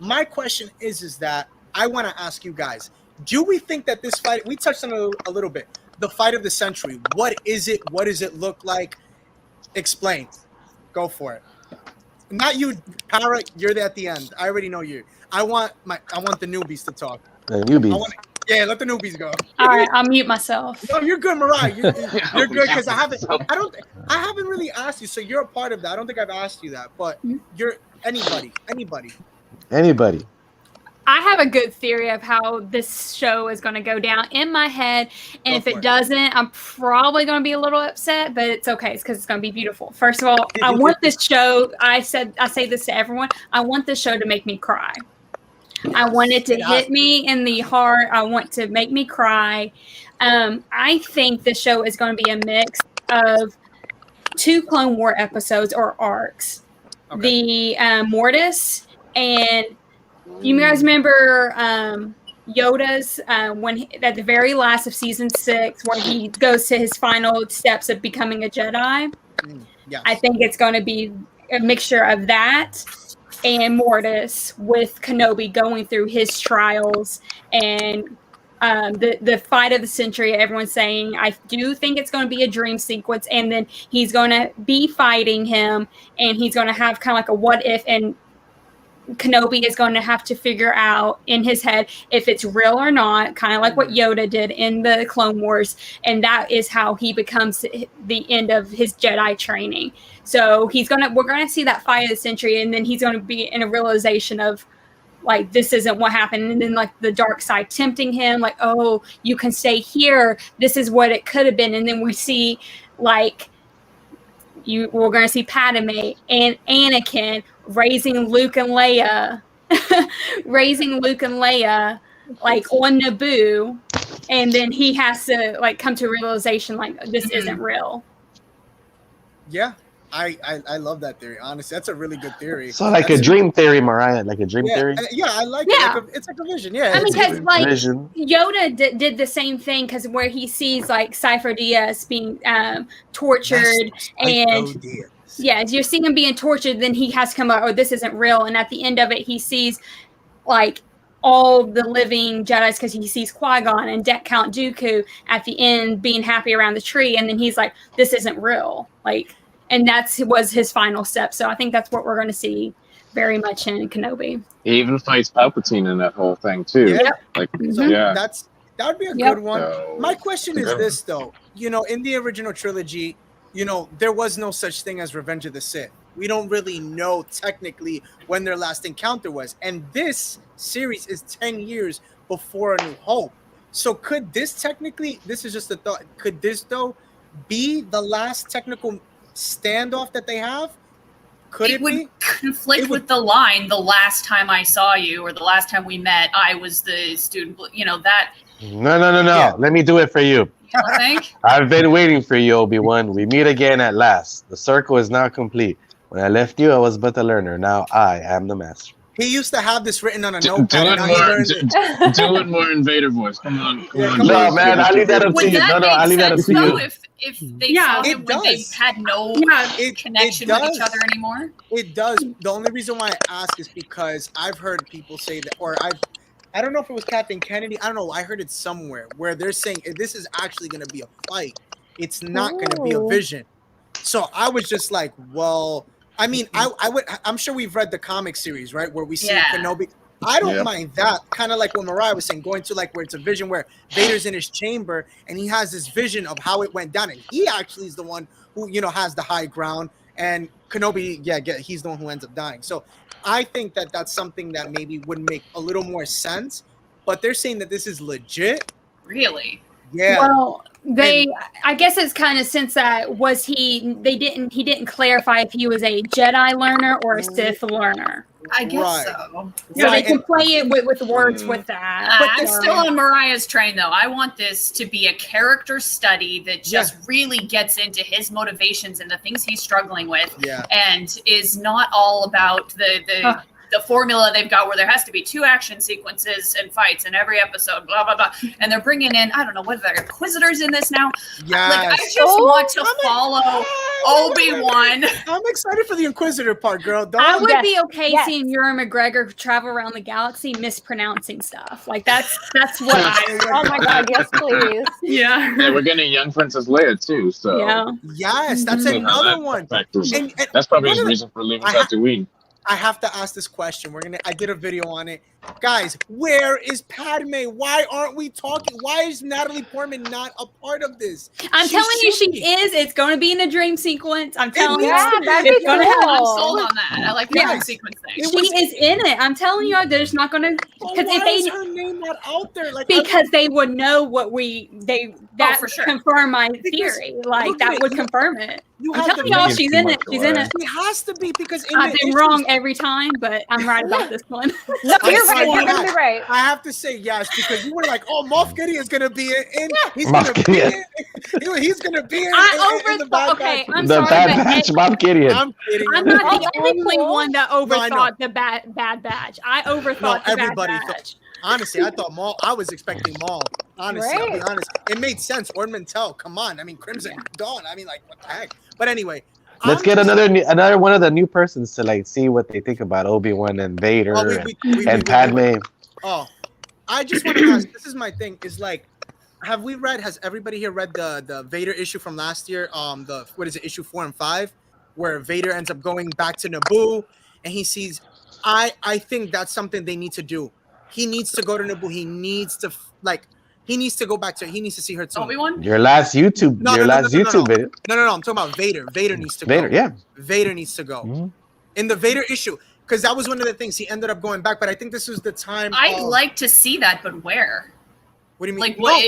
My question is that I want to ask you guys, do we think that this fight, we touched on it a little bit, the fight of the century, what is it? What does it look like? Explain. Go for it. Not you, Para, you're there at the end. I already know you. I want the newbies to talk. The newbies. Yeah, let the newbies go. All right, I'll mute myself. No, you're good, Mariah. You're good because I haven't really asked you. So you're a part of that. I don't think I've asked you that, but you're anybody. I have a good theory of how this show is going to go down in my head, and if it doesn't, I'm probably going to be a little upset, but it's okay. It's because it's going to be beautiful. First of all, I want this show. I say this to everyone. I want this show to make me cry. I want it to hit me in the heart. I want to make me cry. I think the show is going to be a mix of 2 Clone War episodes or arcs. Okay. The Mortis, and you guys remember Yoda's when at the very last of season 6, where he goes to his final steps of becoming a Jedi. Yes. I think it's going to be a mixture of that and Mortis with Kenobi going through his trials and the fight of the century. Everyone's saying, I do think it's going to be a dream sequence, and then he's going to be fighting him, and he's going to have kind of like a what if, and Kenobi is going to have to figure out in his head if it's real or not, kind of like what Yoda did in the Clone Wars, and that is how he becomes the end of his Jedi training. So we're gonna see that fight of the century, and then he's going to be in a realization of, like, this isn't what happened, and then like the dark side tempting him, like, oh, you can stay here, this is what it could have been. And then we see, like, we're going to see Padme and Anakin raising Luke and Leia like on Naboo, and then he has to like come to a realization like this isn't real. Yeah, I love that theory. Honestly, that's a really good theory. So like a dream theory, Mariah, like a dream theory. Yeah, I like it. It's like a vision. Yeah, I mean, because like vision. Yoda did the same thing, because where he sees like Cypher Diaz being tortured, and yeah, you're seeing him being tortured, then he has to come out, oh, this isn't real. And at the end of it, he sees like all the living Jedis, because he sees Qui-Gon and Count Dooku at the end being happy around the tree, and then he's like, this isn't real. Like, and was his final step. So I think that's what we're going to see very much in Kenobi. He even fights Palpatine in that whole thing too. Yeah. Like, So yeah. that would be a good one. So, My question is this though, in the original trilogy, there was no such thing as Revenge of the Sith. We don't really know technically when their last encounter was. And this series is 10 years before A New Hope. So could this technically, this is just a thought, could this though be the last technical standoff that they have? Could it would be? conflict with the line, the last time I saw you, or the last time we met, I was the student, that. No. Yeah. Let me do it for you. I think. I've been waiting for you, Obi-Wan. We meet again at last. The circle is now complete. When I left you, I was but a learner. Now I am the master. He used to have this written on a do notepad. it more in Vader voice. Come on. No, man, I leave that up to you. I leave that up to you. If they saw him when they had no connection with each other anymore? It does. The only reason why I ask is because I've heard people say that, or I don't know if it was Captain Kennedy. I don't know. I heard it somewhere where they're saying this is actually going to be a fight. It's not going to be a vision. So I was just like, well, I mean, I'm sure we've read the comic series, right? Where we see Kenobi. I don't mind that. Kind of like what Mariah was saying, going to like where it's a vision where Vader's in his chamber and he has this vision of how it went down. And he actually is the one who, has the high ground. And Kenobi, he's the one who ends up dying. So I think that that's something that maybe would make a little more sense. But they're saying that this is legit. Really? Yeah. Well, I guess it's kind of since that he didn't clarify if he was a Jedi learner or a Sith learner. I guess so. So they can play it with words with that. But I'm still on Mariah's train, though. I want this to be a character study that just really gets into his motivations and the things he's struggling with, and is not all about the formula they've got where there has to be 2 action sequences and fights in every episode, blah, blah, blah. And they're bringing in, I don't know, what are there, Inquisitors in this now? Yeah. Like, I just want to follow Obi-Wan. I'm excited for the Inquisitor part, girl. I would be okay seeing Ewan McGregor travel around the galaxy mispronouncing stuff. Like, that's what I would. Oh my God, yes, please. Yeah. Yeah, we're getting young Princess Leia, too, so. Yeah. Yes, that's another one. And that's probably his reason for leaving Tatooine. I have to ask this question. I did a video on it. Guys, where is Padme? Why aren't we talking? Why is Natalie Portman not a part of this? I'm telling you, she is. It's going to be in a dream sequence. I'm telling you. That'd be cool. I'm sold on that. I like the dream sequence thing. She is in it. I'm telling you, they're just not going to. Because why is her name not out there? Like, because they would know what that for sure. confirm my theory. Like that would confirm it. I'm telling y'all, she's in it. She's in it. She has to be because I've been wrong every time, but I'm right about this one. No, you're right. You're gonna be right. I have to say yes because you were like, "Oh, Moff Gideon's gonna be in. He's gonna be in. He's gonna be in." I'm sorry, Bad Batch, Moff Gideon. I'm kidding. I'm not the only one that overthought the Bad Batch. I overthought the Bad Batch. Honestly, I thought Maul. I was expecting Maul. Honestly, I'll be honest. It made sense. Ord Mantell, come on. I mean, Crimson Dawn. I mean, like, what the heck? But anyway. Let's get another one of the new persons to like see what they think about Obi-Wan and Vader and Padme. Oh, I just want to ask. This is my thing. Is like, has everybody here read the Vader issue from last year? Issue 4 and 5, where Vader ends up going back to Naboo, and he sees. I think that's something they need to do. He needs to go to Naboo. He needs to He needs to go back to. He needs to see her too. Obi-Wan? Your last YouTube. YouTube video. No. I'm talking about Vader. Vader needs to go. Vader needs to go. In the Vader issue, because that was one of the things he ended up going back. But I think this was the time. I'd like to see that, but where? What do you mean? Like what?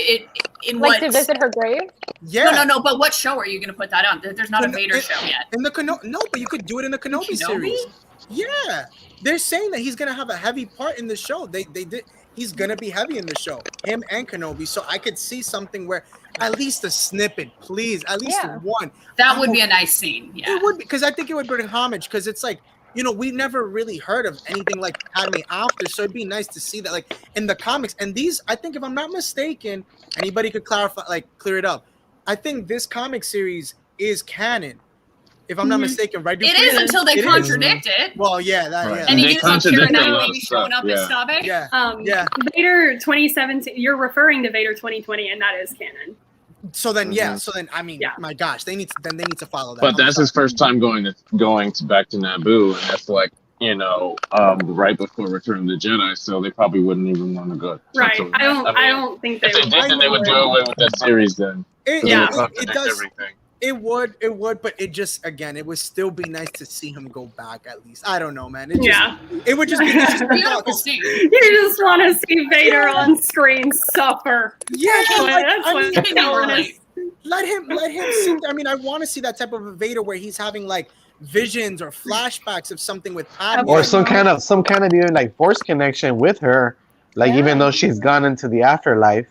What? To visit her grave? Yeah. No. But what show are you going to put that on? There's not a Vader show yet. In the no, but you could do it in the Kenobi series. Yeah, they're saying that he's gonna have a heavy part in the show. They did. He's gonna be heavy in the show, him and Kenobi. So I could see something where at least a snippet, please, at least one. That would be a nice scene. Yeah, it would, because I think it would bring homage. Because it's like, we never really heard of anything like Padme after. So it'd be nice to see that, like in the comics. And these, I think, if I'm not mistaken, anybody could clarify, like clear it up. I think this comic series is canon. If I'm not mistaken, right? It is until they contradict it. Well, yeah, and you do see Keira Knightley showing up as Stabe. Yeah. Vader 2017. You're referring to Vader 2020, and that is canon. So then, I mean, my gosh, they need to follow that. But that's his first time going back to Naboo, and that's like right before Return of the Jedi. So they probably wouldn't even want to go. Right. I don't think they would. Then they would do away with that series. Then it does. Everything. It would, but it just, again, it would still be nice to see him go back at least. I don't know, man. It would just be beautiful scene. You just want to see Vader on screen suffer. Yeah, that's what let him see. I mean, I want to see that type of a Vader where he's having like visions or flashbacks of something with Padme, or some kind of even like force connection with her, like even though she's gone into the afterlife,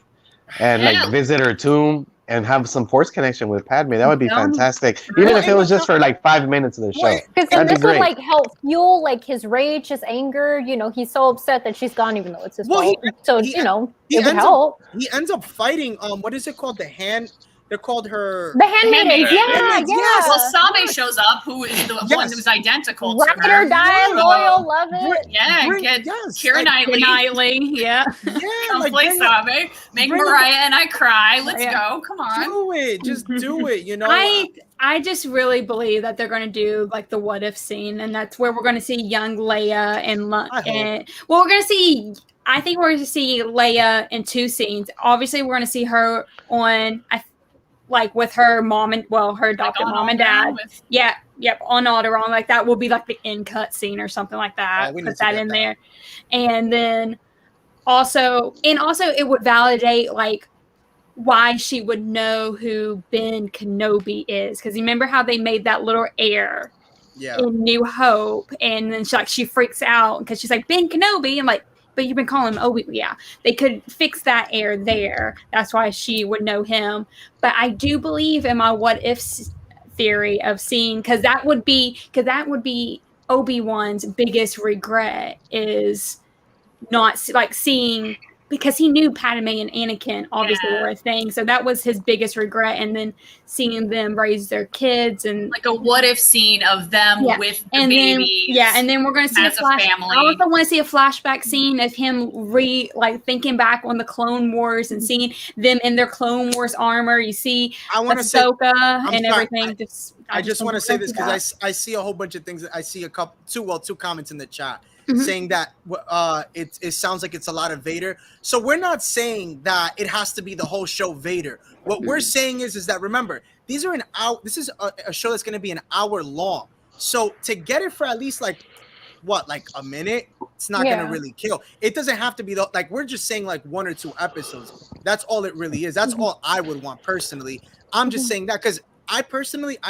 and like visit her tomb. And have some force connection with Padme. That would be fantastic. Even if it was just for like 5 minutes of the show. Because this would like help fuel like his rage, his anger. He's so upset that she's gone, even though it's his fault. So it would help. He ends up fighting. What is it called? The hand. They're called her. The Handmaidens. Yeah, Handmaidens, yeah. yes. Well, Sabe shows up, who is the one who's identical to Ride her. or die, So, loyal, love it. Yeah, get Keira Knightley. Yeah. Come like, play bring Sabe. Make bring it- Mariah and I cry. Let's Yeah. go. Come on. Do it. Just do it. You know. I just really believe that they're going to do like the what if scene, and that's where we're going to see young Leia and well, we're going to see. I think we're going to see Leia in 2 scenes. Obviously, we're going to see her on, like with her mom and her adopted mom and dad. On Alderaan. Like that will be like the end cut scene or something like that. Put that in there, and then also it would validate like why she would know who Ben Kenobi is, because remember how they made that little heir in New Hope, and then she freaks out because she's like Ben Kenobi, and like, but you've been calling him Obi. Yeah, they could fix that heir there. That's why she would know him. But I do believe in my what if theory of seeing, because that would be Obi-Wan's biggest regret is not like seeing. Because he knew Padme and Anakin obviously were a thing. So that was his biggest regret. And then seeing them raise their kids and like a what if scene of them with the and babies. And then we're going to see as a family. I also want to see a flashback scene of him thinking back on the Clone Wars and seeing them in their Clone Wars armor. You see Ahsoka and everything. I just want to say this because I see a whole bunch of things. I see two comments in the chat. Saying that it sounds like it's a lot of Vader. So we're not saying that it has to be the whole show Vader. What we're saying is that, remember, these are this is a show that's going to be an hour long. So to get it for at least like a minute, it's not going to really kill. It doesn't have to be like, we're just saying like 1 or 2 episodes. That's all it really is. That's all I would want personally. I'm just saying that because I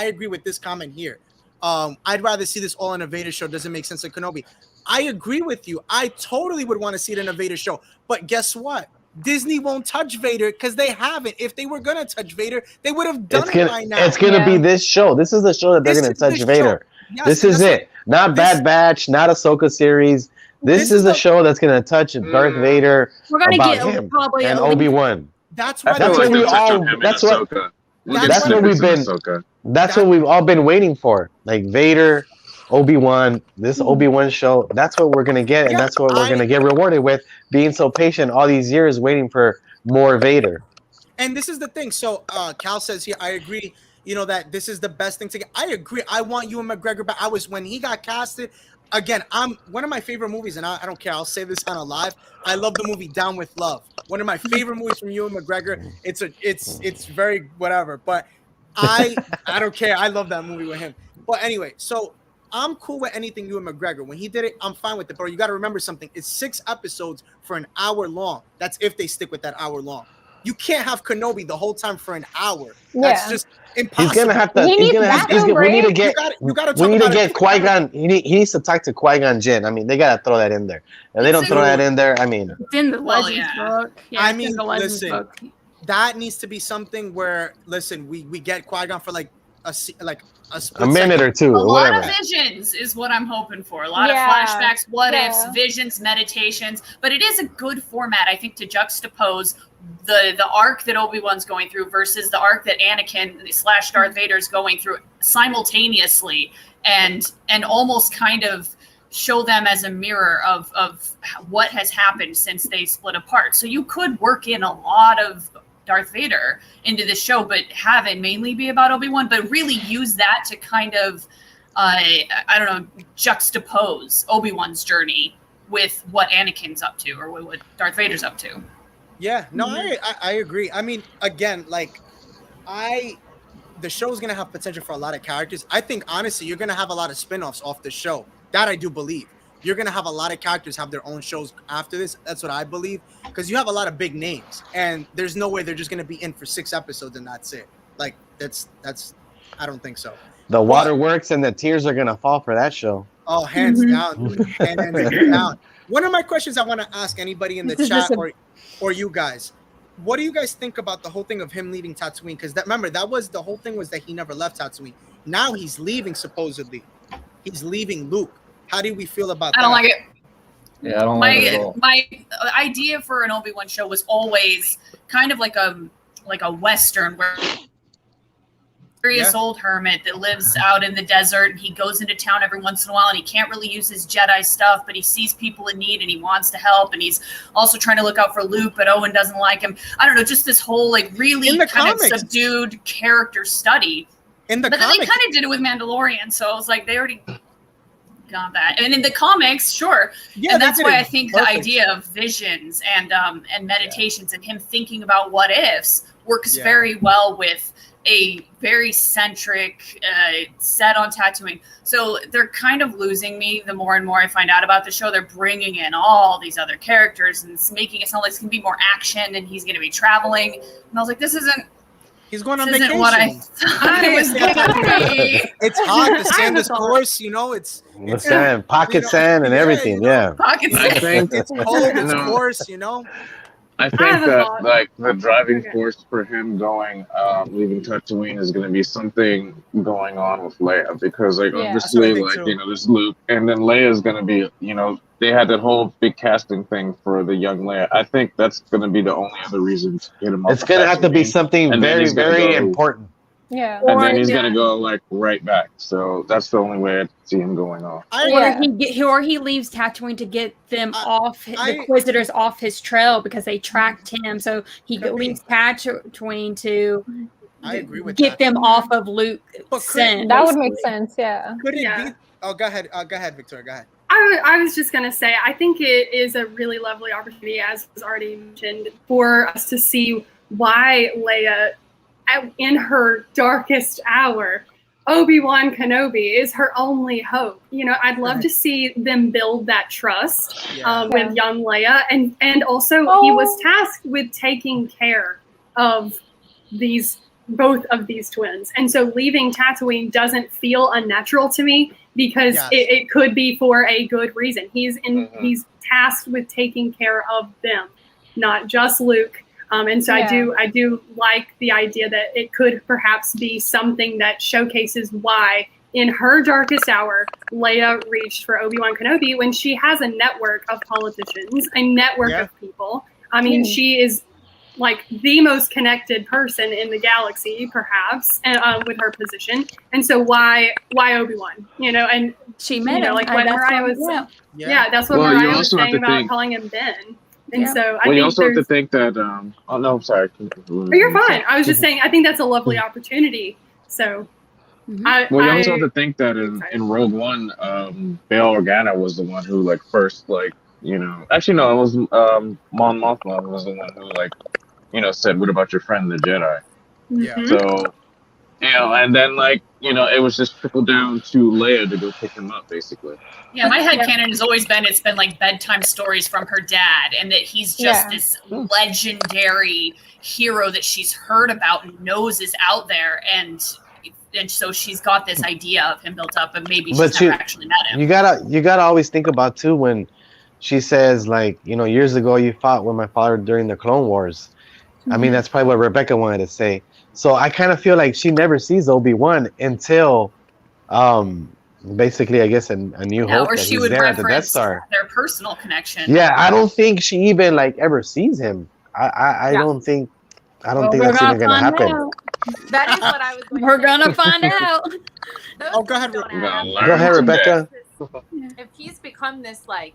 agree with this comment here. I'd rather see this all in a Vader show. Doesn't make sense to Kenobi. I agree with you. I totally would want to see it in a Vader show. But guess what? Disney won't touch Vader because they haven't. If they were going to touch Vader, they would have done it by now. It's going to be this show. This is the show that they're going to touch Vader. Yes, this is it. Not Bad Batch, not Ahsoka series. This is the show that's going to touch Darth Vader. We're going to get him probably and Obi-Wan. That's what we've all been waiting for. Like Vader, Obi-Wan, this Obi-Wan show, that's what we're going to get, and that's what we're going to get rewarded with, being so patient all these years waiting for more Vader. And this is the thing. So Cal says here, I agree, that this is the best thing to get. I agree. I want Ewan McGregor back. when he got casted, again, one of my favorite movies, and I don't care, I'll say this on a live, I love the movie Down with Love. One of my favorite movies from Ewan McGregor. It's very whatever, but I don't care. I love that movie with him. But anyway, so I'm cool with anything Ewan McGregor. When he did it, I'm fine with it. But you got to remember something. It's 6 episodes for an hour long. That's if they stick with that hour long. You can't have Kenobi the whole time for an hour. That's just impossible. He's gonna have to. We need to get Qui-Gon. He needs to talk to Qui-Gon Jinn. I mean, they gotta throw that in there. If they don't throw that in there, I mean, it's in the Legends book. Yeah, I mean, listen, that needs to be something where we get Qui-Gon for like a minute or two. A lot of visions is what I'm hoping for. A lot of flashbacks, what ifs, visions, meditations. But it is a good format, I think, to juxtapose the arc that Obi-Wan's going through versus the arc that Anakin / Darth Vader's going through simultaneously, and almost kind of show them as a mirror of what has happened since they split apart. So you could work in a lot of Darth Vader into the show, but have it mainly be about Obi-Wan, but really use that to kind of, juxtapose Obi-Wan's journey with what Anakin's up to or what Darth Vader's up to. Yeah, no, I agree. I mean, again, the show's going to have potential for a lot of characters. I think, honestly, you're going to have a lot of spinoffs off the show. That I do believe. You're going to have a lot of characters have their own shows after this. That's what I believe. Because you have a lot of big names. And there's no way they're just going to be in for 6 episodes and that's it. Like, that's I don't think so. The waterworks and the tears are going to fall for that show. Oh, hands down. Hands down. One of my questions I want to ask anybody in the chat or you guys, what do you guys think about the whole thing of him leaving Tatooine? Because remember, that was the whole thing was that he never left Tatooine. Now he's leaving, supposedly. He's leaving Luke. How do we feel about that? I don't like it. Yeah, I don't like it at all. My idea for an Obi-Wan show was always kind of like a Western where mysterious old hermit that lives out in the desert, and he goes into town every once in a while, and he can't really use his Jedi stuff, but he sees people in need and he wants to help, and he's also trying to look out for Luke, but Owen doesn't like him. I don't know, just this whole like really kind of subdued character study. But then they kind of did it with Mandalorian, so I was like, they already got that. And in the comics, sure. Yeah, and that's why I think the idea of visions and meditations and him thinking about what ifs works very well with a very centric set on Tatooine. So they're kind of losing me the more and more I find out about the show. They're bringing in all these other characters and it's making it sound like it's going to be more action and he's going to be traveling. And I was like, this isn't. He's going on vacation. What I thought it was going to be. It's hot. The sand is coarse. You know, it's sand, pocket sand, and everything. Yeah. Pocket sand. It's cold. It's coarse. You know. I think that like the driving force for him going, leaving Tatooine is going to be something going on with Leia because like obviously like you know there's Luke and then Leia is going to be they had that whole big casting thing for the young Leia. I think that's going to be the only other reason to get him. It's going to have to be something very very important. Yeah. And then he's gonna go like right back. So that's the only way I see him going off. Or he leaves Tatooine to get them off the Inquisitors off his trail because they tracked him. So he leaves Tatooine to get them off of Luke's scent. That would make sense. Yeah. Could it be? Oh, go ahead. Go ahead, Victoria. Go ahead. I was just going to say, I think it is a really lovely opportunity, as was already mentioned, for us to see why Leia, in her darkest hour, Obi-Wan Kenobi is her only hope. I'd love to see them build that trust with young Leia. And also he was tasked with taking care of both of these twins. And so leaving Tatooine doesn't feel unnatural to me because it could be for a good reason. He's tasked with taking care of them, not just Luke. And so I do like the idea that it could perhaps be something that showcases why in her darkest hour, Leia reached for Obi-Wan Kenobi when she has a network of politicians, a network of people. I mean, she is like the most connected person in the galaxy, perhaps, with her position. And so why Obi-Wan? And she met him. Like when Mariah was, that's what Mariah was saying about calling him Ben. And so I think you also have to think that. Oh no, I'm sorry. You're fine. I was just saying. I think that's a lovely opportunity. So. You also have to think that in Rogue One, Bail Organa was the one who first Actually, no, it was Mon Mothma was the one who said, "What about your friend the Jedi?" Yeah. So. And then it was just trickled down to Leia to go pick him up, basically. Yeah, my headcanon has always been it's been like bedtime stories from her dad, and that he's just this legendary hero that she's heard about and knows is out there, and so she's got this idea of him built up, but maybe she's never actually met him. You gotta always think about too when she says years ago you fought with my father during the Clone Wars. I mean that's probably what Rebecca wanted to say. So I kind of feel like she never sees Obi-Wan until, basically, I guess, a New Hope. Or that she he's would there at the Death reference Star. their personal connection. Yeah, I don't think she even ever sees him. I don't think that's even gonna happen. That is what I was going We're gonna find out. Go ahead. Go ahead, Rebecca. If he's become this like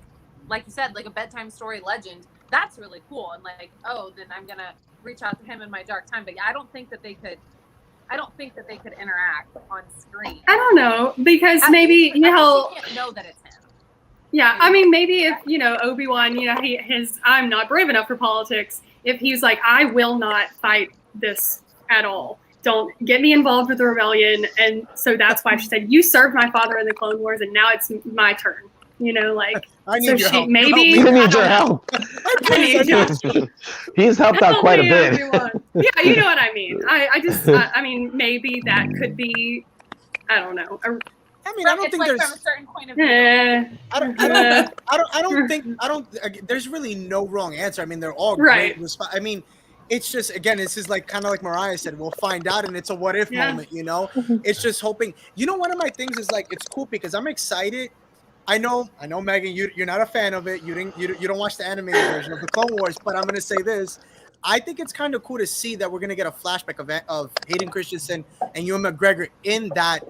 you said, like a bedtime story legend, that's really cool. And then I'm gonna reach out to him in my dark time. But I don't think that they could interact on screen. I don't know because maybe you can't know that it's him. Yeah, I mean maybe if Obi-Wan, I'm not brave enough for politics. If he's like, I will not fight this at all. Don't get me involved with the rebellion. And so that's why she said, you served my father in the Clone Wars, and now it's my turn. I need your help. Maybe you need your help. He's helped out quite a bit. Yeah, you know what I mean. I mean, maybe that could be. I don't know. I don't think there's from a certain point of view. I don't. There's really no wrong answer. I mean, they're all great. I mean, it's just this is kind of like Mariah said. We'll find out, and it's a what if moment. It's just hoping. One of my things is it's cool because I'm excited. I know, Megan, you're not a fan of it. You don't watch the animated version of the Clone Wars, but I'm gonna say this. I think it's kind of cool to see that we're gonna get a flashback of Hayden Christensen and Ewan McGregor in that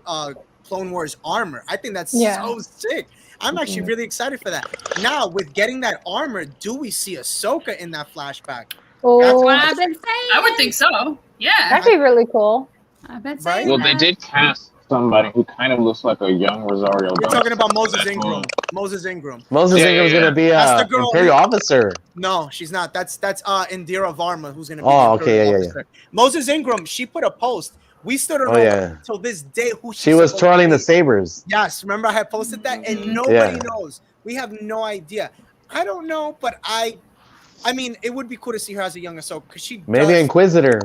Clone Wars armor. I think that's so sick. I'm actually really excited for that. Now, with getting that armor, do we see Ahsoka in that flashback? Oh, That's what I've been saying. I would think so. Yeah. that'd be really cool. I've been saying Well, that. they did cast somebody who kind of looks like a young Rosario You're Dawson. talking about Moses Ingram. Moses Ingram. Moses Yeah, Ingram's yeah, gonna be That's a the girl Imperial officer. No, she's not. That's Indira Varma who's gonna be. Oh, the okay, Imperial yeah. officer. Moses Ingram. She put a post. We still don't Oh, know yeah. till this day who She was twirling the sabers. Yes, remember I had posted that, and nobody knows. We have no idea. I don't know, but I mean, it would be cool to see her as a young Ahsoka because she Maybe Inquisitor.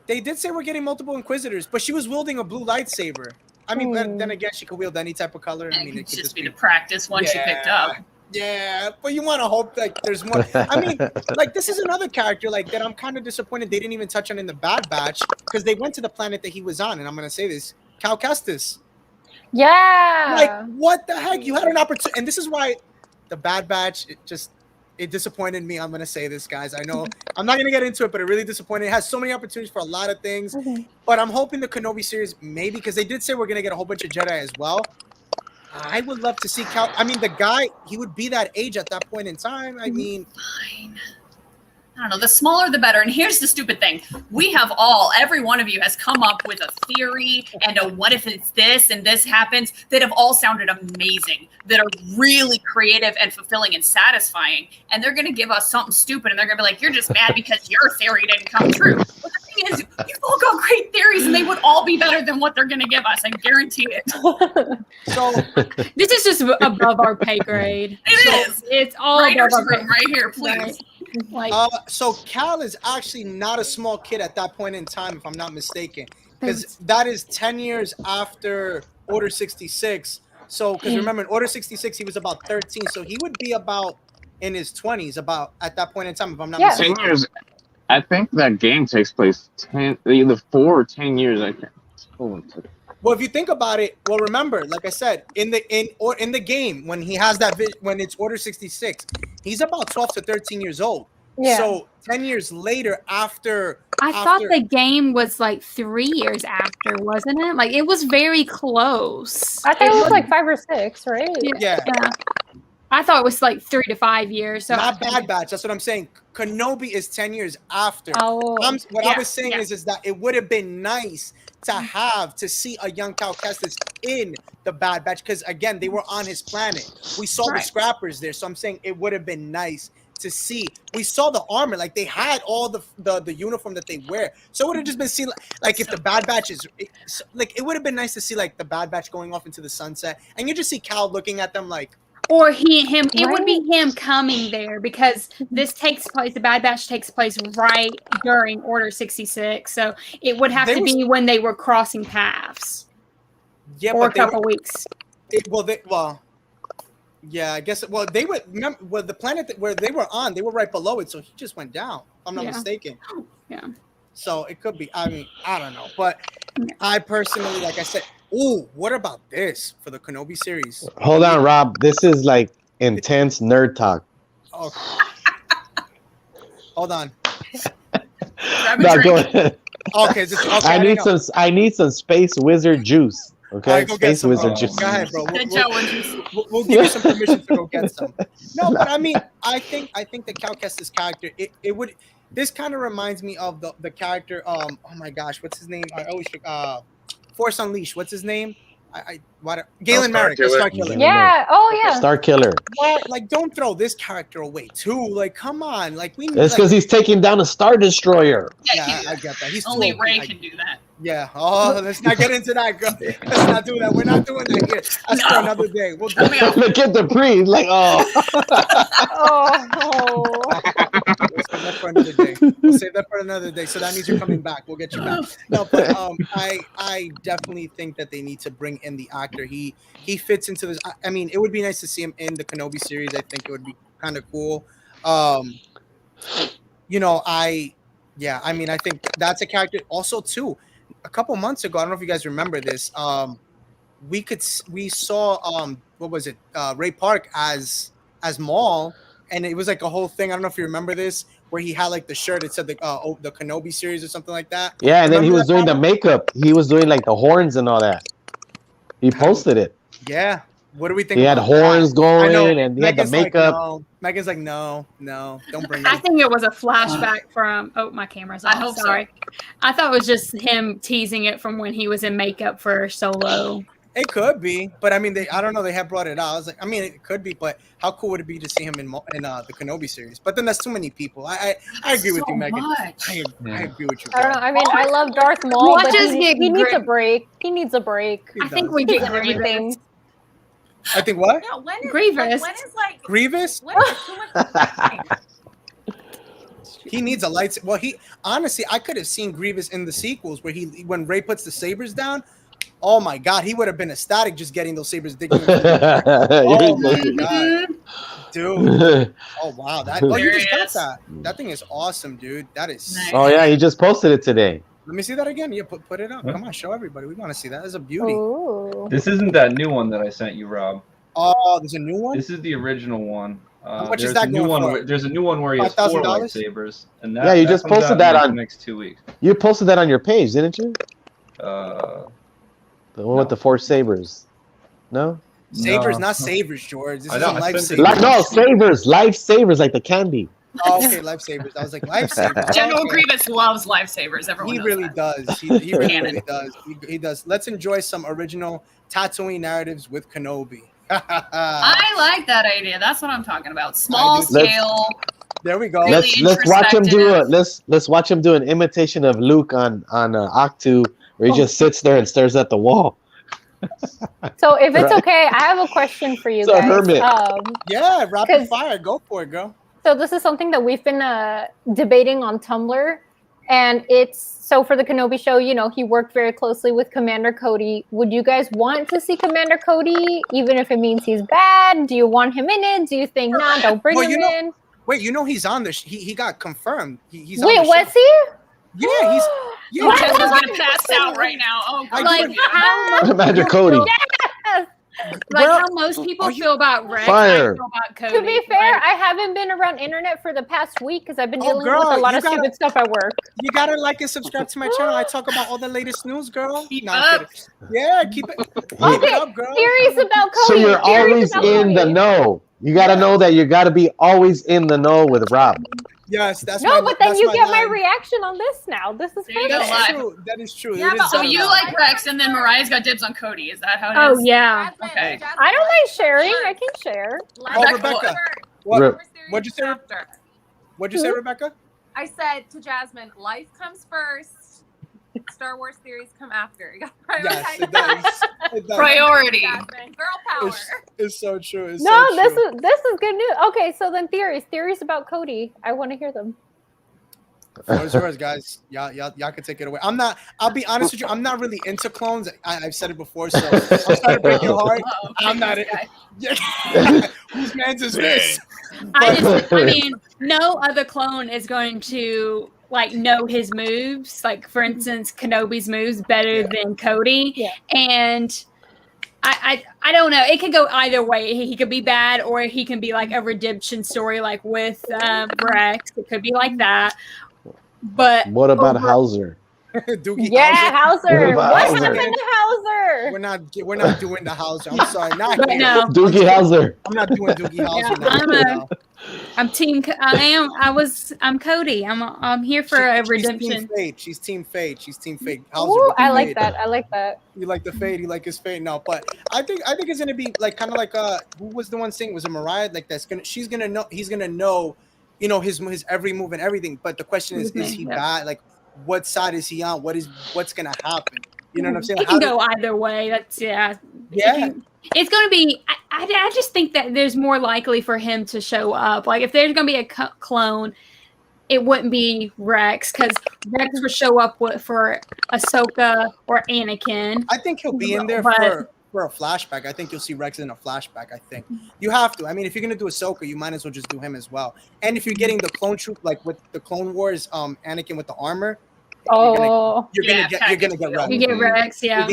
They did say we're getting multiple Inquisitors, but she was wielding a blue lightsaber. I mean, but then again, she could wield any type of color. I mean, it could just be the practice one she picked up. Yeah, but you want to hope like there's more. I mean, like this is another character like that. I'm kind of disappointed they didn't even touch on in the Bad Batch because they went to the planet that he was on, and I'm gonna say this, Cal Kestis. Yeah. Like what the heck? You had an opportunity, and this is why the Bad Batch it disappointed me. I'm gonna say this, guys. I know I'm not gonna get into it, but it really disappointed. It has so many opportunities for a lot of things, but I'm hoping the Kenobi series maybe because they did say we're gonna get a whole bunch of Jedi as well. I would love to see Cal. I mean, the guy, he would be that age at that point in time. I mean, fine. I don't know. The smaller, the better. And here's the stupid thing. Every one of you has come up with a theory and a what if it's this and this happens that have all sounded amazing, that are really creative and fulfilling and satisfying. And they're going to give us something stupid and they're going to be like, you're just mad because your theory didn't come true. But the thing is, you've all got great theories and they would all be better than what they're going to give us. I guarantee it. So this is just above our pay grade. It is. It's all Writer's above our room right here, please. Like, so Cal is actually not a small kid at that point in time, if I'm not mistaken, because that is 10 years after Order 66. So, because remember, in Order 66, he was about 13, so he would be about in his 20s, about at that point in time, if I'm not mistaken. 10 years. I think that game takes place either 4 or 10 years. I can't. Well, if you think about it, well, remember, like I said, in the game when he has that when it's Order 66, he's about 12 to 13 years old. Yeah. So 10 years later, after I thought the game was like 3 years after, wasn't it? Like it was very close. I thought it was like 5 or 6, right? Yeah. I thought it was like 3 to 5 years. So not Bad Batch. That's what I'm saying. Kenobi is 10 years after. Oh. What I was saying is that it would have been nice to see a young Cal Kestis in the Bad Batch because again they were on his planet. We saw the scrappers there, so I'm saying it would have been nice to see. We saw the armor, like they had all the uniform that they wear. So it would have just been seen like if the Bad Batch is like it would have been nice to see like the Bad Batch going off into the sunset, and you just see Cal looking at them like. Or him. It would be him coming there because this takes place. The Bad Batch takes place right during Order 66, so it would have to be when they were crossing paths. Yeah, or a couple weeks. Yeah, I guess. Well, they would remember. Well, the planet where they were on, they were right below it, so he just went down. If I'm not mistaken. Yeah. So it could be. I mean, I don't know, but I personally, like I said. Ooh, what about this for the Kenobi series? Hold on, Rob. This is like intense nerd talk. Oh. Hold on. No, go ahead. Okay, I need some space wizard juice. Okay, space wizard juice. Go ahead, bro. We'll give you some permission to go get some. No, but I mean, I think the Cal Kestis character, it would. This kind of reminds me of the character. Oh my gosh, what's his name? I always Force Unleashed. What's his name? Galen Marek. Yeah. Oh yeah. Star Killer. Well, like, don't throw this character away too. Like, come on. Like, we. It's because he's taking down a Star Destroyer. Yeah, I get that. He's only Ray can do that. Yeah. Oh, let's not get into that, girl. Let's not do that. We're not doing that here. That's for another day. We'll do it. Look at the priest. Like, oh. We'll save that for another day. We'll save that for another day. So that means you're coming back. We'll get you back. No, but I definitely think that they need to bring in the actor. He fits into this. I mean, it would be nice to see him in the Kenobi series. I think it would be kind of cool. I mean, I think that's a character. Also, too, a couple months ago, I don't know if you guys remember this. We saw what was it? Ray Park as Maul, and it was like a whole thing. I don't know if you remember this, where he had like the shirt. It said the Kenobi series or something like that. Yeah, and then he Remember was that doing the panel? makeup. He was doing like the horns and all that. He posted it. Yeah. What do we think? He had about horns that? I know. going, and he had the Megan's makeup. Like, no. Megan's like, no, don't bring I it. think it was a flashback from. Oh, my camera's off. I hope so. Sorry. I thought it was just him teasing it from when he was in makeup for Solo. It could be, but I mean, I don't know. They have brought it out. I was like, I mean, it could be, but how cool would it be to see him in the Kenobi series? But then that's too many people. I agree with you, Megan. I agree with you. I don't know. I mean, I love Darth Maul, We'll but just he get needs a Gri- break. He needs a break. I think we get everything. I think what? Yeah, when is Grievous. When is like Grievous? when is too much? He needs a lights. Well, honestly, I could have seen Grievous in the sequels when Rey puts the sabers down. Oh my God, he would have been ecstatic just getting those sabers digging. Oh my God, dude! Oh wow, you just got that. That thing is awesome, dude. That is. Nice. Oh yeah, he just posted it today. Let me see that again. Yeah, put it up. Come on, show everybody. We want to see that. That's a beauty. Ooh. This isn't that new one that I sent you, Rob. Oh, there's a new one. This is the original one. How much is There's that a new going one. for? There's a new one where he has 4 $5,000? lightsabers, and Yeah, you just comes posted out that in on- the next 2 weeks. You posted that on your page, didn't you? Uh, The one with the 4 sabers. No? Sabers, No. not savers, George. This I is know, a I lifesaver. spent Like, no, sabers, lifesavers, like the candy. Oh, okay, lifesavers. I was like lifesavers. General Okay. Grievous loves lifesavers. Everyone He knows really that. does. He really, Canon. really does. He does. Let's enjoy some original Tatooine narratives with Kenobi. I like that idea. That's what I'm talking about. Small I do. scale. There we go. Really Let's watch him do introspective. let's watch him do an imitation of Luke on Octu, where he just sits there and stares at the wall. So if it's Right. okay, I have a question for you It's a guys. hermit. Yeah, rapid 'Cause- fire. Go for it, girl. So this is something that we've been debating on Tumblr, and it's so for the Kenobi show. You know, he worked very closely with Commander Cody. Would you guys want to see Commander Cody, even if it means he's bad? Do you want him in it? Do you think nah, don't bring Well, him you know- in? Wait, he's on the. He got confirmed. He's on Wait, the was show. he? Yeah, he's. Yeah, What? Jess is gonna pass out right now. Oh, I God. do. How Commander Cody. Yes. Like Well, how most people are you- feel about Rex, Fire. I feel about Cody. To be fair, Like, I haven't been around internet for the past week because I've been Oh, dealing girl, with a lot you of gotta- stupid stuff at work. You gotta like and subscribe to my channel. I talk about all the latest news, girl. Keep No, I'm up. kidding. Yeah, keep it. Keep Okay, it up, girl. Theories about Cody. So you're theories always about in the Cody. know. You gotta know that you gotta be always in the know with Rob. Yes, that's No, but then that's you get my line. reaction on this now. This is There you go, perfect. live. That's true. That is true. Yeah, It is but So better you now. like Rex, and then Mariah's got dibs on Cody. Is that how it oh is? yeah. Jasmine, Okay. Jasmine, I don't life mind comes sharing. first. I can share. Life Oh, comes Rebecca. first. What? Rep- What'd you say? After. What'd you say, Rebecca? I said to Jasmine, life comes first. Star Wars theories come after. You gotta Yes, prioritize it does. It does. Priority. Jasmine. Girl power. It's so true. It's No, so this true. is good news. Okay, so then theories about Cody. I want to hear them. Floor is yours, guys. Y'all can take it away. I'll be honest with you. I'm not really into clones. I've said it before, so I'm sorry to break your heart. Uh-oh, I'm not this guy. Yeah. Whose man's is this? I mean, no other clone is going to like know his moves. Like for instance, Kenobi's moves better than Cody. Yeah. And I don't know. It could go either way. He could be bad, or he can be like a redemption story, like with Rex. It could be like that. But What about over- Hauser? Doogie Yeah, Howser. Hauser. What about What Hauser? happened to Hauser? We're not doing the Hauser. I'm sorry. Not But here. no. Doogie Hauser. I'm not doing Doogie Howser. Yeah, now. I'm team. I'm Cody. I'm here for a redemption. She's Team Fade. She's Team Fade. Hauser, Ooh, with the I like fade. that. I like that. You like the fade. You like his fade. No, but I think it's gonna be like kind of like who was the one saying? Was it Mariah? Like she's gonna know. He's gonna know. You know his every move and everything. But the question is he Yeah. bad? Like what side is he on? What's gonna happen? You know what I'm saying? It can go either way. That's Yeah. It's going to be. I just think that there's more likely for him to show up. Like if there's going to be a clone, it wouldn't be Rex because Rex would show up for Ahsoka or Anakin. I think he'll be in there But- for a flashback. I think you'll see Rex in a flashback. I think you have to. I mean, if you're gonna do Ahsoka, you might as well just do him as well. And if you're getting the clone troop, like with the Clone Wars, Anakin with the armor, Oh, you're gonna get Rex. You get Rex, yeah.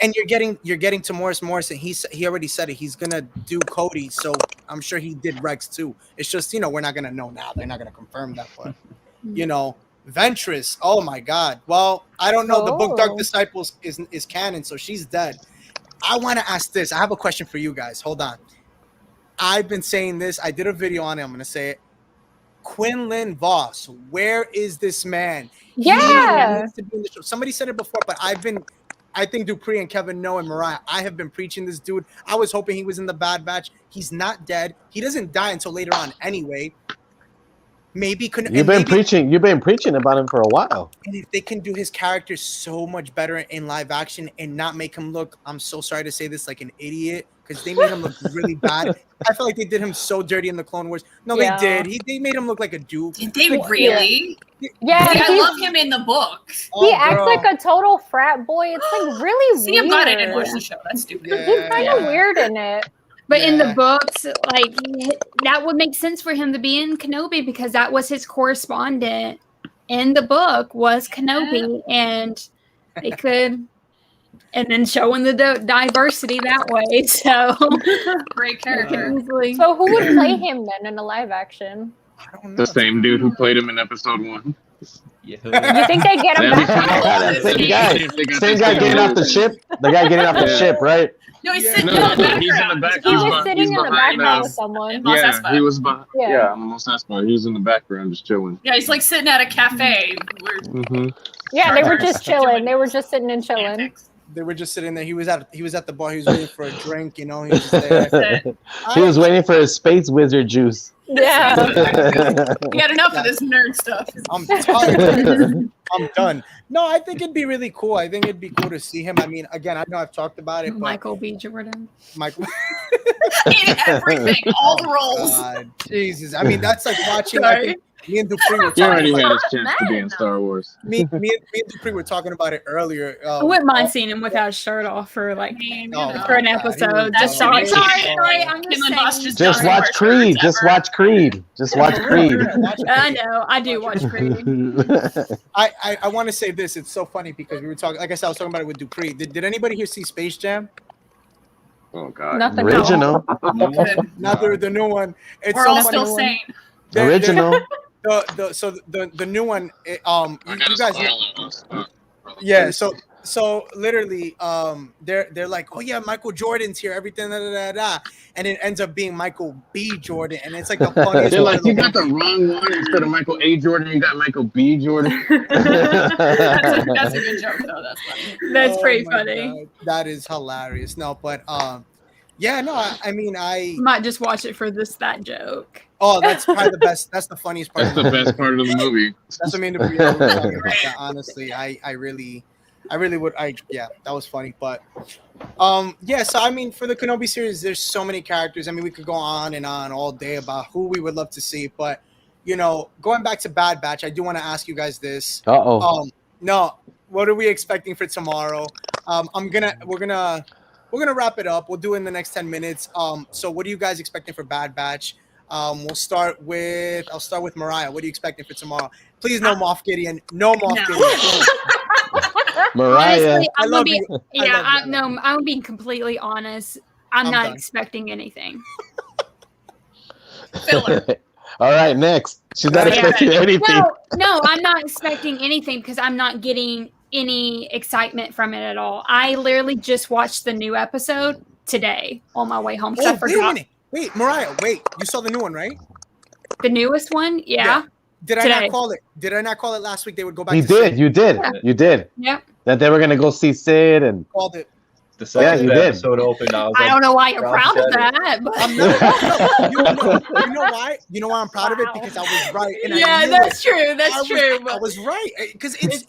And you're getting to Morris Morrison. He already said it. He's gonna do Cody, so I'm sure he did Rex too. It's just we're not gonna know now. They're not gonna confirm that, but Ventress. Oh my God. Well, I don't know. The book Dark Disciples is canon, so she's dead. I want to ask this. I have a question for you guys. Hold on. I've been saying this. I did a video on it. I'm gonna say it. Quinlan Voss, where is this man? Yeah. He needs to be in the show. Somebody said it before, but I think Dupree and Kevin Noe and Mariah, I have been preaching this dude. I was hoping he was in the Bad Batch. He's not dead. He doesn't die until later on anyway. Maybe you've been preaching about him for a while. And if they can do his character so much better in live action and not make him look, I'm so sorry to say this, like an idiot, because they made him look really bad. I feel like they did him so dirty in the Clone Wars. No, they did. They made him look like a duke. Did they really? Yeah, I love him in the book. He acts like a total frat boy. It's like really weird. I'm glad I didn't watch the show. That's stupid. He's kind of weird in it. But in the books, like that would make sense for him to be in Kenobi because that was his correspondent in the book was Kenobi, and they could, and then showing the diversity that way. So great character. So who would play him then in a live action? I don't know. The same dude who played him in episode 1. You think they get him back? Same guy getting off the ship. The guy getting off the ship, right? No, he's sitting in the background. He's in the back. He was sitting in the background with someone. Yeah, he was behind. Yeah, on Mos Espa. He was in the background just chilling. Yeah, he's like sitting at a cafe. Yeah, they were just chilling. They were just sitting and chilling. They were just sitting there. He was at the bar. He was waiting for a drink. He was just there. He was waiting for his space wizard juice. Yeah. We had enough of this nerd stuff. I'm tired. I'm done. No, I think it'd be really cool. I think it'd be cool to see him. I mean, again, I know I've talked about it. Michael B. Jordan. Michael. In everything, all the roles. God, Jesus. I mean, that's like watching. I think me and Dupree were He already talking had about his chance to be in Star Wars. Me and Dupree were talking about it earlier. I wouldn't mind seeing him without his shirt off for like for an episode. That's sorry. I'm just watch Creed. Just watch Creed. Just watch Creed. I know. I do watch Creed. I want to say this. It's so funny because we were talking. Like I said, I was talking about it with Dupree. Did anybody here see Space Jam? Oh God. Nothing. Original. Not the new one. It's We're so all funny. still sane. Original. The new one. You guys. Yeah. So literally, they're like, oh yeah, Michael Jordan's here, everything, and it ends up being Michael B. Jordan, and it's like the funniest. They're like, you got the wrong one. Instead of Michael A. Jordan, you got Michael B. Jordan. That's a good joke, though. That's funny. That's pretty funny. God, that is hilarious. No, but yeah, no, I mean, I might just watch it for that joke. Oh, that's probably the best. That's the funniest part. That's the best part of the movie. That's what I mean. To honestly, I really would. Yeah, that was funny. But yeah. So I mean, for the Kenobi series, there's so many characters. I mean, we could go on and on all day about who we would love to see. But going back to Bad Batch, I do want to ask you guys this. No, what are we expecting for tomorrow? We're gonna wrap it up. We'll do it in the next 10 minutes. So what are you guys expecting for Bad Batch? I'll start with Mariah. What are you expecting for tomorrow? Please, no Moff Gideon. No Moff Gideon. Mariah. Honestly, I'm being completely honest. I'm not expecting anything. Filler. All right, next. She's not expecting anything. No, I'm not expecting anything because I'm not getting any excitement from it at all. I literally just watched the new episode today on my way home. Oh, wait a minute. Wait, Mariah, you saw the new one, right? The newest one? Yeah. Did I not call it? Did I not call it last week? They would go back You to did. Sid? You did. Yeah. You did. Yep. That they were going to go see Sid and Called it. The second you did. episode opened, I was I like, don't know why you're proud of said it. that, but I'm not. You know why? You know why I'm proud of it? Because I was right. And I knew that's it. true. That's true. I was right because it's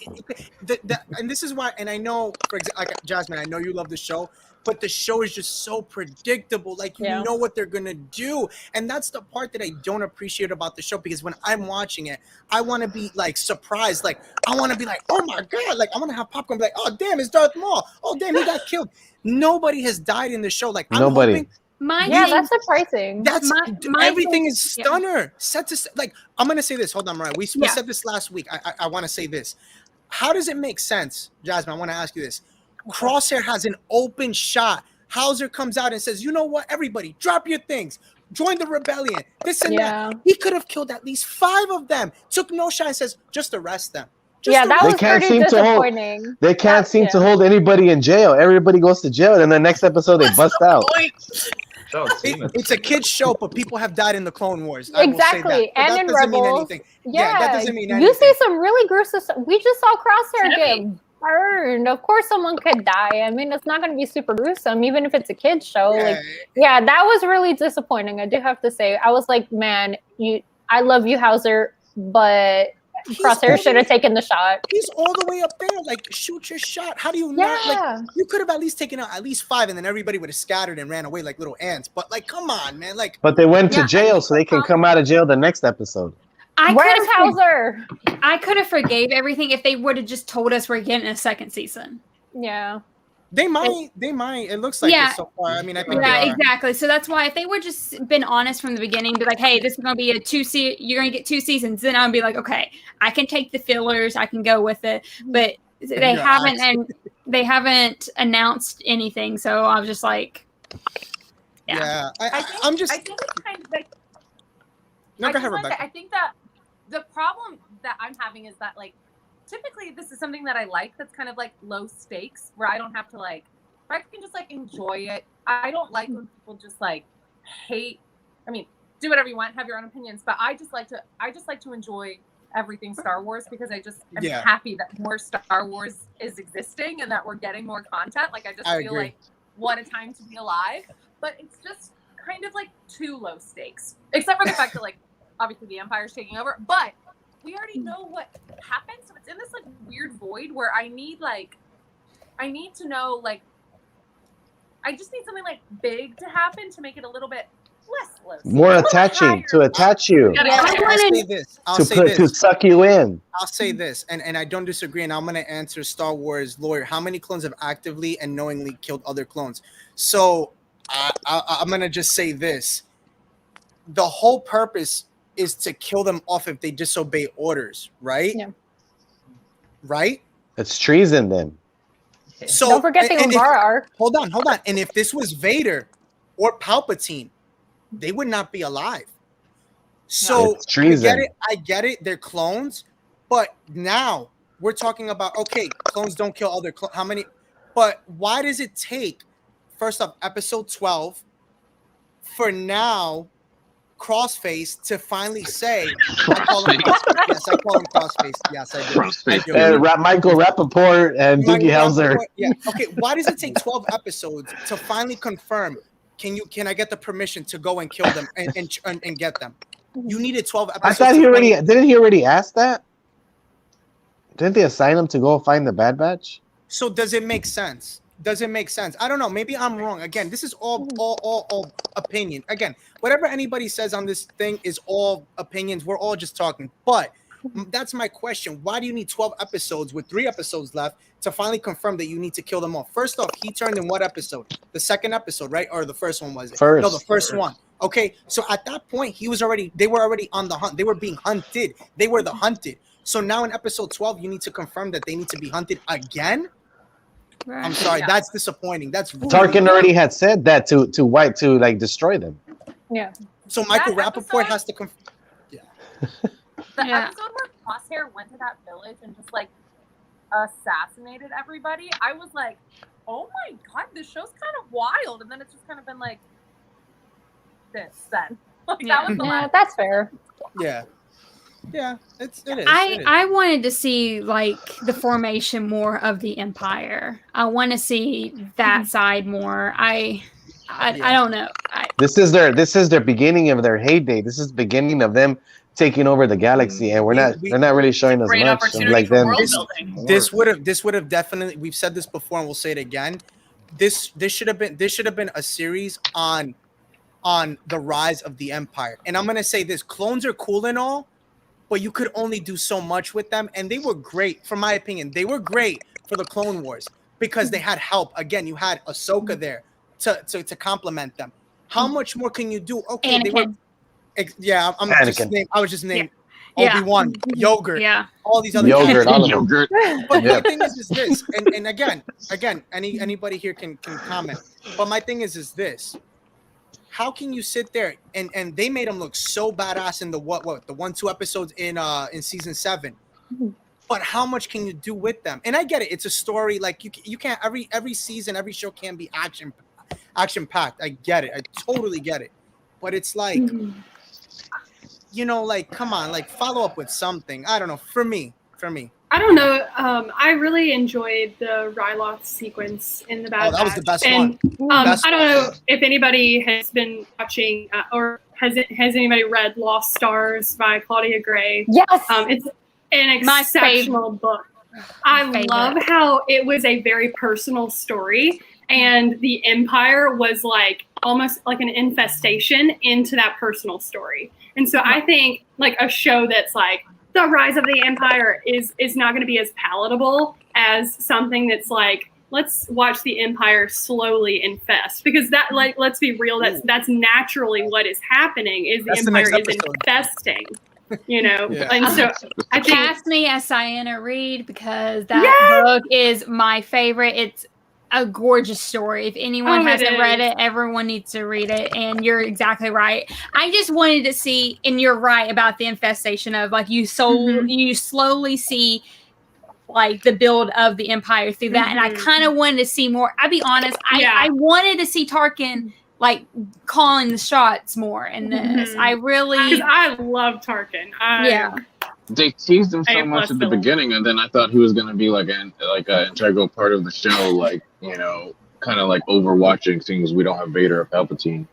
and this is why. And I know, for example, like Jasmine, I know you love the show, but the show is just so predictable. Like you know what they're gonna do, and that's the part that I don't appreciate about the show. Because when I'm watching it, I want to be like surprised. Like I want to be like, oh my god! Like I want to have popcorn. Be like, oh damn, it's Darth Maul. Oh damn, he got killed. Nobody has died in the show. Like I'm Nobody. hoping, That's surprising. That's my everything thing- is stunner. Set to like I'm gonna say this. Hold on, Mariah. We said this last week. I want to say this. How does it make sense, Jasmine? I want to ask you this. Crosshair has an open shot. Hauser comes out and says, "You know what? Everybody, drop your things. Join the rebellion." This and that. He could have killed at least 5 of them. Took no shot and says, "Just arrest them." That was pretty disappointing. They can't seem to hold anybody in jail. Everybody goes to jail, and the next episode they bust out. It's a kid's show, but people have died in the Clone Wars. Exactly, and in Rebels. That doesn't mean anything. You see some really gruesome stuff. We just saw Crosshair get burned. Of course, someone could die. I mean, it's not going to be super gruesome, even if it's a kid's show. That was really disappointing. I do have to say, I was like, man, I love you, Hauser, but Crosshair should have taken the shot. He's all the way up there. Like, shoot your shot. How do you not? Like, you could have at least taken out at least 5, and then everybody would have scattered and ran away like little ants. But like, come on, man. Like, but they went to jail, so they can come out of jail the next episode. Where's Hauser? I could have forgave everything if they would have just told us we're getting a second season. Yeah. They might. It looks like it so far. I mean, I think exactly. So that's why if they would just been honest from the beginning, be like, "Hey, this is going to be you're going to get 2 seasons," then I'd be like, "Okay, I can take the fillers, I can go with it." But they haven't, and they haven't announced anything. So I was just like, I'm just. I think it's kind of like. No, go ahead, Rebecca. I think that the problem that I'm having is that like. Typically, this is something that I like that's kind of like low stakes, where I don't have to like, where I can just like enjoy it. I don't like when people just like hate. I mean, do whatever you want, have your own opinions, but I just like to enjoy everything Star Wars because I just am happy that more Star Wars is existing and that we're getting more content. Like I just feel like what a time to be alive. But it's just kind of like too low stakes, except for the fact that like obviously the Empire's taking over, but. We already know what happens, so it's in this like weird void where I need to know like I just need something like big to happen to make it a little bit less low. More attaching to attach you. I'll say this. To suck you in. I'll say this, and I don't disagree, and I'm gonna answer Star Wars lawyer. How many clones have actively and knowingly killed other clones? So I'm gonna just say this: the whole purpose is to kill them off if they disobey orders, right? Yeah. Right? It's treason then. So don't forget the Umbara arc. Hold on. And if this was Vader or Palpatine, they would not be alive. So it's treason. I get it. They're clones, but now we're talking about clones don't kill other clones. How many? But why does it take? First off, episode 12. For now. Crossface to finally say, I call him Crossface. Yes, I do. Crossface. And Michael Rappaport and Doogie Howser. Yeah. Okay. Why does it take 12 episodes to finally confirm? Can I get the permission to go and kill them and get them? You needed 12 episodes. I thought didn't he already ask that? Didn't they assign him to go find the Bad Batch? So does it make sense? Does it make sense? I don't know. Maybe I'm wrong. Again, this is all opinion. Again, whatever anybody says on this thing is all opinions. We're all just talking. But that's my question. Why do you need 12 episodes with 3 episodes left to finally confirm that you need to kill them all? First off, he turned in what episode? The second episode, right? Or the first one was it? No, the first one. Okay, so at that point, they were already on the hunt. They were being hunted. They were the hunted. So now in episode 12, you need to confirm that they need to be hunted again? Right. I'm sorry, that's disappointing. That's really Tarkin already had said that to White to like destroy them. Yeah. So Michael Rappaport has to confirm. Yeah. The episode where Crosshair went to that village and just like assassinated everybody, I was like, oh my god, this show's kind of wild. And then it's just kind of been like this then. Like, that was the last. That's fair. Yeah. Yeah, it is. I wanted to see like the formation more of the Empire. I want to see that side more. I don't know. This is their beginning of their heyday. This is the beginning of them taking over the galaxy, and they're not really showing us much. Like them. This would have definitely. We've said this before, and we'll say it again. This should have been a series on the rise of the Empire. And I'm gonna say this: clones are cool and all, but you could only do so much with them. And they were great, from my opinion. They were great for the Clone Wars because they had help. Again, you had Ahsoka there to complement them. How much more can you do? Okay, Anakin. Yeah, Anakin. I was just named Yeah. Obi-Wan, Yogurt, Yeah. all these other Yogurt, characters. all of them. Yogurt. But Yeah. my thing is this, and again, anybody here can comment. But my thing is this: how can you sit there and they made him look so badass in the what the 1-2 episodes in season 7, but how much can you do with them? And I get it; it's a story. Like you can't every season, every show can be action packed. I get it. I totally get it. But it's like, you know, like, come on, like, follow up with something. I don't know. For me. I don't know. I really enjoyed the Ryloth sequence in the Bad Oh, that was Batch. the best And, one. Best I don't one. know if anybody has been watching or has anybody read Lost Stars by Claudia Gray. Yes. It's an My exceptional book. I love how it was a very personal story, and the Empire was like almost like an infestation into that personal story. And so I think like a show that's like the Rise of the Empire is not going to be as palatable as something that's like, let's watch the Empire slowly infest, because that, like, let's be real, that's naturally what is happening is the That's the Empire next is episode. infesting, you know. Yeah. And so I think Cast me as Sienna Reed because that book is my favorite. It's a gorgeous story. If anyone hasn't read it, everyone needs to read it. And you're exactly right. I just wanted to see, and you're right about the infestation of like you slowly see like the build of the Empire through that. And I kind of wanted to see more. I'll be honest, I wanted to see Tarkin like calling the shots more in this. I really, because I love Tarkin. They teased him so A+ much at the villain. beginning, and then I thought he was gonna be like an integral part of the show, like, you know, kind of like overwatching things. We don't have Vader or Palpatine.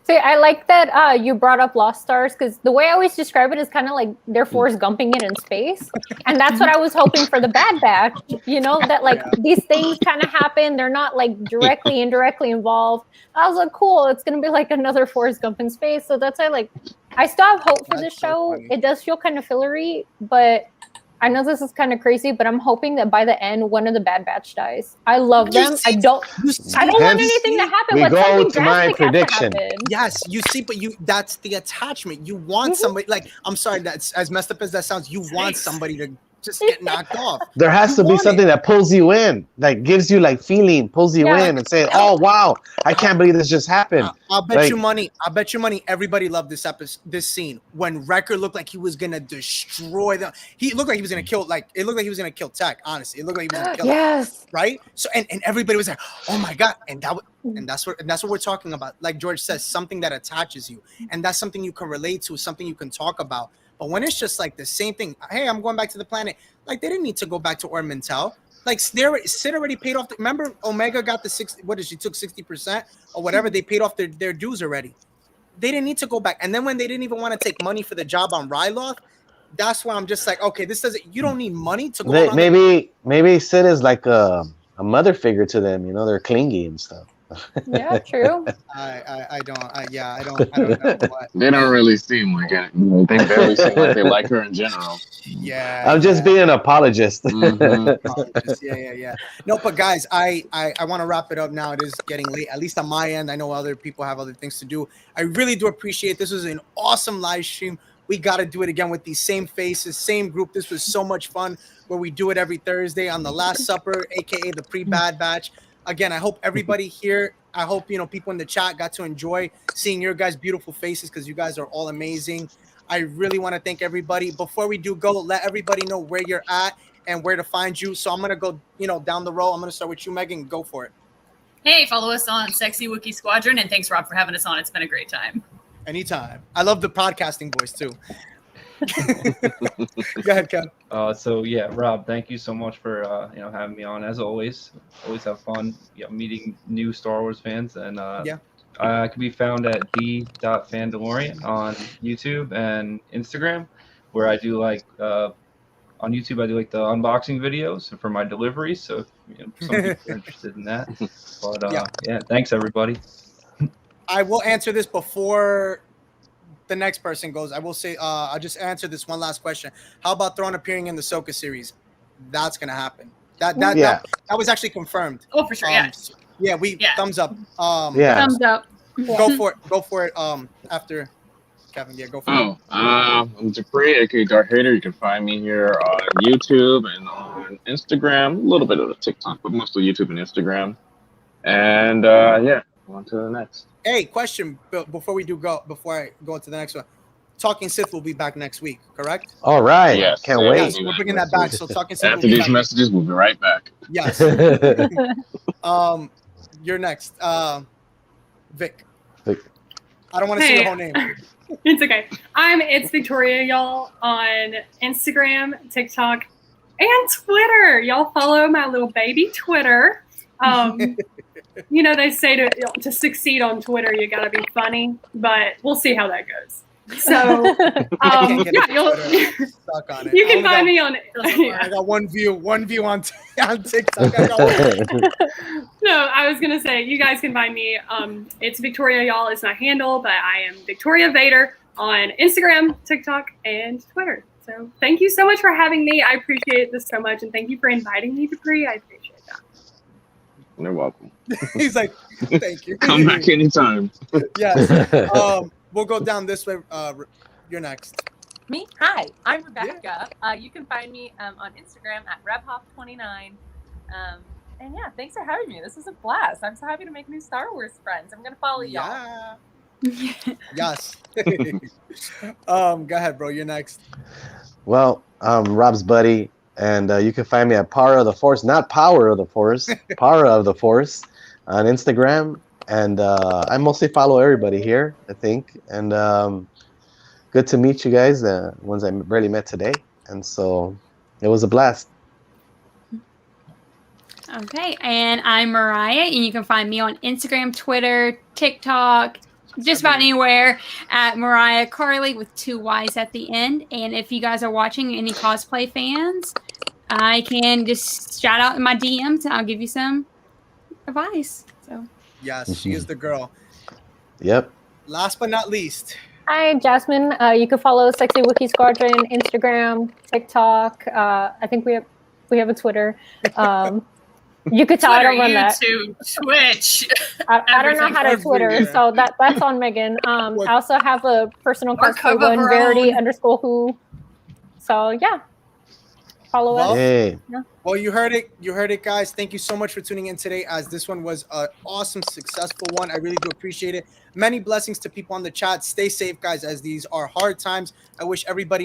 See, I like that you brought up Lost Stars, because the way I always describe it is kind of like they're Forrest Gumping it in space. And that's what I was hoping for the Bad Batch, you know, that like these things kind of happen. They're not like directly, indirectly involved. I was like, cool, it's going to be like another Forrest Gump in space. So that's why I still have hope for this show. It does feel kind of fillery, but I know this is kind of crazy, but I'm hoping that by the end, one of the Bad Batch dies. I love them. I don't want anything to happen. We Let go something to my drastic have to prediction. happen. Yes, you see, but that's the attachment. You want somebody, like, I'm sorry, that's as messed up as that sounds, you want somebody to just get knocked off. There has to be something that pulls you in, that gives you like feeling, pulls you in and say, oh wow, I can't believe this just happened. I'll bet you money. Everybody loved this this scene when Wrecker looked like he was gonna destroy them. He looked like he was gonna kill. Like it looked like he was gonna kill Tech. Honestly, it looked like he was gonna kill. Yes. Right. So and everybody was like, oh my god, and that's what we're talking about. Like George says, something that attaches you, and that's something you can relate to, something you can talk about. But when it's just like the same thing, hey, I'm going back to the planet. Like they didn't need to go back to Ord Mantell. Like Sid already paid off. Remember, Omega got the 60. What did she took 60% or whatever? They paid off their dues already. They didn't need to go back. And then when they didn't even want to take money for the job on Ryloth, that's why I'm just like, okay, this doesn't. You don't need money to go. Maybe Sid is like a mother figure to them. You know, they're clingy and stuff. Yeah, true. I don't know what. They don't really seem like it. You know, they barely seem like they like her in general. Yeah, I'm just being an apologist. Yeah. No, but guys, I want to wrap it up now. It is getting late, at least on my end. I know other people have other things to do. I really do appreciate this. Was an awesome live stream. We got to do it again with these same faces, same group. This was so much fun where we do it every Thursday on the Last Supper, aka the pre-Bad Batch. Again, I hope everybody here, I hope, you know, people in the chat got to enjoy seeing your guys' beautiful faces because you guys are all amazing. I really want to thank everybody. Before we do go, let everybody know where you're at and where to find you. So I'm going to go, you know, down the row. I'm going to start with you, Megan. Go for it. Hey, follow us on Sexy Wookiee Squadron. And thanks, Rob, for having us on. It's been a great time. Anytime. I love the podcasting voice, too. Go ahead, Kev. So yeah, Rob, thank you so much for having me on. As always have fun meeting new Star Wars fans, and I can be found at d.fandalorian on YouTube and Instagram, where I do like on YouTube I do like the unboxing videos for my deliveries. So if some people are interested in that. But yeah, thanks everybody. I will answer this before the next person goes. I will say, I'll just answer this one last question. How about Thrawn appearing in the Ahsoka series? That's gonna happen. That was actually confirmed. Oh, for sure. Thumbs up. Thumbs up. Go for it. After Kevin, yeah, go for it. I'm Dupree, aka Darth Hater. You can find me here on YouTube and on Instagram. A little bit of the TikTok, but mostly YouTube and Instagram. And yeah, on to the next. Hey, question before I go to the next one. Talking Sith will be back next week, correct? All right. Yes, Can't wait. Yes, we're bringing that back. So Talking Sith. After these messages, we'll be right back. Yes. You're next. Vic. I don't want to see your whole name. It's okay. It's Victoria, y'all, on Instagram, TikTok, and Twitter. Y'all follow my little baby Twitter. They say to succeed on Twitter, you gotta be funny, but we'll see how that goes. So, you can find me on. I got one view on TikTok. No, I was gonna say you guys can find me. It's Victoria, y'all is my handle, but I am Victoria Vader on Instagram, TikTok, and Twitter. So thank you so much for having me. I appreciate this so much, and thank you for inviting me, Dupree. I appreciate that. You're welcome. He's like, thank you. Come back anytime. Yes. We'll go down this way. You're next. Me? Hi, I'm Rebecca. You can find me on Instagram at RebHop29. And yeah, thanks for having me. This was a blast. I'm so happy to make new Star Wars friends. I'm going to follow y'all. Yes. Go ahead, bro. You're next. Well, Rob's buddy, and you can find me at Power of the Force, not Power of the Force, Power of the Force on Instagram. And I mostly follow everybody here, I think. And good to meet you guys, the ones I barely met today. And so it was a blast. Okay, and I'm Mariah, and you can find me on Instagram, Twitter, TikTok, just about anywhere at Mariah Carly with 2 Y's at the end. And if you guys are watching, any cosplay fans, I can just shout out in my DMs, and I'll give you some advice. So. Yes, she is the girl. Yep. Last but not least. Hi, Jasmine. You can follow Sexy Wookiee Squadron, Instagram, TikTok. I think we have a Twitter. You could tell I don't run that. YouTube, Twitch. I don't know how to Twitter, so that's on Megan. I also have a personal cosplay one, Verity_who. So yeah. Follow us. Hey. Yeah. Well, you heard it, guys. Thank you so much for tuning in today, as this one was an awesome, successful one. I really do appreciate it. Many blessings to people on the chat. Stay safe, guys, as these are hard times. I wish everybody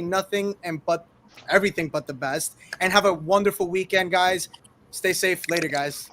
everything but the best, and have a wonderful weekend, guys. Stay safe. Later, guys.